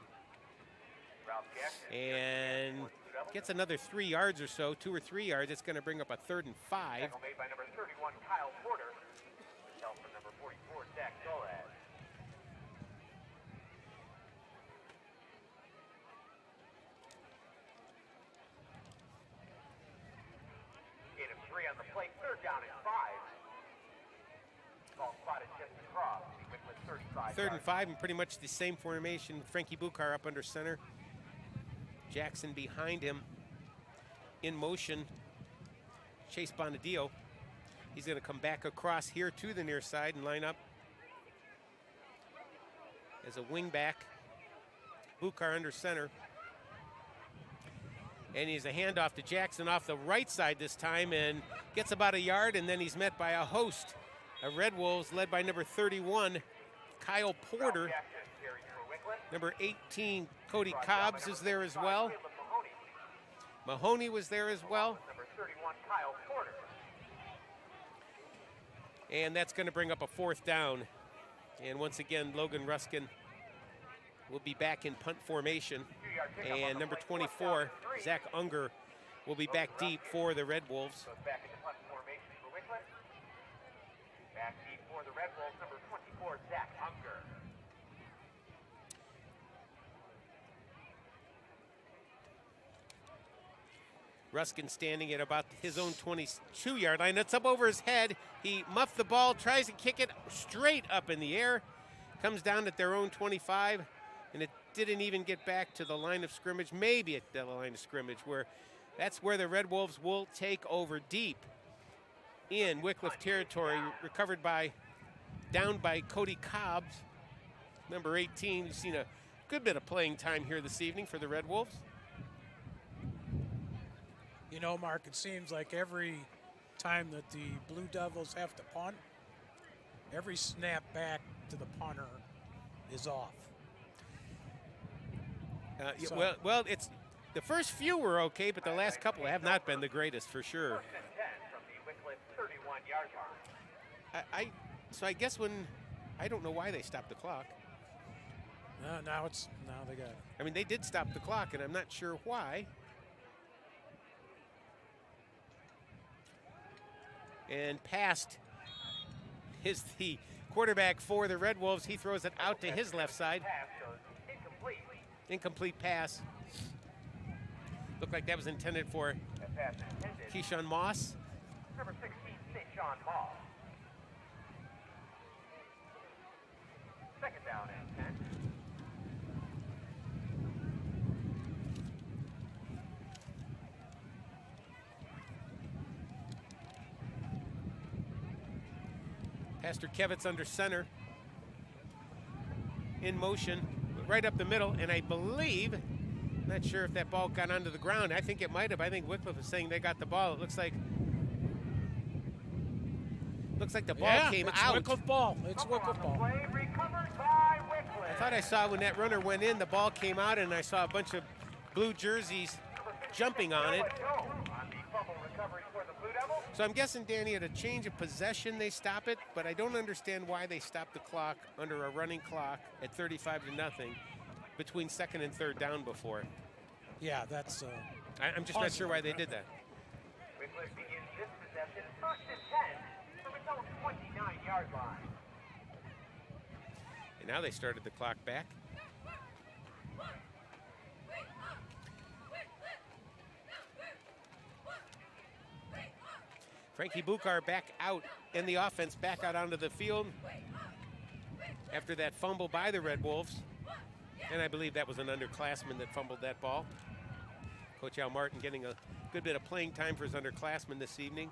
And gets another 3 yards or so, 2 or 3 yards. It's going to bring up a 3rd and 5. Tackle made by number 31, Kyle Porter. Help from number 44, Zach Dolad. Gain of 3 on the play, 3rd down and 5. Ball spotted just across. Wickliffe 35. 3rd and 5, and pretty much the same formation. Frankie Bukar up under center. Jackson behind him in motion. Chase Bonadillo. He's going to come back across here to the near side and line up as a wing back. Bukar under center. And he's a handoff to Jackson off the right side this time and gets about a yard, and then he's met by a host of Red Wolves led by number 31, Kyle Porter. Number 18, Cody Cobbs is there as well. Mahoney was there as well. Number 31, Kyle Porter. And that's going to bring up a 4th down. And once again, Logan Ruskin will be back in punt formation. And number 24, Zach Unger, will be back deep for the Red Wolves. Goes back into punt formation for Wickliffe. Back deep for the Red Wolves, number 24, Zach Unger. Ruskin standing at about his own 22-yard line. It's up over his head. He muffed the ball, tries to kick it straight up in the air. Comes down at their own 25, and it didn't even get back to the line of scrimmage. Maybe at the line of scrimmage, where that's where the Red Wolves will take over deep in Wickliffe territory. Recovered down by Cody Cobbs, number 18. We've seen a good bit of playing time here this evening for the Red Wolves. You know, Mark, it seems like every time that the Blue Devils have to punt, every snap back to the punter is off. Well, it's the first few were okay, but the last couple have not been the greatest for sure. 1st and 10 from the Wickliffe 31-yard line. So I guess I don't know why they stopped the clock. Now they got it. I mean, they did stop the clock, and I'm not sure why. And past is the quarterback for the Red Wolves. He throws it out to his left side. Pass goes incomplete. Incomplete pass. Looked like that was intended for That pass intended. Keyshawn Moss. Number 16, Sean Moss. Second down and 10. Pastor Kevitz under center. In motion, right up the middle, and I believe, not sure if that ball got onto the ground. I think it might have. I think Wickliffe is saying they got the ball. It looks like the ball came out. Wickliffe ball. It's Wickliffe ball. Play recovered by Wickliffe. I thought I saw when that runner went in, the ball came out, and I saw a bunch of blue jerseys jumping on it. On the fumble recovery for the Blue Devils. So I'm guessing, Danny, at a change of possession, they stop it, but I don't understand why they stopped the clock under a running clock at 35-0 between second and third down before. Yeah, that's. I'm just not sure why they did that. Wickliffe begins this possession first and 10 from its own 29-yard line. And now they started the clock back. Frankie Bukar back out in the offense, back out onto the field after that fumble by the Red Wolves. And I believe that was an underclassman that fumbled that ball. Coach Al Martin getting a good bit of playing time for his underclassmen this evening.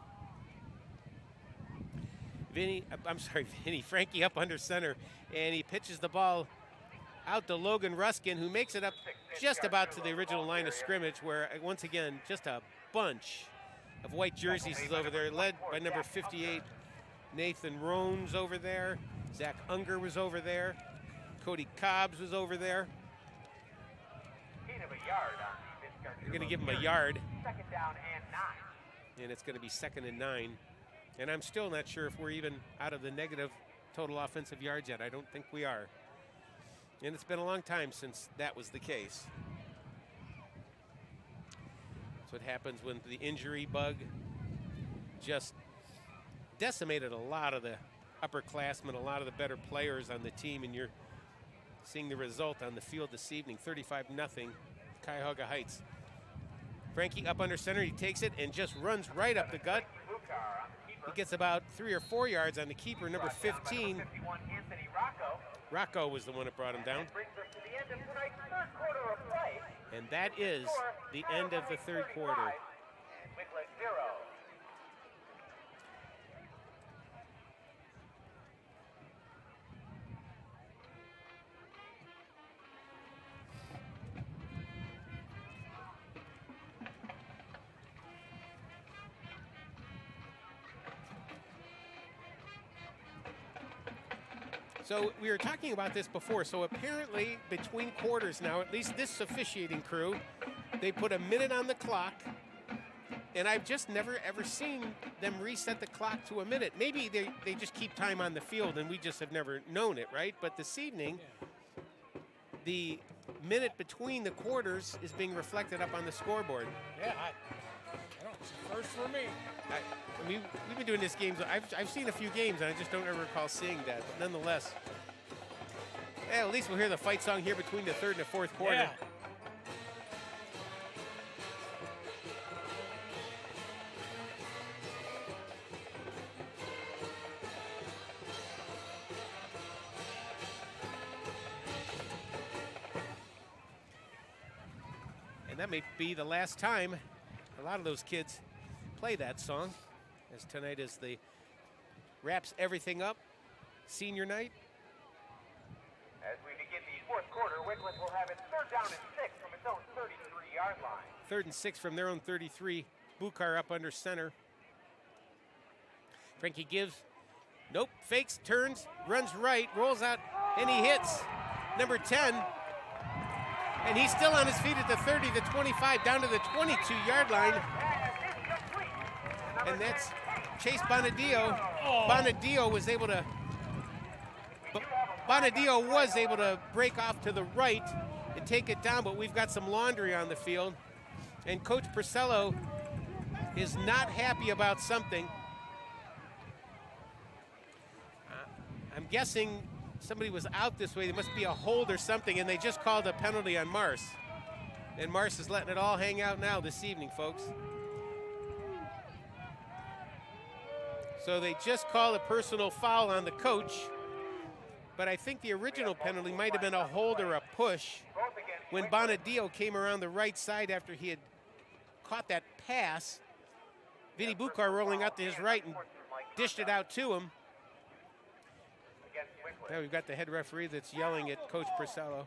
Frankie up under center, and he pitches the ball out to Logan Ruskin, who makes it up just about to the original line of scrimmage, where, once again, just a bunch of white jerseys is over there, led by number 58, Nathan Rones over there. Zach Unger was over there. Cody Cobbs was over there. Gain of a yard on the Fitzgerald. They're going to give him a yard, Second down and 9. and it's going to be 2nd and 9. And I'm still not sure if we're even out of the negative total offensive yards yet. I don't think we are. And it's been a long time since that was the case. That's what happens when the injury bug just decimated a lot of the upperclassmen, a lot of the better players on the team, and you're seeing the result on the field this evening, 35-0, Cuyahoga Heights. Frankie up under center, he takes it and just runs right up the gut. He gets about 3 or 4 yards on the keeper, number 15. Rocco was the one that brought him down. And that is the end of the third quarter. So we were talking about this before. So apparently between quarters now, at least this officiating crew, they put a minute on the clock. And I've just never, ever seen them reset the clock to a minute. Maybe they just keep time on the field and we just have never known it, right? But this evening, the minute between the quarters is being reflected up on the scoreboard. Yeah, I don't. It's the first for me. I mean, we've been doing this games. I've seen a few games, and I just don't ever recall seeing that. But nonetheless, at least we'll hear the fight song here between the third and the fourth quarter. Yeah. And that may be the last time a lot of those kids play that song, as tonight is the wraps everything up senior night. As we begin the fourth quarter, Wickliffe will have its third down and 6 from its own 33-yard line. 3rd and 6 from their own 33. Bukar up under center. Frankie gives, nope, fakes, turns, runs right, rolls out, and he hits number 10. And he's still on his feet at the 30, the 25, down to the 22-yard line. And that's Chase Bonadio. Bonadio was able to break off to the right and take it down, but we've got some laundry on the field. And Coach Purcello is not happy about something. I'm guessing somebody was out this way. There must be a hold or something, and they just called a penalty on Mars. And Mars is letting it all hang out now this evening, folks. So they just called a personal foul on the coach, but I think the original penalty might have been a hold or a push when Bonadillo came around the right side after he had caught that pass. Vinny Bucar rolling out to his right and dished it out to him. Now we've got the head referee that's yelling at Coach Purcello.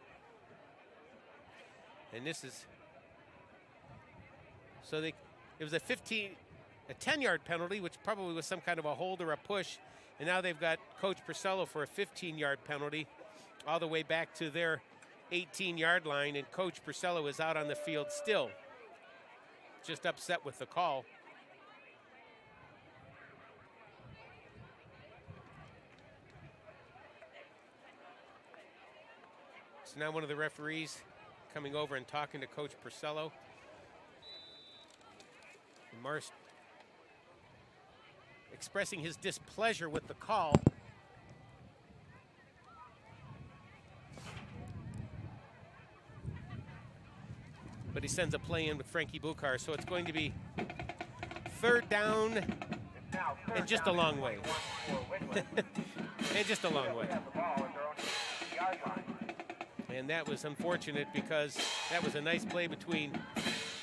And this is, so it was a 10-yard penalty, which probably was some kind of a hold or a push. And now they've got Coach Purcello for a 15-yard penalty all the way back to their 18-yard line. And Coach Purcello is out on the field still, just upset with the call. So now one of the referees coming over and talking to Coach Purcello. And Mars expressing his displeasure with the call. But he sends a play in with Frankie Bucar, so it's going to be third down and just a long way. And just a long way. And that was unfortunate because that was a nice play between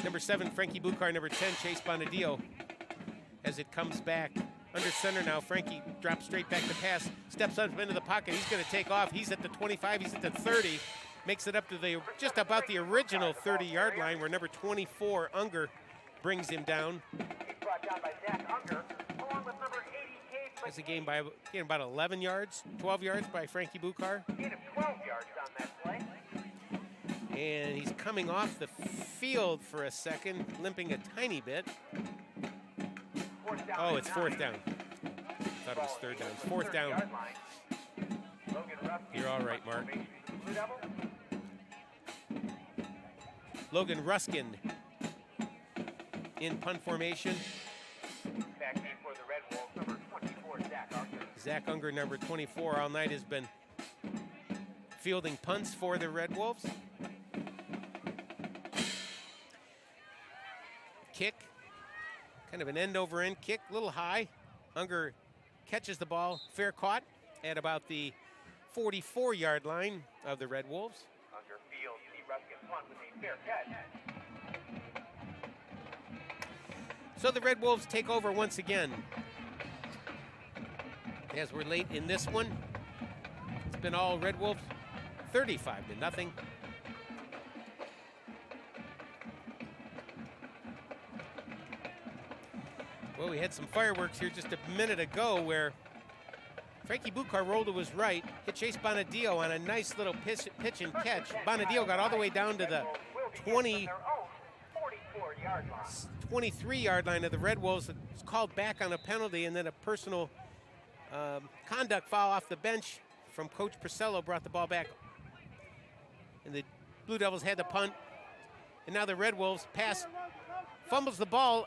number 7, Frankie Bucar, number 10, Chase Bonadillo. As it comes back under center now, Frankie drops straight back to pass, steps up into the pocket. He's going to take off. He's at the 25. He's at the 30. Makes it up to the just about the original 30-yard line where number 24, Unger, brings him down. That's a gain by about 11 yards, 12 yards by Frankie Bucar. Gain of 12 yards on that play. And he's coming off the field for a second, limping a tiny bit. Oh, it's fourth down. Thought it was third down. It's fourth down. You're all right, Mark. Logan Ruskin in punt formation. Back in for the Red Wolves, number 24, Zach Unger. Zach Unger, number 24, all night has been fielding punts for the Red Wolves. Kick, kind of an end-over-end kick, a little high. Unger catches the ball, fair caught at about the 44-yard line of the Red Wolves. Unger fields the Ruskin punt with a fair catch. So the Red Wolves take over once again. As we're late in this one, it's been all Red Wolves, 35-0. Well, we had some fireworks here just a minute ago where Frankie Bucar rolled to his right, hit Chase Bonadillo on a nice little pitch and catch. Bonadillo got all the way down to the 23-yard line of the Red Wolves. It's called back on a penalty, and then a personal conduct foul off the bench from Coach Purcello brought the ball back. And the Blue Devils had the punt. And now the Red Wolves fumbles the ball,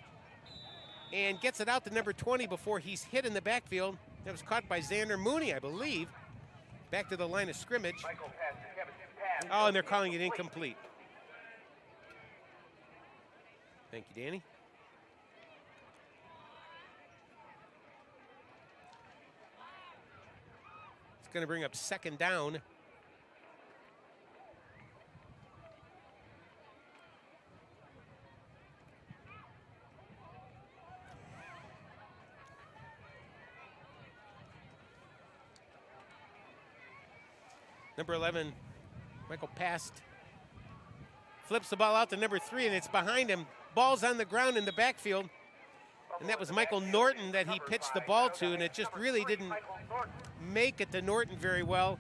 and gets it out to number 20 before he's hit in the backfield. That was caught by Xander Mahoney, I believe. Back to the line of scrimmage. Oh, and they're calling it incomplete. Thank you, Danny. It's going to bring up second down. Number 11, Michael Past, flips the ball out to number 3, and it's behind him. Ball's on the ground in the backfield. And that was Michael Norton that he pitched the ball to, and it just really didn't make it to Norton very well.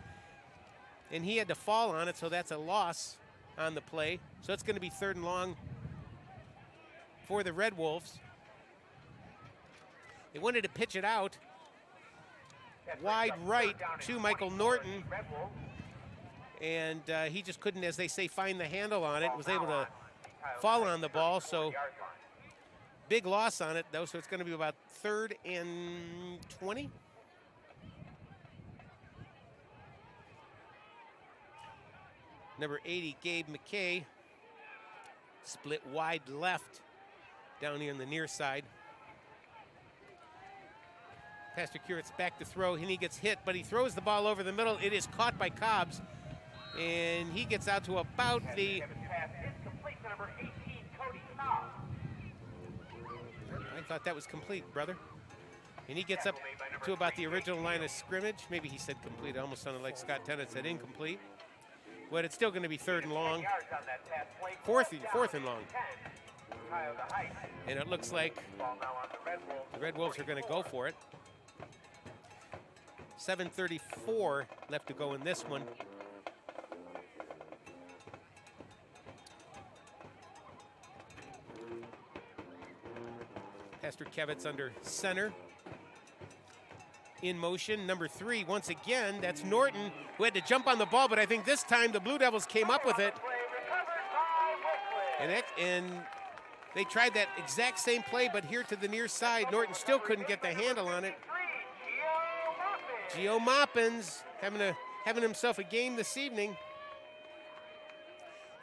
And he had to fall on it, so that's a loss on the play. So it's going to be third and long for the Red Wolves. They wanted to pitch it out wide right to Michael Norton. And he just couldn't, as they say, find the handle on it. Was able to fall on the ball, so big loss on it, though. So it's going to be about 3rd and 20. Number 80, Gabe McKay. Split wide left down here on the near side. Pastor Curett's back to throw, and he gets hit, but he throws the ball over the middle. It is caught by Cobbs, and he gets out to about the... I thought that was complete, brother. And he gets up to about the original line of scrimmage. Maybe he said complete. It almost sounded like Scott Tennant said incomplete. But it's still going to be 3rd and long. Fourth and long. And it looks like the Red Wolves are going to go for it. 7:34 left to go in this one. Pastor Kevitz under center. In motion, number 3, once again, that's Norton, who had to jump on the ball, but I think this time the Blue Devils came up with it. And they tried that exact same play, but here to the near side, Norton still couldn't get the handle on it. Gio Moppins having himself a game this evening.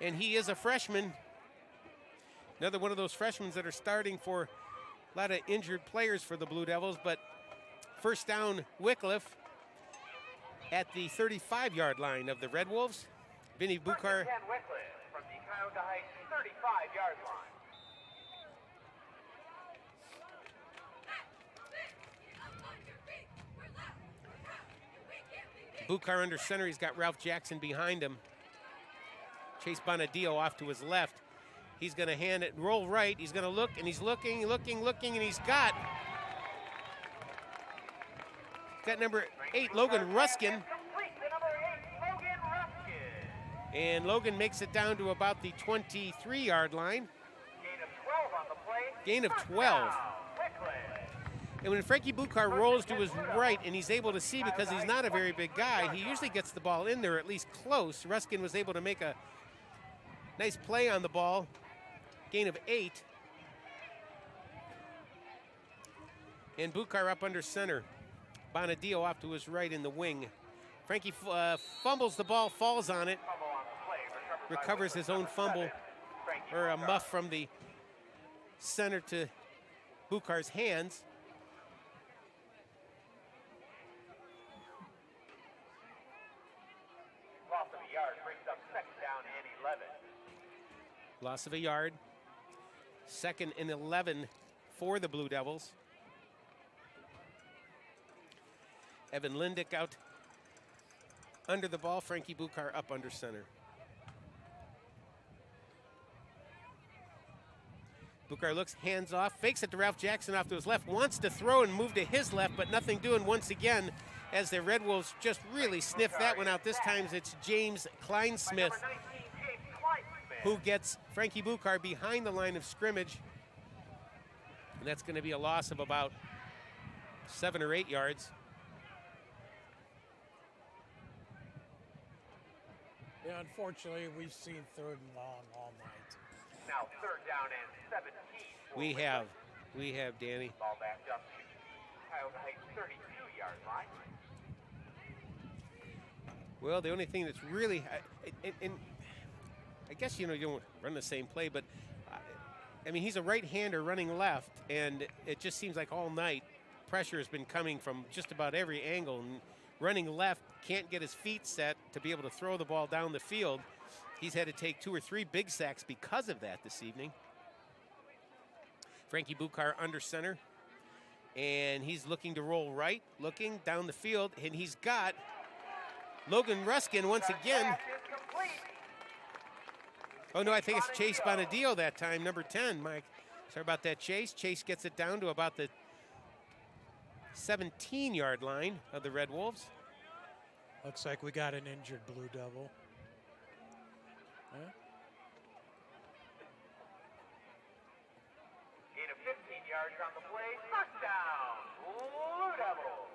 And he is a freshman. Another one of those freshmen that are starting for a lot of injured players for the Blue Devils, but first down, Wickliffe at the 35-yard line of the Red Wolves. Vinny Buchar. Wickliffe from the Cuyahoga Heights 35-yard line. Buchar under center. He's got Ralph Jackson behind him. Chase Bonadillo off to his left. He's going to hand it, roll right. He's going to look, and he's looking, and he's got number 8, Logan Ruskin. And Logan makes it down to about the 23-yard line. Gain of 12. And when Frankie Buchar rolls to his right and he's able to see, because he's not a very big guy, he usually gets the ball in there, at least close. Ruskin was able to make a nice play on the ball. Gain of 8. And Buchar up under center. Bonadillo off to his right in the wing. Frankie fumbles the ball, falls on it, recovers his own fumble, or a muff from the center to Buchar's hands. Loss of a yard brings up 2nd down and 11. Loss of a yard. 2nd and 11 for the Blue Devils. Evan Lindick out under the ball. Frankie Buchar up under center. Buchar looks, hands off, fakes it to Ralph Jackson off to his left, wants to throw and move to his left, but nothing doing once again as the Red Wolves just really sniff that one out. This time it's James Kleinsmith who gets Frankie Buchar behind the line of scrimmage. And that's going to be a loss of about 7 or 8 yards. Yeah, unfortunately, we've seen 3rd and long all night. Now 3rd down and 17. We have, Danny. Ball back up to Cuyahoga Heights 32-yard line. Well, the only thing that's really, and I guess, you don't run the same play, but I mean, he's a right-hander running left, and it just seems like all night pressure has been coming from just about every angle. And running left, can't get his feet set to be able to throw the ball down the field. He's had to take 2 or 3 big sacks because of that this evening. Frankie Buchar under center, and he's looking to roll right, looking down the field, and he's got Logan Ruskin once again. Oh, no, I think it's Chase Bonadillo that time, number 10, Mike. Sorry about that, Chase. Chase gets it down to about the 17-yard line of the Red Wolves. Looks like we got an injured Blue Devil. Yeah. Gain of 15 yards on the play. Touchdown, Blue Devils.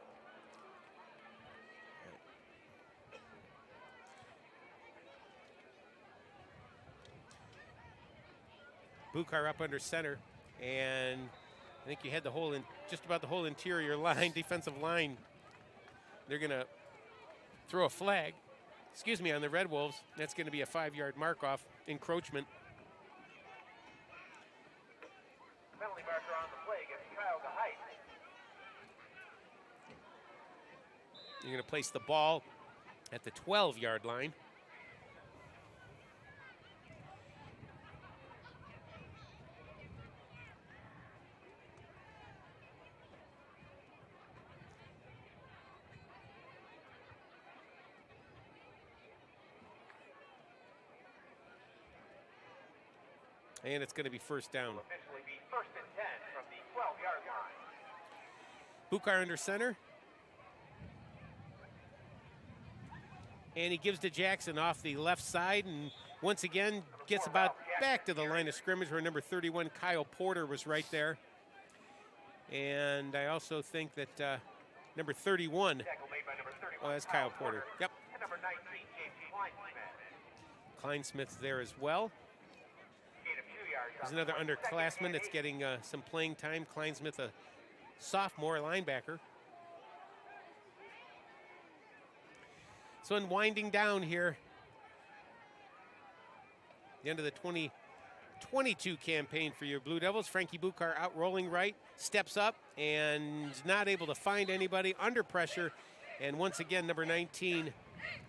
Buchar up under center, and I think you had just about the whole interior line, defensive line. They're going to throw a flag. excuse me, on the Red Wolves. That's going to be a 5-yard mark off encroachment. Penalty marker on the play against Cuyahoga Heights. You're going to place the ball at the 12-yard line. And it's going to be first down. Will officially be 1st and 10 from the 12-yard line. Bukar under center. And he gives to Jackson off the left side, and once again gets about back to the line of scrimmage where number 31, Kyle Porter, was right there. And I also think that number 31, Tackle made by number 31. oh, that's Kyle Porter. Yep. And number 19, James Kleinsmith. Kleinsmith's there as well. Gain of 2 yards. There's another underclassman that's getting some playing time. Kleinsmith, a sophomore linebacker. So in winding down here, the end of the 2022 campaign for your Blue Devils, Frankie Bukar out rolling right, steps up and not able to find anybody under pressure. And once again, number 19,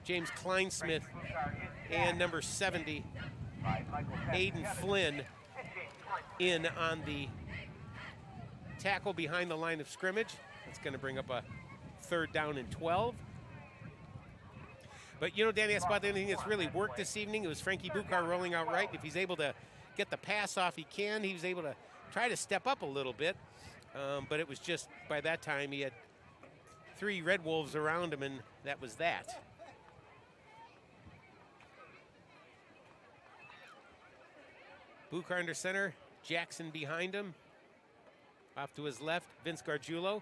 James Kleinsmith, and number 70, Aiden Flynn, in on the tackle behind the line of scrimmage. It's going to bring up a 3rd down and 12. But, you know, Danny, that's about the only thing that's really worked this evening. It was Frankie Bukar rolling out right. If he's able to get the pass off, he can. He was able to try to step up a little bit. But it was just, by that time, he had 3 Red Wolves around him, and that was that. Bukar under center. Jackson behind him. Off to his left, Vince Gargiulo.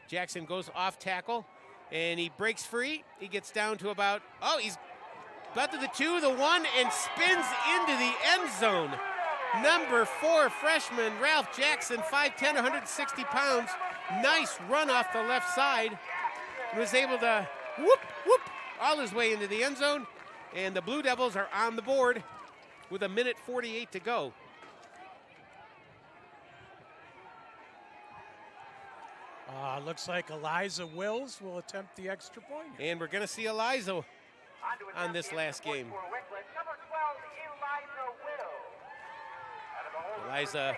Jackson goes off tackle. And he breaks free. He gets down to about, he's got to the 2, the 1, and spins into the end zone. Number 4 freshman, Ralph Jackson, 5'10", 160 pounds. Nice run off the left side. He was able to whoop all his way into the end zone. And the Blue Devils are on the board with 1:48 to go. Looks like Eliza Wills will attempt the extra point. And we're going to see Eliza on this last game. For Wickliffe, number 12, Eliza,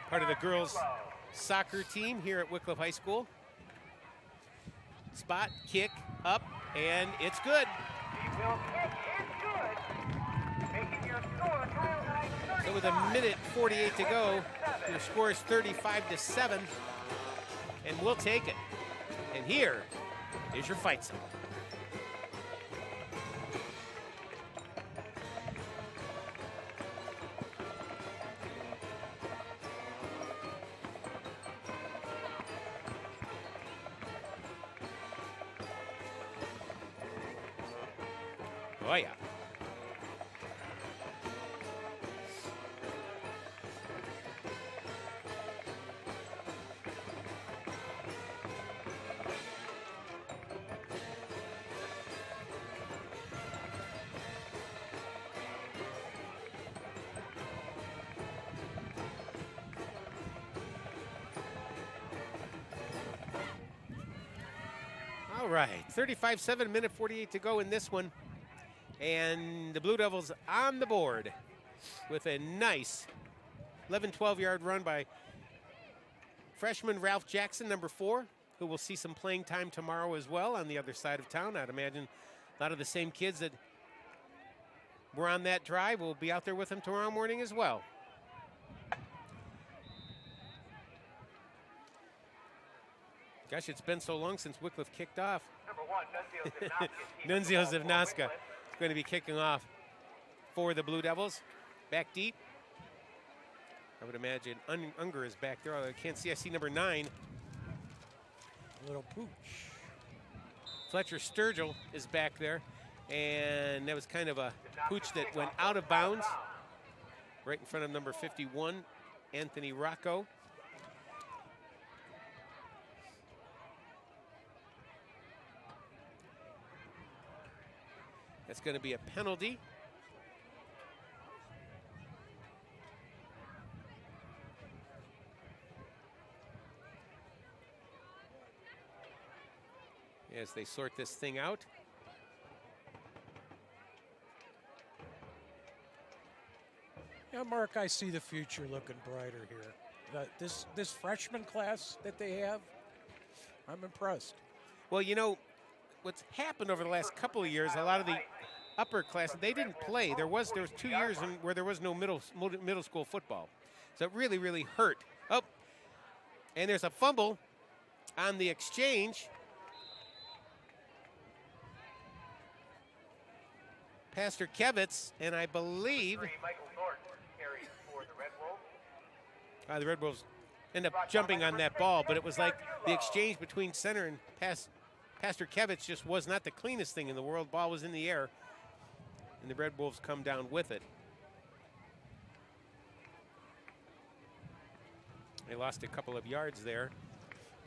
part of the girls' soccer team here at Wickliffe High School. Spot, kick, up, and it's good. He will kick, it's good. Making your score, Kyle, So with 1:48 to go, your score is 35-7. And we'll take it. And here is your fight song. Oh, yeah. All right, 35-7, 1:48 to go in this one. And the Blue Devils on the board with a nice 11, 12-yard run by freshman Ralph Jackson, number 4, who will see some playing time tomorrow as well on the other side of town. I'd imagine a lot of the same kids that were on that drive will be out there with him tomorrow morning as well. Gosh, it's been so long since Wickliffe kicked off. Number 1, Nunzio Zivnaska is going to be kicking off for the Blue Devils. Back deep. I would imagine Unger is back there. I can't see. I see number 9. Little pooch. Fletcher Sturgill is back there. And that was kind of a pooch that went out of bounds. Right in front of number 51, Anthony Rocco. That's going to be a penalty. As they sort this thing out. Yeah, Mark, I see the future looking brighter here. This freshman class that they have, I'm impressed. Well, you know, what's happened over the last couple of years, a lot of the upper class, they didn't play. There was 2 years where there was no middle school football. So it really, really hurt. Oh, and there's a fumble on the exchange. Pastor Kevitz, and I believe the Red Wolves end up jumping on that ball, but it was like the exchange between center and Pastor Kevitz just was not the cleanest thing in the world. Ball was in the air, and the Red Wolves come down with it. They lost a couple of yards there.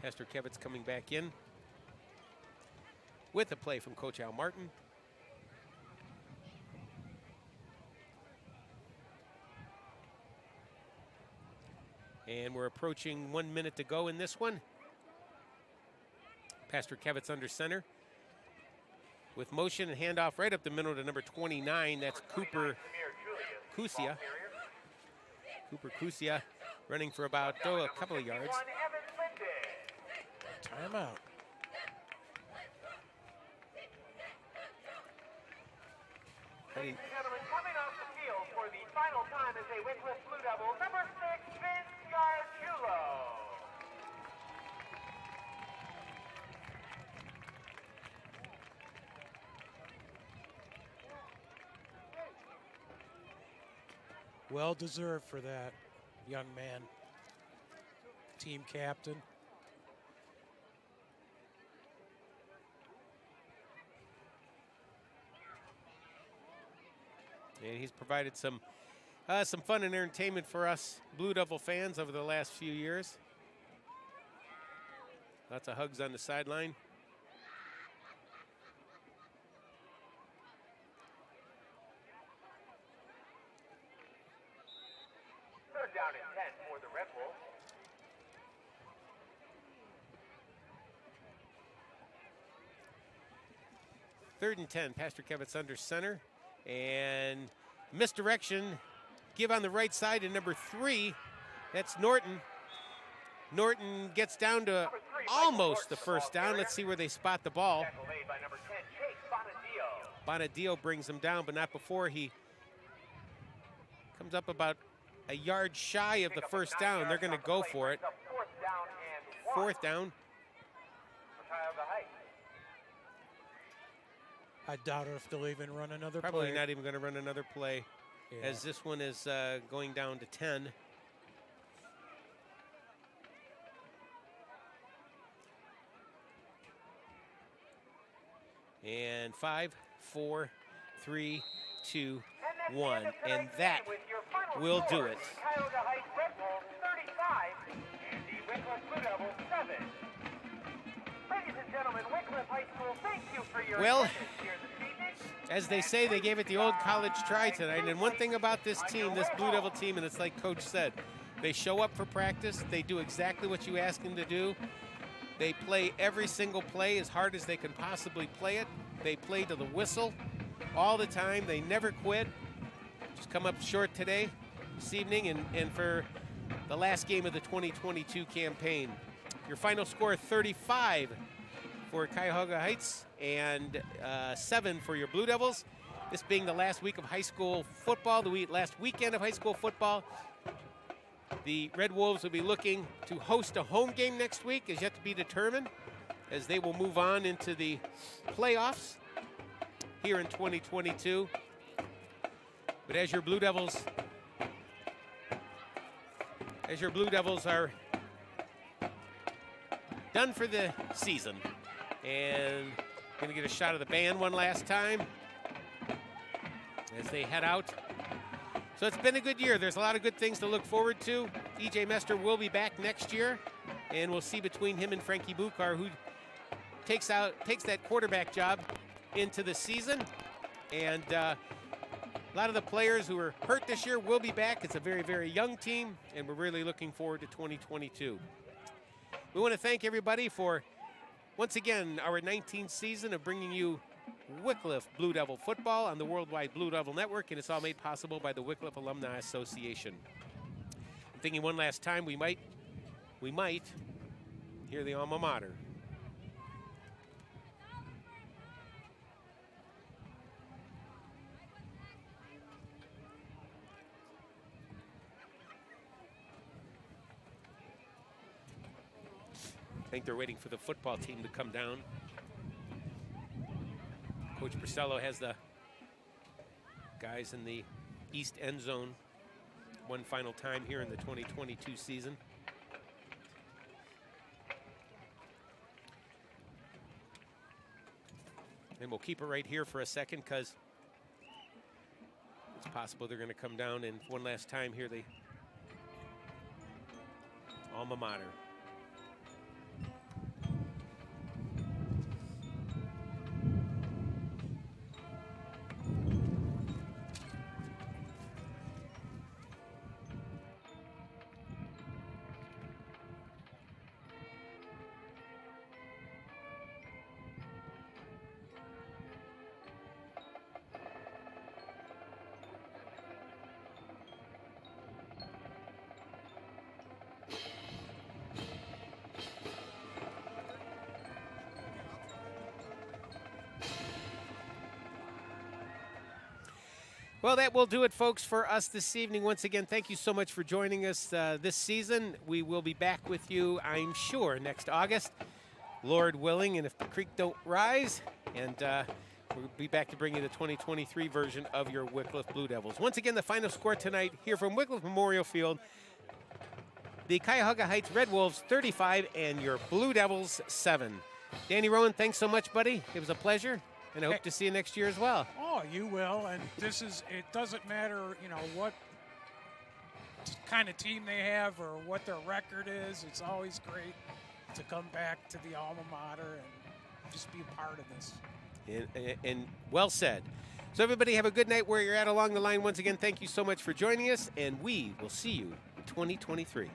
Pastor Kevitz coming back in with a play from Coach Al Martin. And we're approaching 1 minute to go in this one. Pastor Kevitz under center. With motion and handoff right up the middle to number 29. That's Cooper Kusia. Cooper Kusia running for about a couple of yards. Timeout. Ladies and gentlemen, coming off the field for the final time as a Wickliffe Blue Devil, number 6, Vince Gargiulo. Well deserved for that young man. Team captain. And he's provided some fun and entertainment for us Blue Devil fans over the last few years. Lots of hugs on the sideline. Third down and 10 for the Red Wolves. Third and 10, Pastor Kevitz under center. And misdirection, give on the right side to number 3. That's Norton. Norton gets down to almost the first down. Let's see where they spot the ball. By number 10, Chase Bonadillo brings him down, but not before he comes up about a yard shy of the first down. They're going to go for it. Fourth down. For Cuyahoga Heights. I doubt if they'll even run another Probably play. not even going to run another play, Yeah. as this one is going down to 10. And 5, 4, 3, 2, 1. And that will do it. Cuyahoga Heights Red Wolves 35 and the Wickliffe Blue Devils 7. Ladies and gentlemen, Wickliffe High School, thank you for your Well, attendance here this evening. as they say, they gave it the old college try tonight. And one thing about this team, this Blue Devil team, and it's like Coach said, they show up for practice. They do exactly what you ask them to do. They play every single play as hard as they can possibly play it. They play to the whistle all the time. They never quit. Just come up short today, this evening, and for the last game of the 2022 campaign. Your final score, 35 for Cuyahoga Heights and 7 for your Blue Devils. This being the last week of high school football, the last weekend of high school football. The Red Wolves will be looking to host a home game next week, is yet to be determined, as they will move on into the playoffs here in 2022. But as your Blue Devils are done for the season, and going to get a shot of the band one last time as they head out. So it's been a good year. There's a lot of good things to look forward to. E.J. Mester will be back next year, and we'll see between him and Frankie Bukar who takes that quarterback job into the season. And a lot of the players who were hurt this year will be back. It's a very, very young team, and we're really looking forward to 2022. We want to thank everybody for, once again, our 19th season of bringing you Wickliffe Blue Devil football on the Worldwide Blue Devil Network, and it's all made possible by the Wickliffe Alumni Association. I'm thinking one last time we might hear the alma mater. I think they're waiting for the football team to come down. Coach Brisello has the guys in the east end zone one final time here in the 2022 season. And we'll keep it right here for a second because it's possible they're going to come down and one last time hear the alma mater. Well, that will do it, folks, for us this evening. Once again, thank you so much for joining us this season. We will be back with you, I'm sure, next August, Lord willing, and if the creek don't rise. And we'll be back to bring you the 2023 version of your Wickliffe Blue Devils. Once again, the final score tonight here from Wickliffe Memorial Field. The Cuyahoga Heights Red Wolves 35 and your Blue Devils 7. Danny Rowan, thanks so much, buddy. It was a pleasure. And I hope to see you next year as well. Oh, you will. And it doesn't matter, what kind of team they have or what their record is. It's always great to come back to the alma mater and just be a part of this. And well said. So everybody have a good night where you're at along the line. Once again, thank you so much for joining us, and we will see you in 2023.